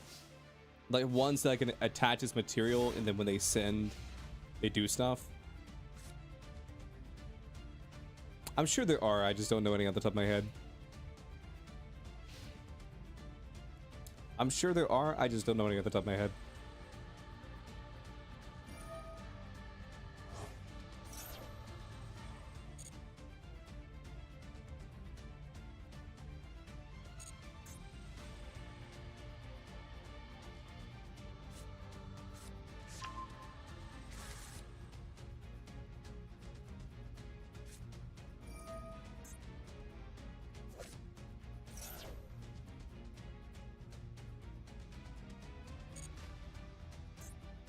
Like ones that I can attach as material and then when they send, they do stuff. I'm sure there are, I just don't know any off the top of my head. I'm sure there are, I just don't know any off the top of my head.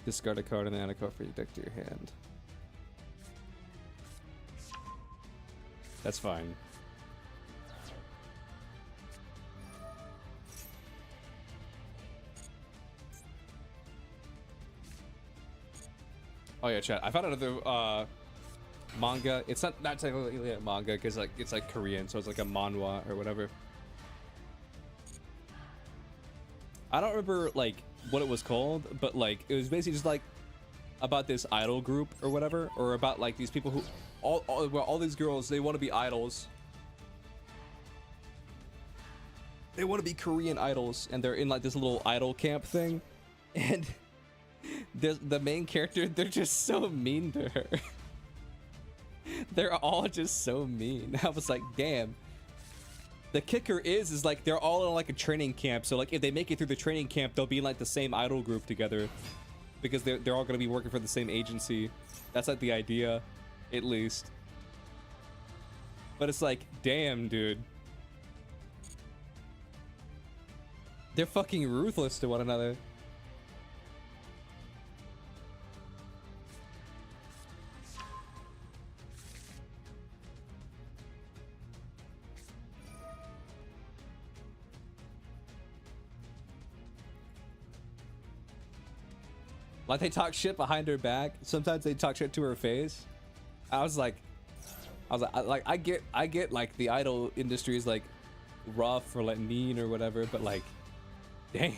Discard a card and add a card for your deck to your hand. That's fine. Oh yeah, chat. I found another manga. It's not technically a manga because like it's like Korean, so it's like a manhwa or whatever. I don't remember like what it was called, but like it was basically just like about this idol group or whatever, or about like these people who all these girls, they want to be idols. They want to be Korean idols, and they're in like this little idol camp thing, and the main character, they're just so mean to her. They're all just so mean. I was like, damn. The kicker is like they're all in like a training camp, so like if they make it through the training camp, they'll be in like the same idol group together because they're all gonna be working for the same agency. That's like the idea, at least. But it's like, damn, dude. They're fucking ruthless to one another. Like they talk shit behind her back. Sometimes they talk shit to her face. I was like, I get like the idol industry is like rough or like mean or whatever, but like, damn.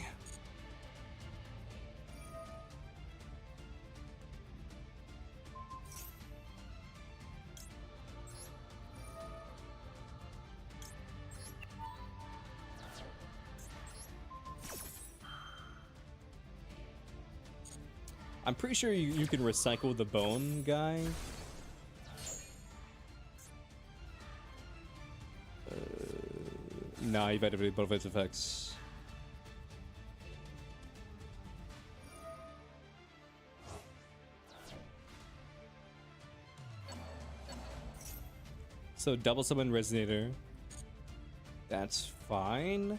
I'm pretty sure you can recycle the bone guy. Nah, you've activated both of its effects. So double summon Resonator. That's fine.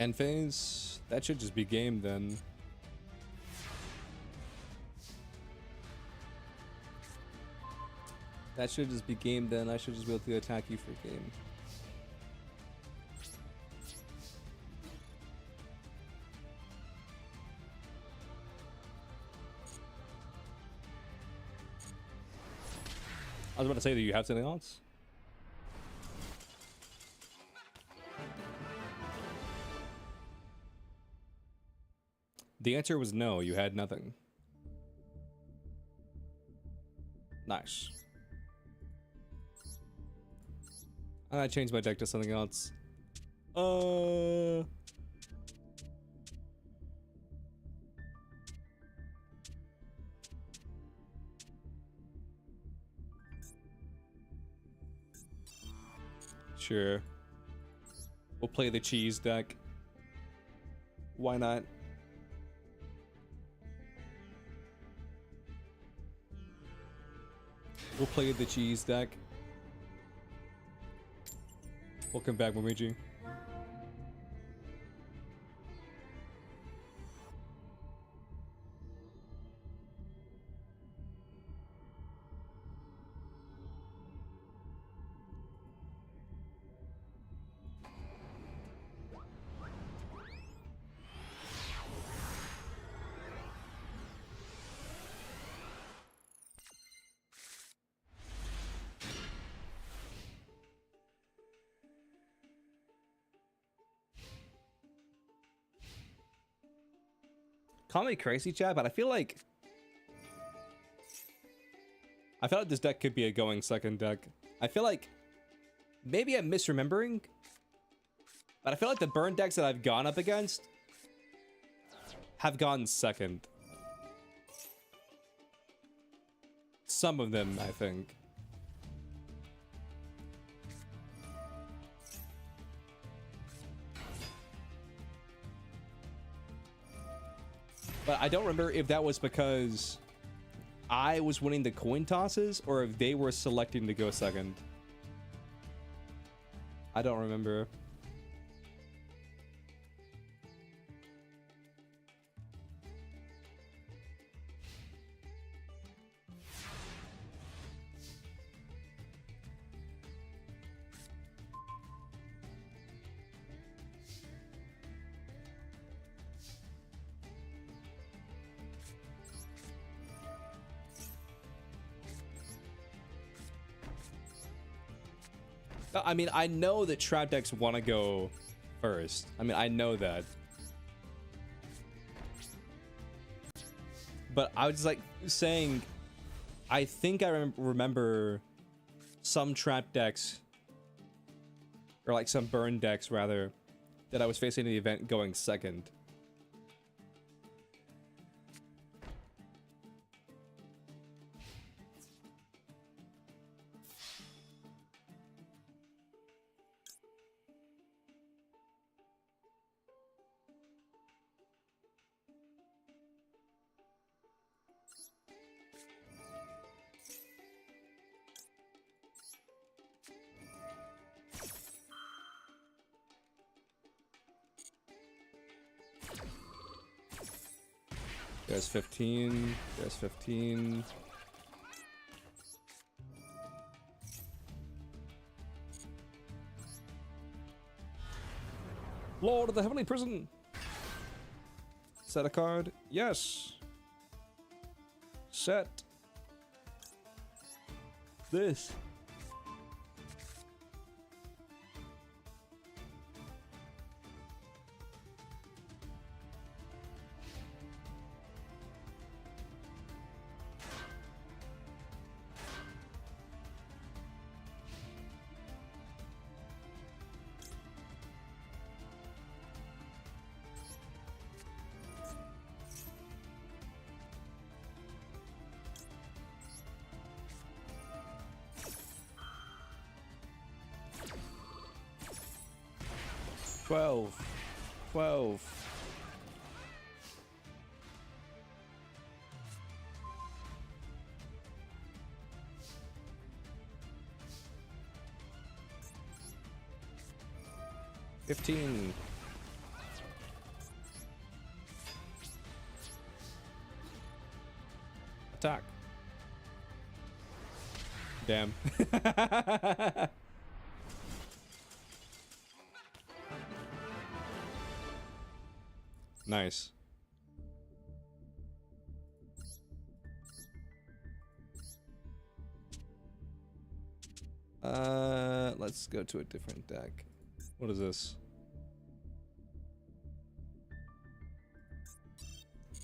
End phase? That should just be game then. That should just be game then. I should just be able to attack you for game. I was about to say, do you have something else? The answer was no, you had nothing. Nice. I changed my deck to something else. Sure. We'll play the cheese deck. Why not? We'll play the cheese deck. Welcome back, Momiji. Call me crazy, chat, but I feel like this deck could be a going second deck. I feel like maybe I'm misremembering, but I feel like the burn decks that I've gone up against have gone second. Some of them, I think. But I don't remember if that was because I was winning the coin tosses or if they were selecting to go second. I don't remember. I mean, I know that trap decks want to go first. I mean, I know that. But I was like saying, I think I remember some trap decks, or like some burn decks rather, that I was facing in the event going second. There's 15. There's 15. Lord of the Heavenly Prison. Set a card. Yes. Set. This. Twelve. 15. Attack. Damn. Nice. Let's go to a different deck. What is this?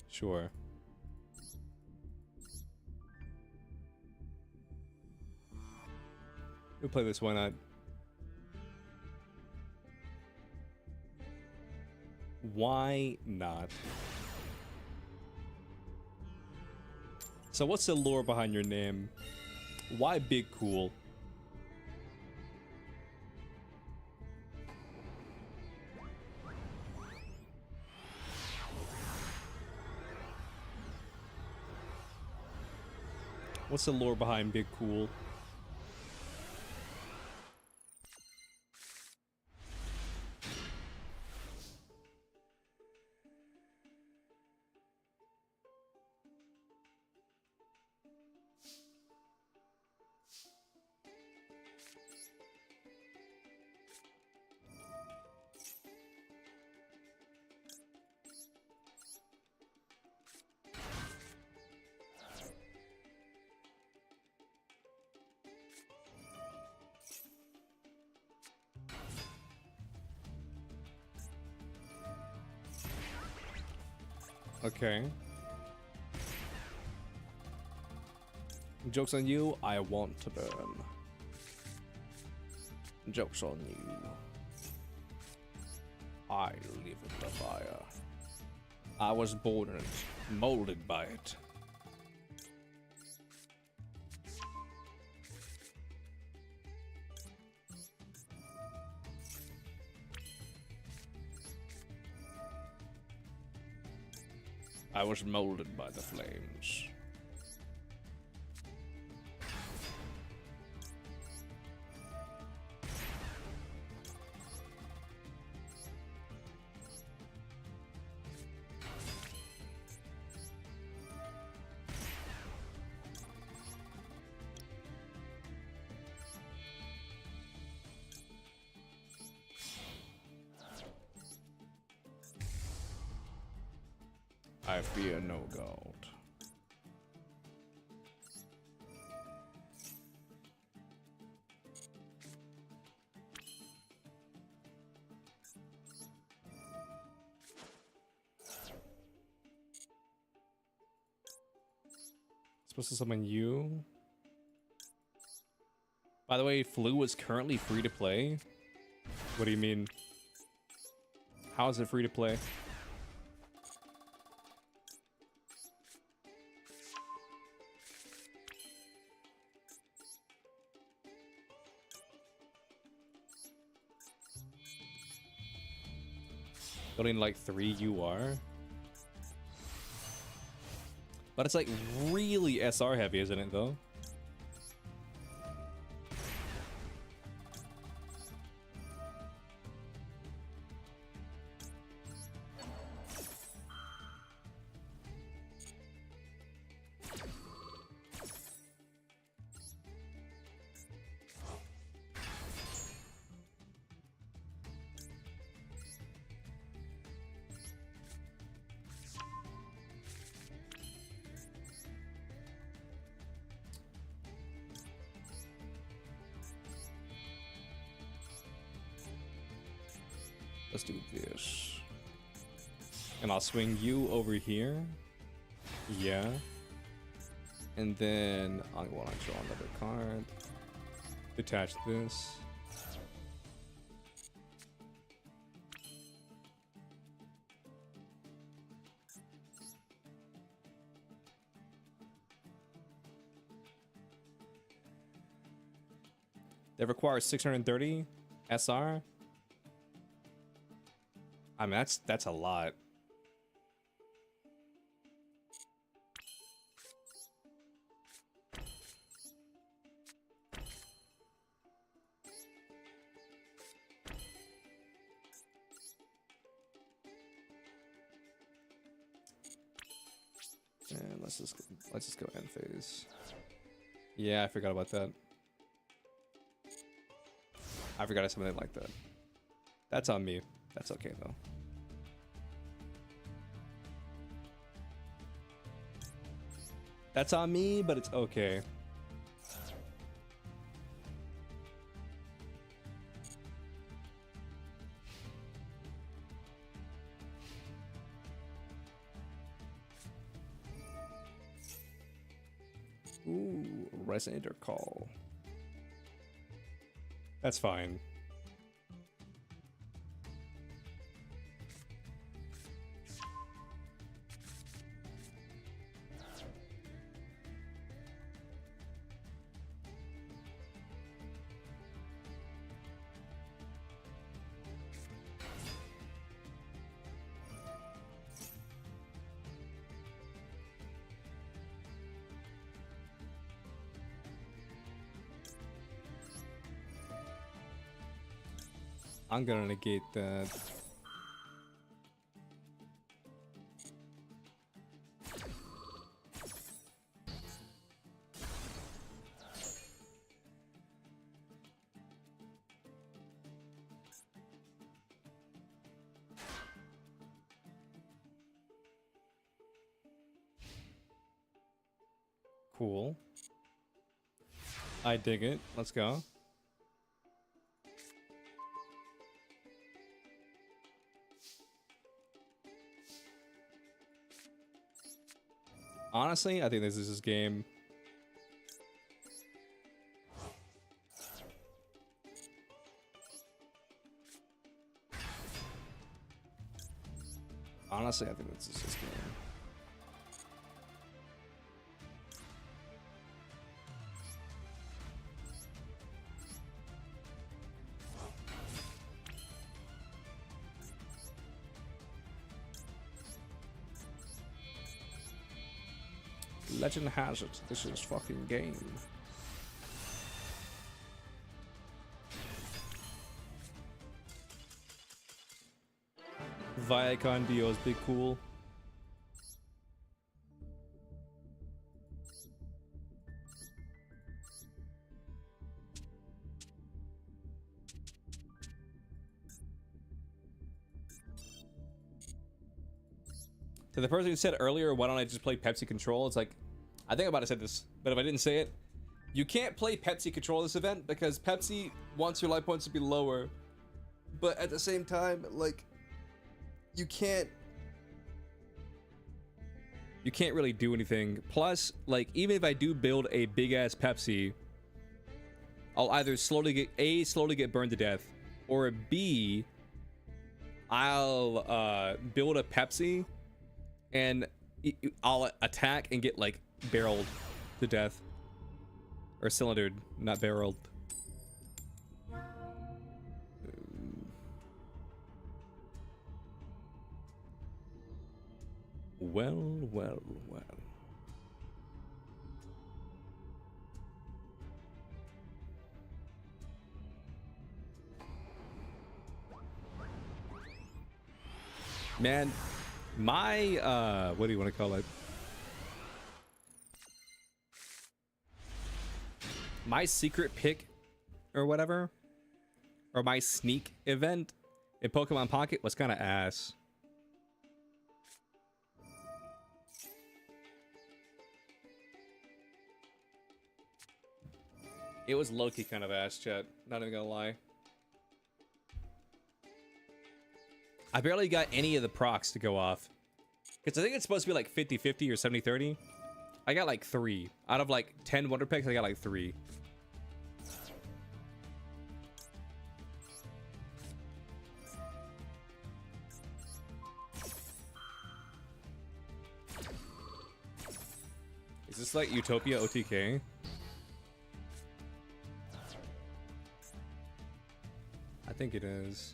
Sure. We'll play this, why not? Why not? So what's the lore behind your name? Why Big Cool? What's the lore behind Big Cool? Okay. Joke's on you, I want to burn. Joke's on you. I live in the fire. I was born and molded by it. I was molded by the flames. I fear no god. Supposed to summon you. By the way, Flu is currently free to play. What do you mean? How is it free to play? Building like 3 UR. But it's like really SR heavy, isn't it though? Let's do this. And I'll swing you over here. Yeah. And then I want to draw another card. Detach this. That requires 630 SR. I mean, that's a lot. And let's just go end phase. Yeah, I forgot about that. I forgot I something like that. That's on me. That's okay though. That's on me, but it's okay. Ooh, resonator call. That's fine. I'm gonna negate that. Cool. I dig it. Let's go. Honestly, I think this is his game. Honestly, I think this is his game. Legend has it. This is fucking game. Viacon Dio's big cool. To the person who said earlier, why don't I just play Pepsi Control? It's like, I think I'm about to say this, but if I didn't say it, you can't play Pepsi Control this event because Pepsi wants your life points to be lower, but at the same time, like, you can't really do anything. Plus, like, even if I do build a big ass Pepsi, I'll either slowly get burned to death, or B, I'll build a Pepsi and I'll attack and get like barreled to death, or cylindered, not barreled. Well. Man, my what do you want to call it? My secret pick or whatever, or my sneak event in Pokemon Pocket was kind of ass. It was low-key kind of ass, chat. Not even gonna lie. I barely got any of the procs to go off. Because I think it's supposed to be like 50-50 or 70-30. I got like 3. Out of like 10 Wonder Picks, I got like 3. Is this like Utopia OTK? I think it is.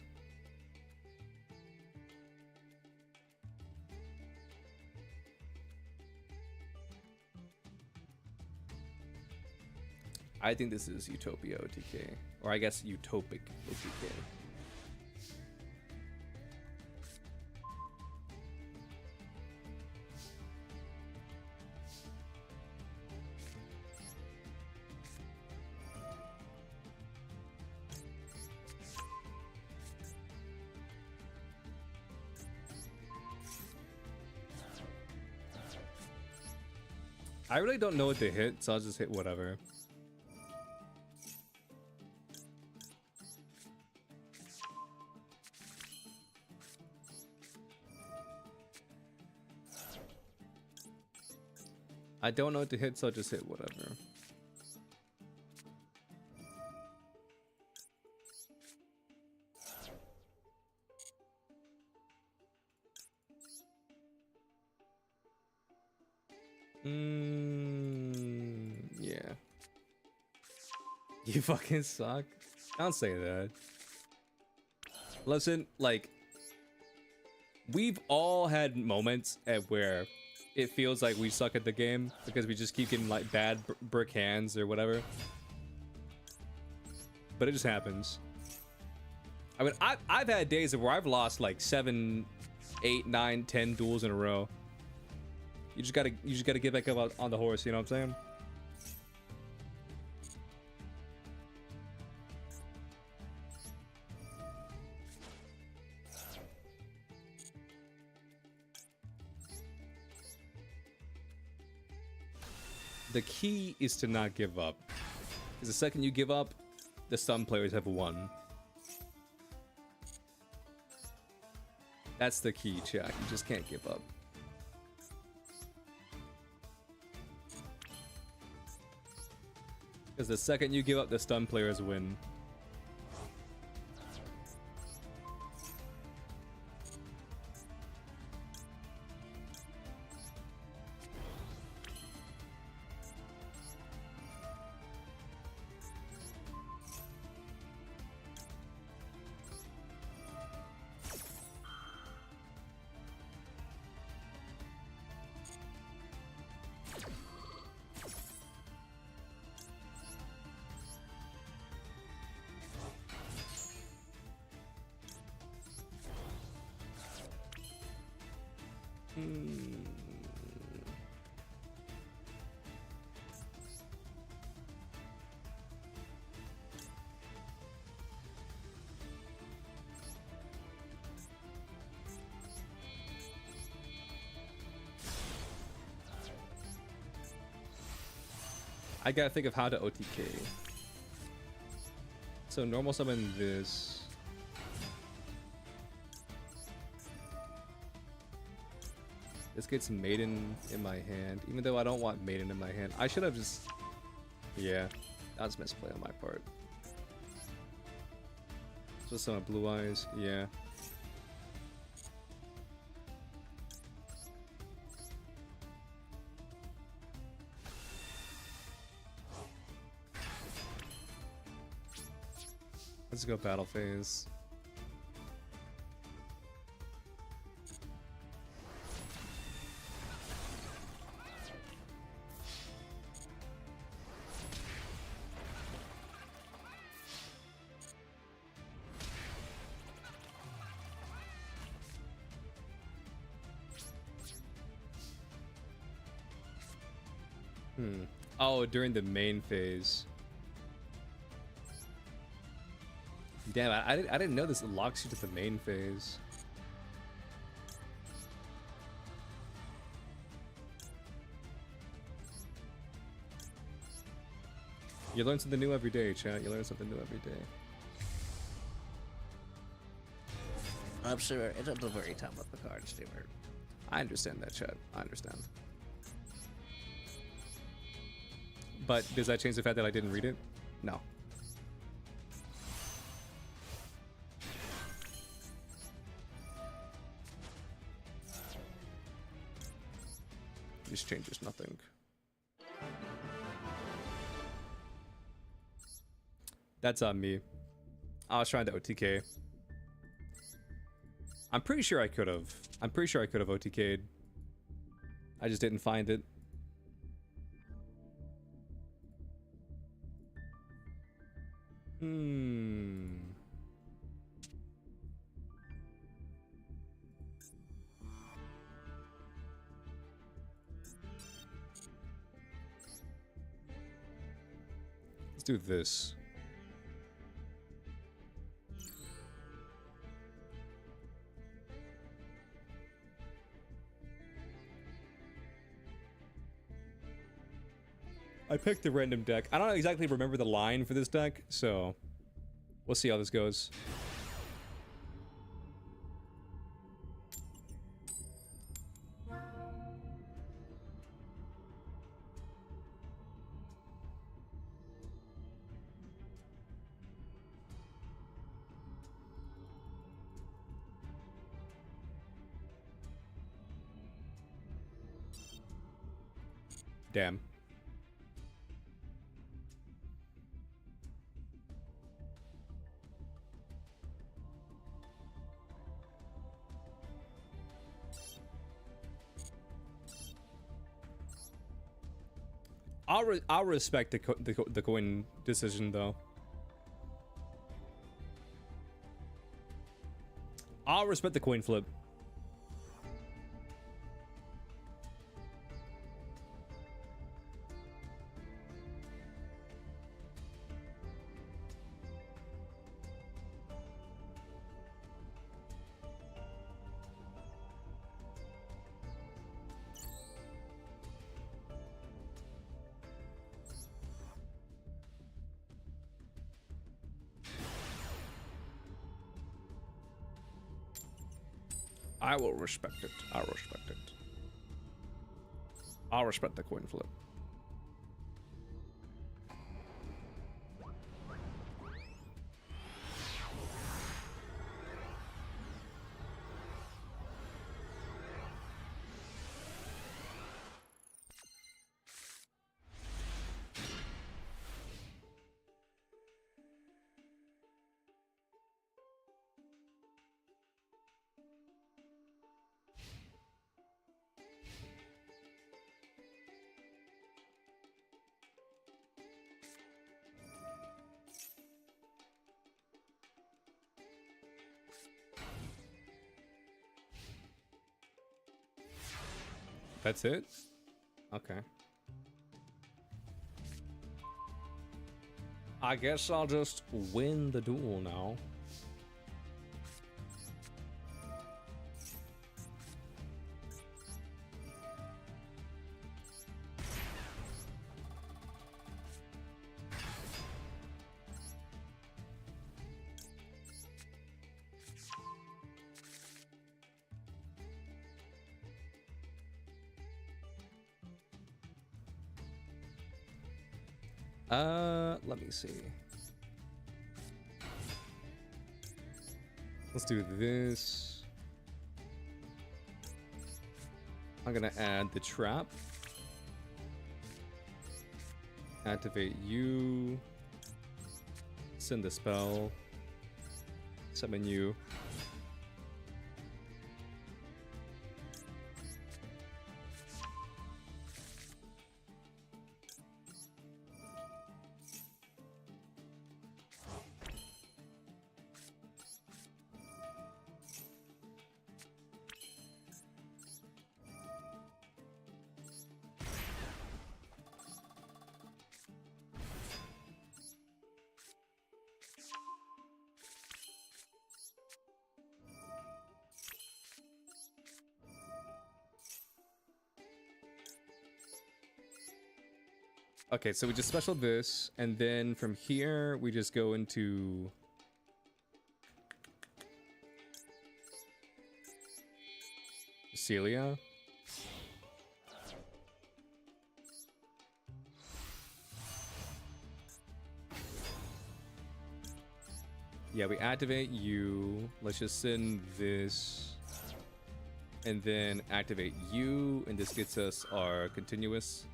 I think this is Utopia OTK, or I guess Utopic OTK. I really don't know what to hit, so I'll just hit whatever. I don't know what to hit, so I'll just hit whatever. Yeah. You fucking suck. Don't say that. Listen, like, we've all had moments at where it feels like we suck at the game because we just keep getting like bad brick hands or whatever. But it just happens. I mean, I've had days where I've lost like 7, 8, 9, 10 duels in a row. You just gotta get back up on the horse, you know what I'm saying? The key is to not give up. Because the second you give up, the stun players have won. That's the key, chat. You just can't give up. Because the second you give up, the stun players win. I gotta think of how to OTK. So normal summon this. This gets Maiden in my hand, even though I don't want Maiden in my hand. I should have just... Yeah, that was misplay on my part. Just some blue eyes, yeah. Let's go battle phase. Oh, during the main phase. Damn, I didn't know this locks you to the main phase. You learn something new every day, chat. You learn something new every day. I'm sure it's at the very top of the card, Stuart. I understand that, chat. I understand. But does that change the fact that I didn't read it? No. This changes nothing. That's on me. I was trying to OTK. I'm pretty sure I could have. I'm pretty sure I could have OTK'd. I just didn't find it. Let's do this. I picked a random deck. I don't exactly remember the line for this deck, so we'll see how this goes. Damn. I'll respect the coin decision though. I'll respect the coin flip. I will respect it. I'll respect it. I'll respect the coin flip. That's it? Okay. I guess I'll just win the duel now. Let me see. Let's do this. I'm gonna add the trap. Activate you. Send the spell. Summon you. Okay, so we just special this, and then from here we just go into Celia. Yeah, we activate you. Let's just send this, and then activate you, and this gets us our continuous.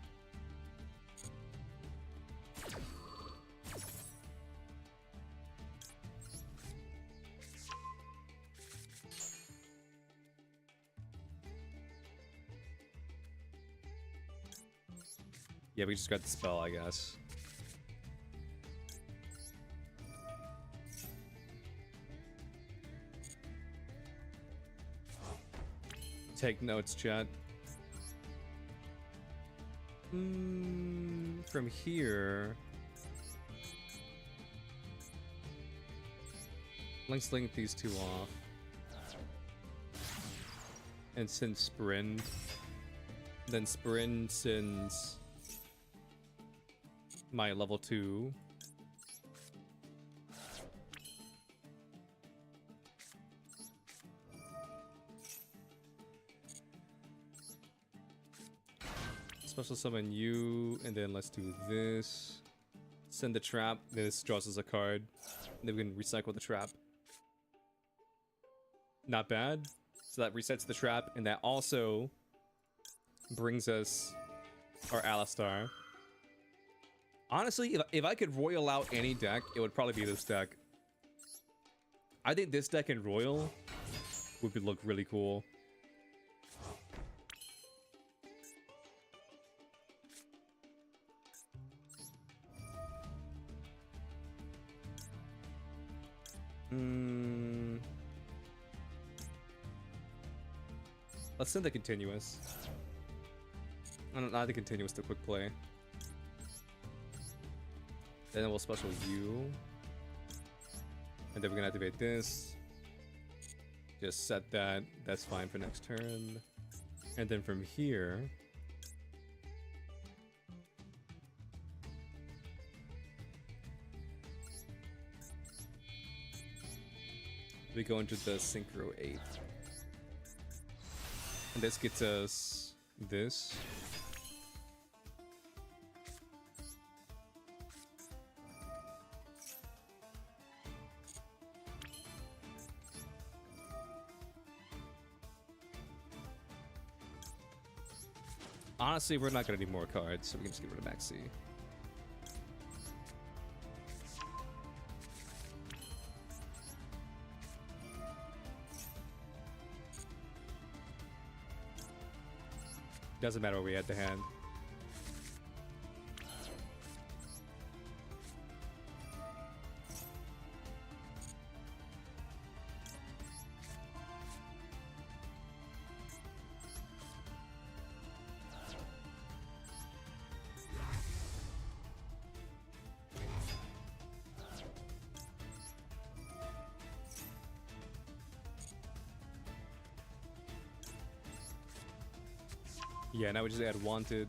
Yeah, we just got the spell, I guess. Take notes, chat. From here... Let's link these two off. And send Sprint. Then Sprint sends... my level 2. Special summon you, and then let's do this. Send the trap. This draws us a card. And then we can recycle the trap. Not bad. So that resets the trap, and that also brings us our Alistar. Honestly, if I could royal out any deck, it would probably be this deck. I think this deck in Royal would look really cool. Let's send the continuous. Not the continuous, the quick play. Then we'll special you. And then we're gonna activate this. Just set that. That's fine for next turn. And then from here, we go into the Synchro 8. And this gets us this. Honestly, we're not gonna need more cards, so we can just get rid of Maxi. Doesn't matter where we add the hand. Yeah, now we just add wanted.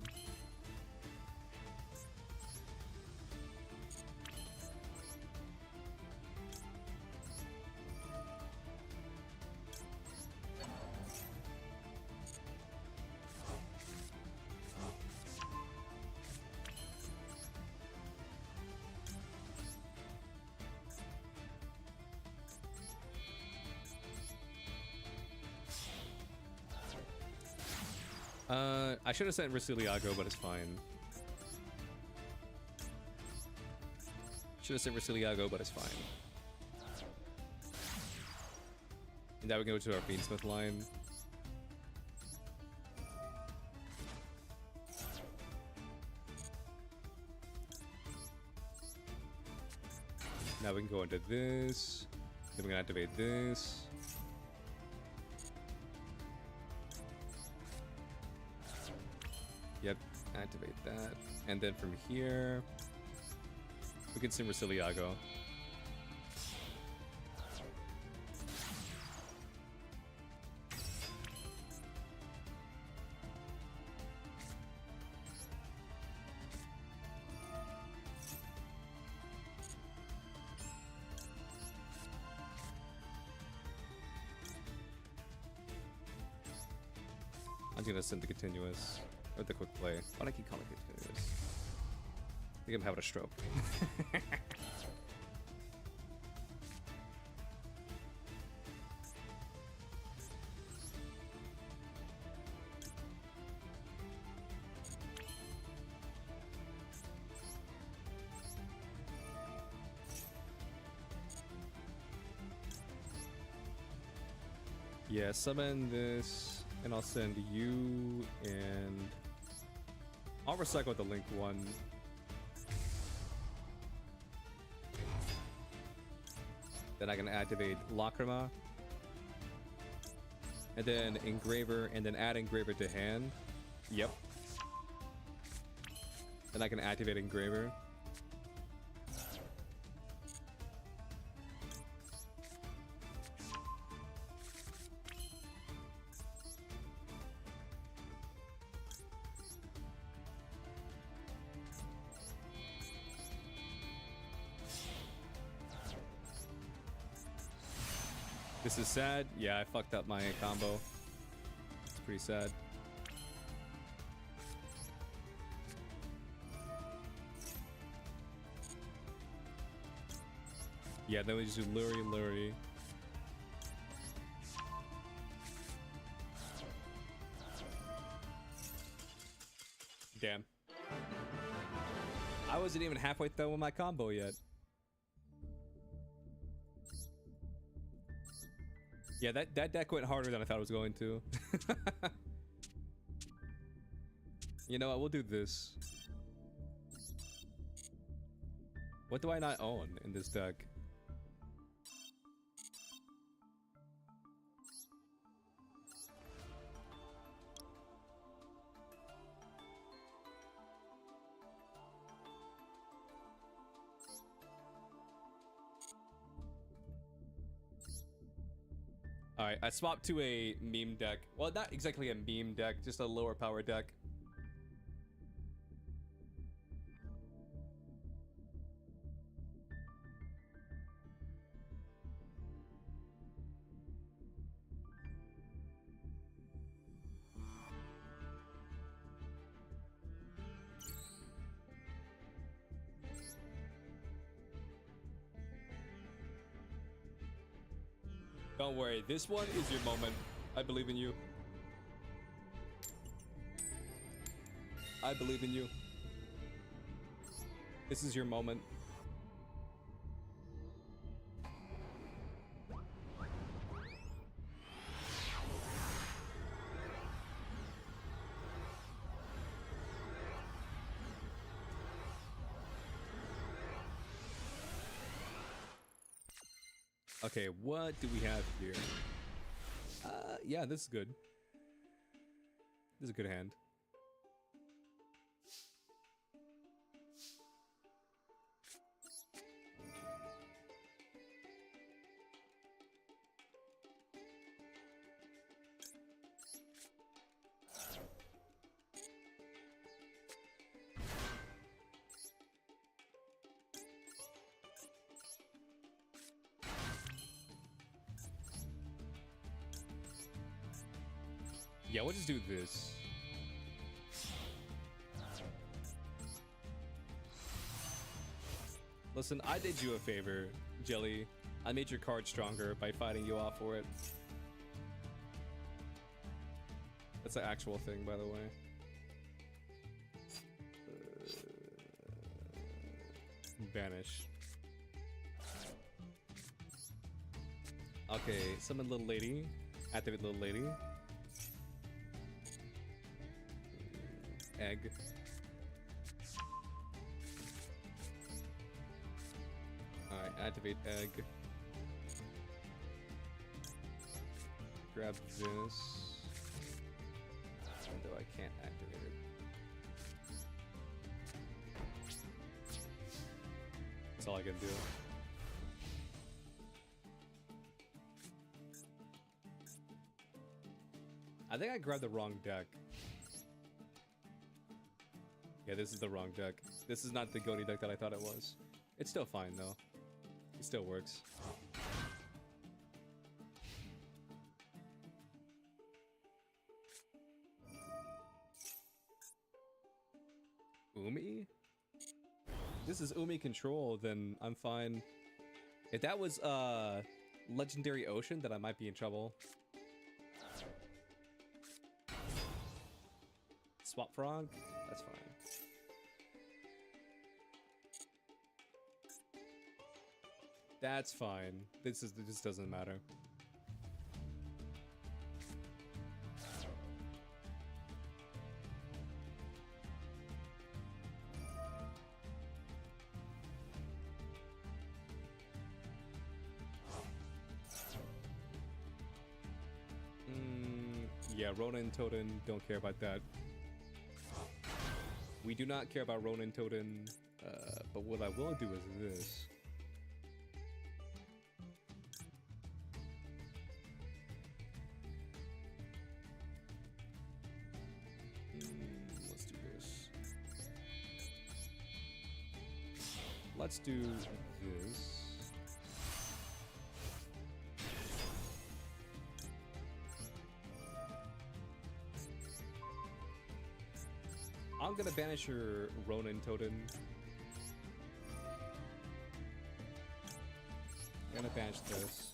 I should have sent Resiliago, but it's fine. Should have sent Resiliago, but it's fine. And now we go to our Fiendsmith line. Now we can go into this. Then we're gonna activate this. Yep, activate that. And then from here, we can send Resiliago. I'm gonna send the continuous. Or the quick play. Why do I keep calling it continuous? I think I'm having a stroke. Yeah, summon this, and I'll send you, and I'll recycle the link one. Then I can activate Lacrima. And then Engraver, and then add Engraver to hand. Yep. Then I can activate Engraver. This is sad. Yeah, I fucked up my combo. It's pretty sad. Yeah, then we just do Lurie. Damn. I wasn't even halfway through with my combo yet. Yeah, that deck went harder than I thought it was going to. You know what? We'll do this. What do I not own in this deck? Alright, I swapped to a meme deck. Well, not exactly a meme deck, just a lower power deck. Don't worry, this one is your moment. I believe in you. I believe in you. This is your moment. Okay, what do we have here? Yeah, this is good. This is a good hand. Yeah, we'll just do this. Listen, I did you a favor, Jelly. I made your card stronger by fighting you off for it. That's an actual thing, by the way. Banish. Okay, summon little lady. Activate little lady. Egg. Alright, activate egg. Grab this. Though I can't activate it. That's all I can do. I think I grabbed the wrong deck. Yeah, this is the wrong deck. This is not the Goaty deck that I thought it was. It's still fine, though. It still works. Umi? If this is Umi control, then I'm fine. If that was, Legendary Ocean, then I might be in trouble. Swap Frog? That's fine. That's fine. This doesn't matter. Yeah, Ronin Totem, don't care about that. We do not care about Ronin Totem, but what I will do is this. Let's do this. Let's do this. I'm gonna banish your Ronin totem. I'm gonna banish this.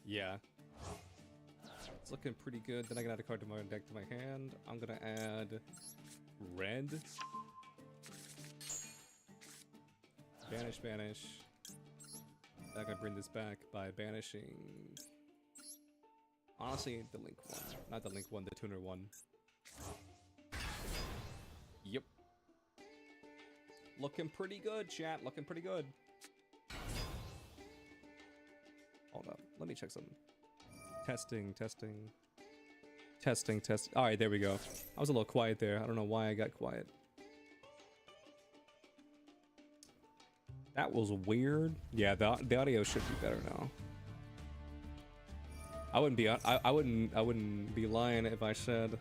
Yeah. It's looking pretty good. Then I can add a card to my deck to my hand. I'm gonna add red. Banish, banish. I'm gonna bring this back by banishing. Honestly, the link one. Not the link one, the tuner one. Yep. Looking pretty good, chat. Looking pretty good. Hold up. Let me check something. Testing, testing. Testing, test. Alright, there we go. I was a little quiet there. I don't know why I got quiet. That was weird. Yeah, the audio should be better now. I wouldn't be lying if I said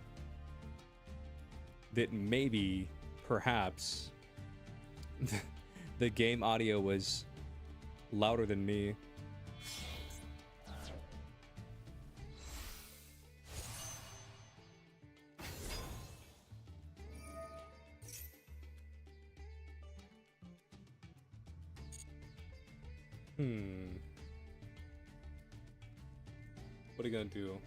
that maybe, perhaps, the game audio was louder than me. What are you gonna do?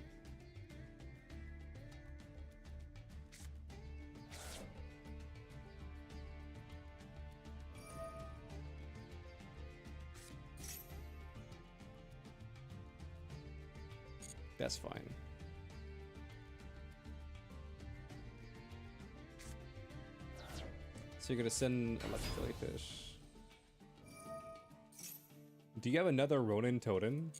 That's fine. So you're gonna send Electric Jellyfish. Do you have another Ronin totem?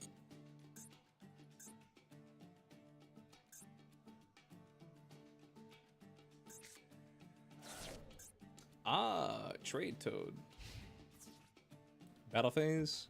Ah, Trade Toad. Battle phase.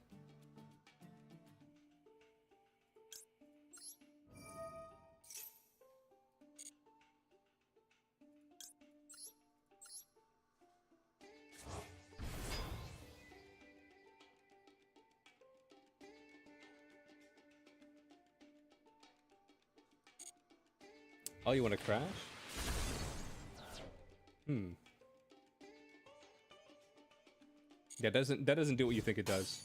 Oh, you want to crash? Yeah, that doesn't do what you think it does.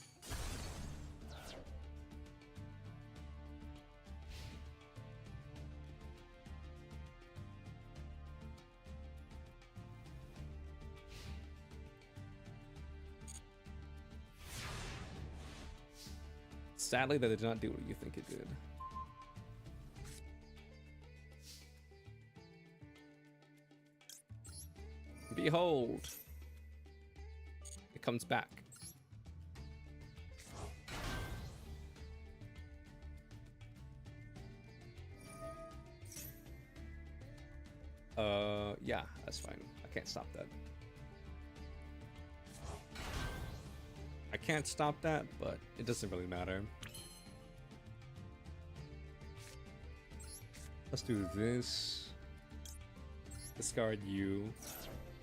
Sadly, that did not do what you think it did. Behold! It comes back. Yeah, that's fine. I can't stop that. I can't stop that, but it doesn't really matter. Let's do this. Discard you.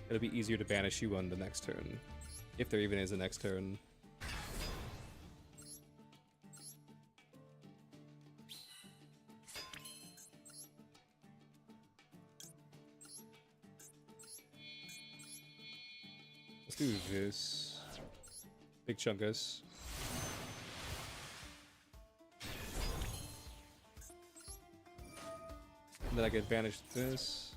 It'll be easier to banish you on the next turn. If there even is a next turn. Let's do this. Big Chungus. And then I can banish this.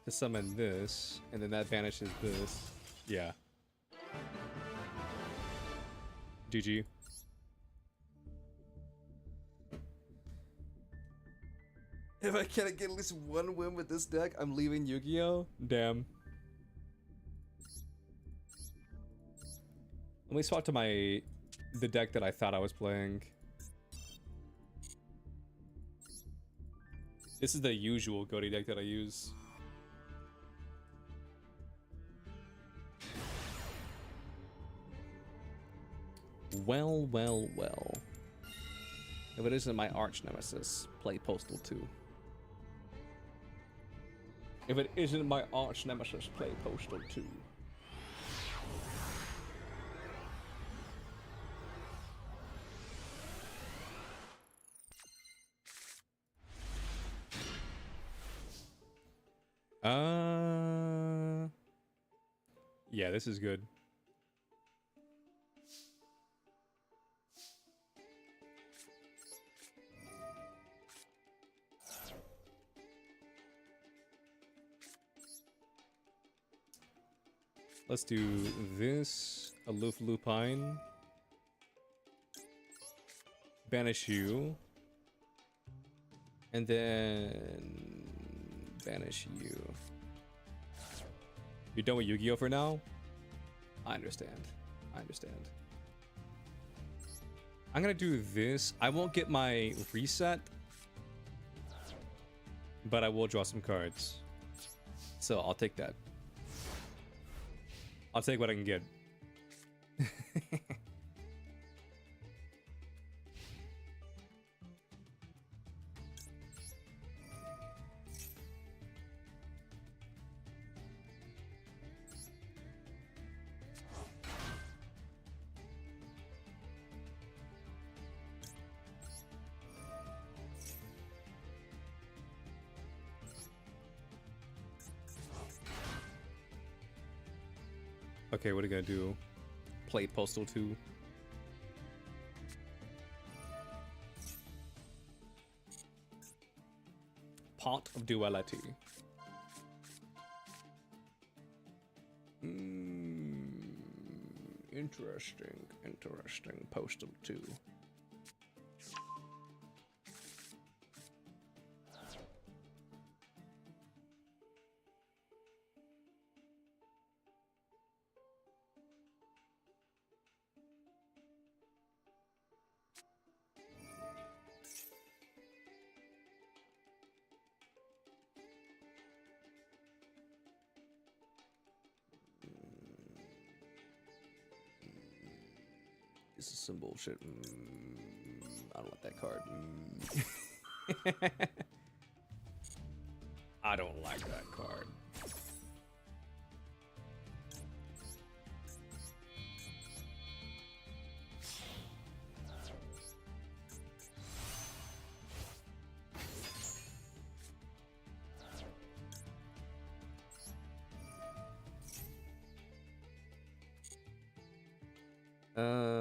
To summon this, and then that banishes this. Yeah. GG. If I can't get at least one win with this deck, I'm leaving Yu-Gi-Oh! Damn. Let me swap to the deck that I thought I was playing. This is the usual Goaty deck that I use. Well, well, well. If it isn't my arch nemesis, play Postal 2. If it isn't my arch nemesis, play Postal 2. Yeah, this is good. Let's do this. Aloof Lupine. Banish you. And then banish you. You're done with Yu-Gi-Oh for now? I understand. I understand. I'm gonna do this. I won't get my reset, but I will draw some cards. So I'll take that. I'll take what I can get. Okay, what are you gonna do? Play Postal 2. Pot of Duality. Interesting. Interesting. Postal 2. This is some bullshit. I don't want that card. I don't like that card.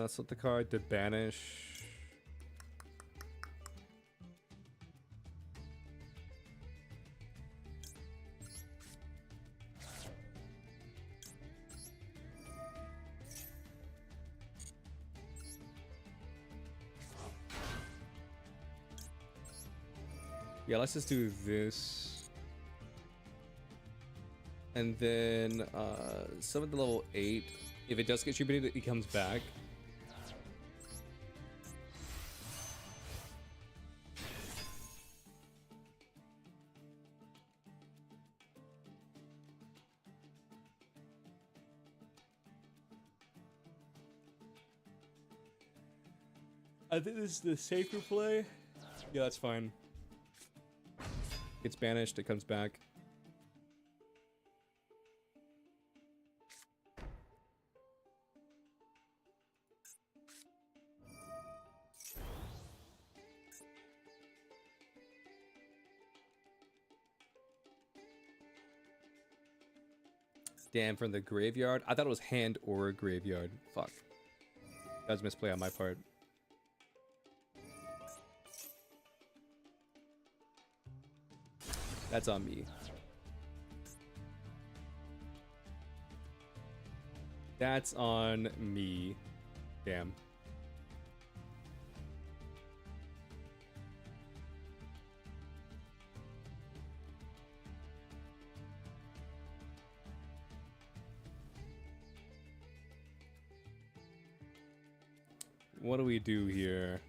Set the card to banish. Yeah, let's just do this. And then summon the level 8. If it does get tributed, it comes back. I think this is the safer play. Yeah, that's fine. Gets banished, it comes back. Damn, from the graveyard? I thought it was hand or graveyard. Fuck. That was misplay on my part. That's on me. That's on me. Damn. What do we do here?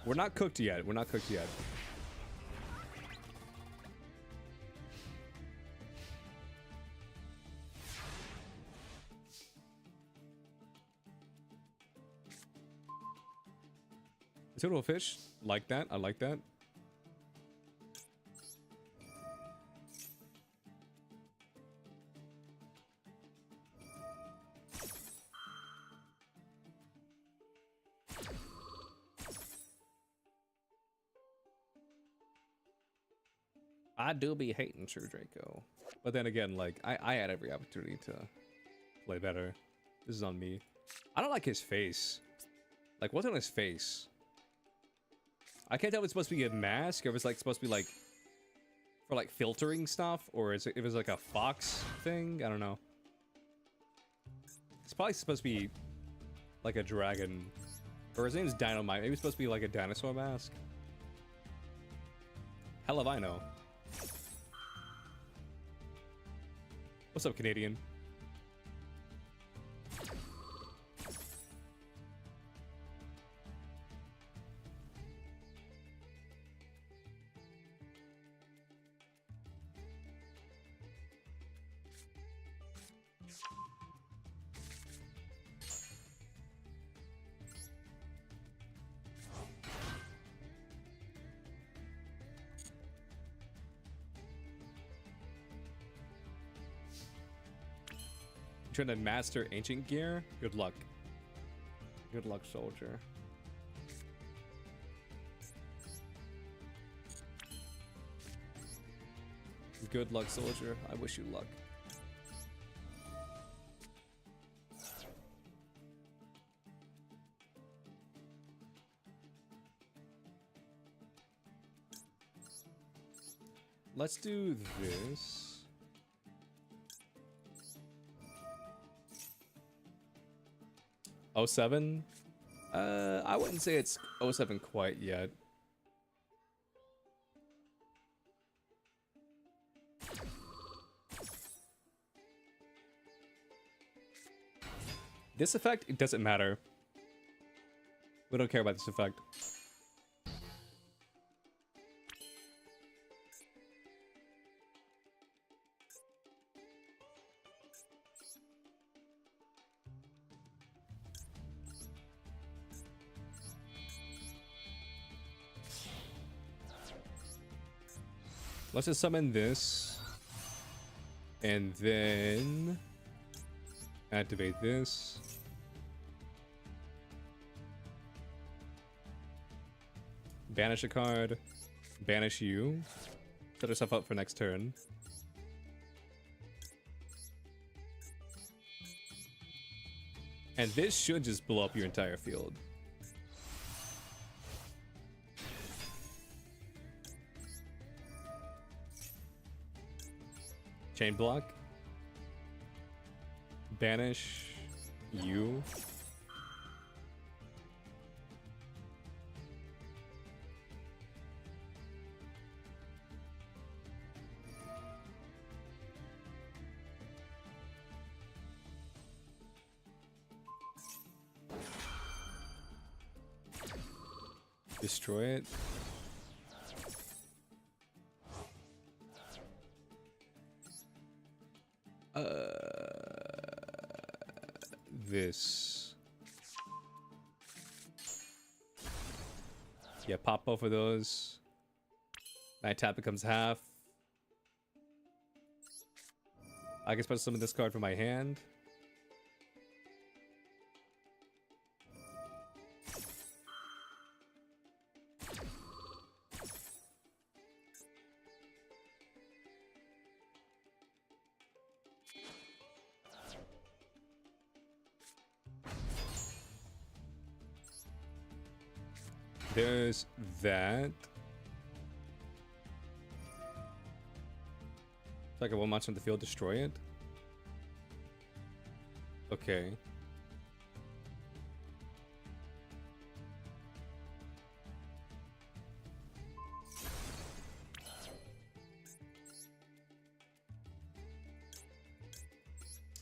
We're not cooked yet. We're not cooked yet. Little fish, like that. I like that. I do be hating True Draco. But then again, like, I had every opportunity to play better. This is on me. I don't like his face. Like, what's on his face? I can't tell if it's supposed to be a mask, or if it's, like, supposed to be, like, for, like, filtering stuff, or is it, if it's, like, a fox thing? I don't know. It's probably supposed to be, like, a dragon. Or his name's Dynamite. Maybe it's supposed to be, like, a dinosaur mask. Hell if I know. What's up, Canadian? Trying to master ancient gear? Good luck. Good luck, soldier. Good luck, soldier. I wish you luck. Let's do this. '07? I wouldn't say it's '07 quite yet. This effect, it doesn't matter. We don't care about this effect. Let's just summon this. And then activate this. Banish a card. Banish you. Set yourself up for next turn. And this should just blow up your entire field. Chain block. Banish you. Destroy it. This. Yeah, pop both of those. My tap becomes half. I can put summon this card from my hand. There's that. It's like a one match on the field, destroy it. Okay.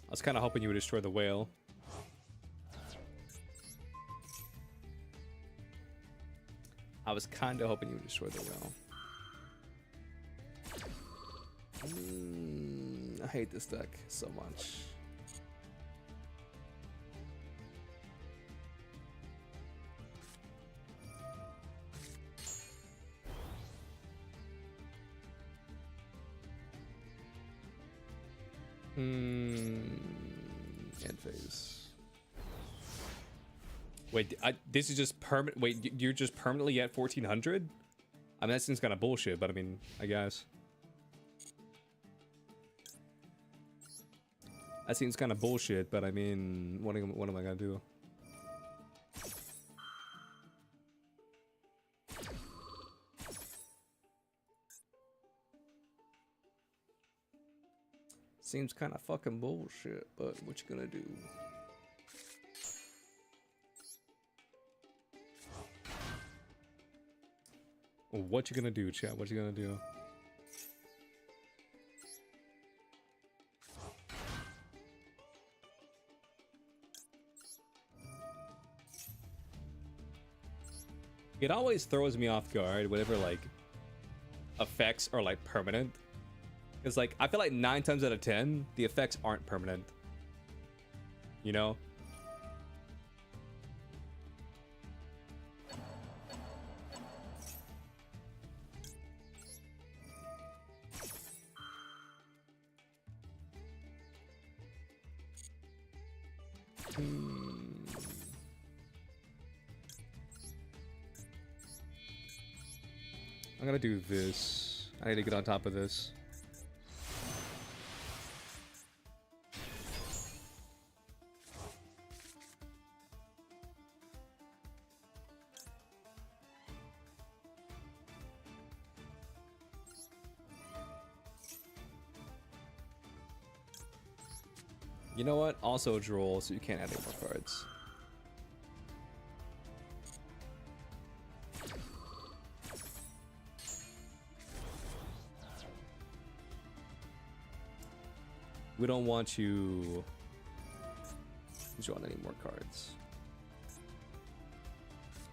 I was kind of hoping you would destroy the whale. I was kind of hoping you would destroy the whale. I hate this deck so much. End phase. Wait, this is just permanent. Wait, you're just permanently at 1400? I mean, that seems kind of bullshit, but I mean, I guess. That seems kind of bullshit, but I mean, what am I gonna do? Seems kind of fucking bullshit, but what you gonna do? What you gonna do, chat? What you gonna do? It always throws me off guard whenever like effects are like permanent. Because like I feel like 9 times out of 10 the effects aren't permanent. You know? I'm gonna do this. I need to get on top of this. You know what? Also a droll, so you can't add any more cards. We don't want you drawing any more cards.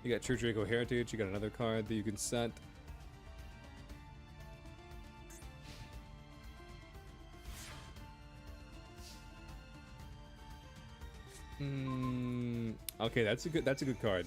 You got True Draco Heritage, you got another card that you can set. Okay, that's a good card.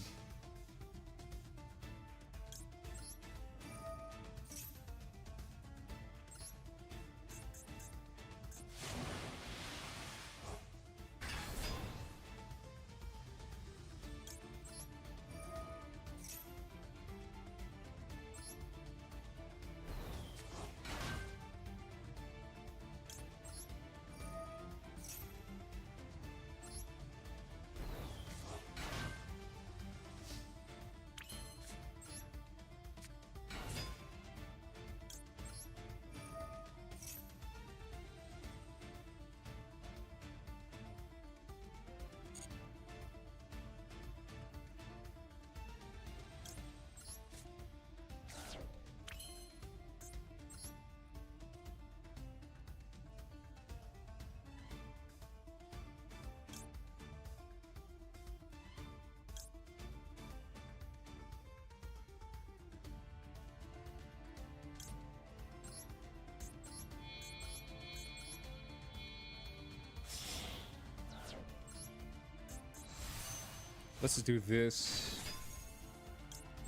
Let's just do this.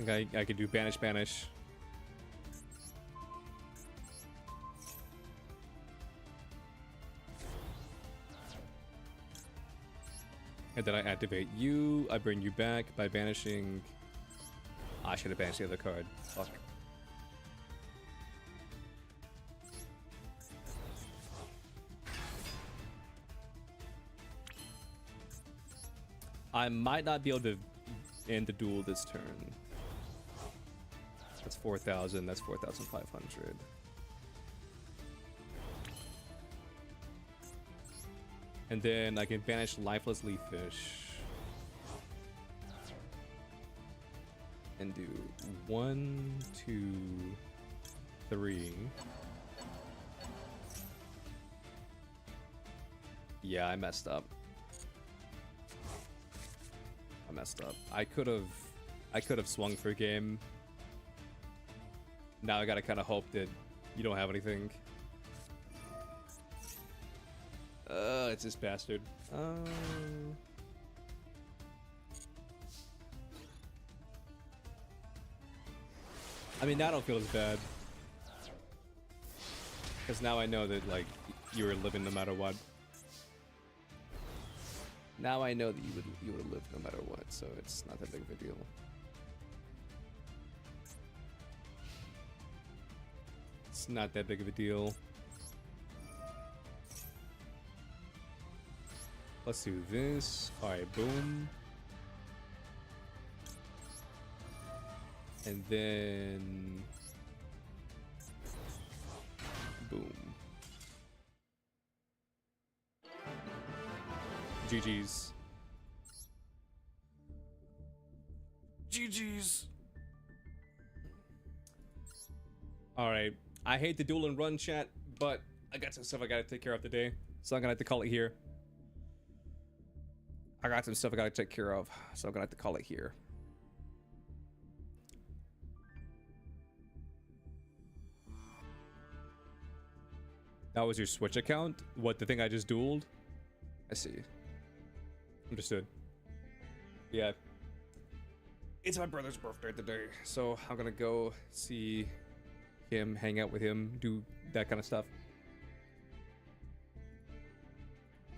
I think I could do banish. And then I activate you. I bring you back by banishing. I should have banished the other card. Fuck. I might not be able to end the duel this turn. That's 4,000. That's 4,500. And then I can banish Lifeless Leaffish. And do 1, 2, 3. Yeah, I messed up. I could have swung for a game. Now I gotta kind of hope that you don't have anything. It's this bastard. I mean, now I don't feel as bad. Because now I know that, like, you were living no matter what. Now I know that you would live no matter what, so it's not that big of a deal. It's not that big of a deal. Let's do this. All right, boom. And then boom. GG's. GG's. All right. I hate the duel and run chat, but I got some stuff I gotta take care of today, so I'm gonna have to call it here. I got some stuff I gotta take care of, so I'm gonna have to call it here. That was your Switch account? What, the thing I just dueled? I see. Understood. Yeah. It's my brother's birthday today, so I'm gonna go see him, hang out with him, do that kind of stuff.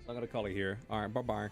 So I'm gonna call it here. Alright, bye-bye.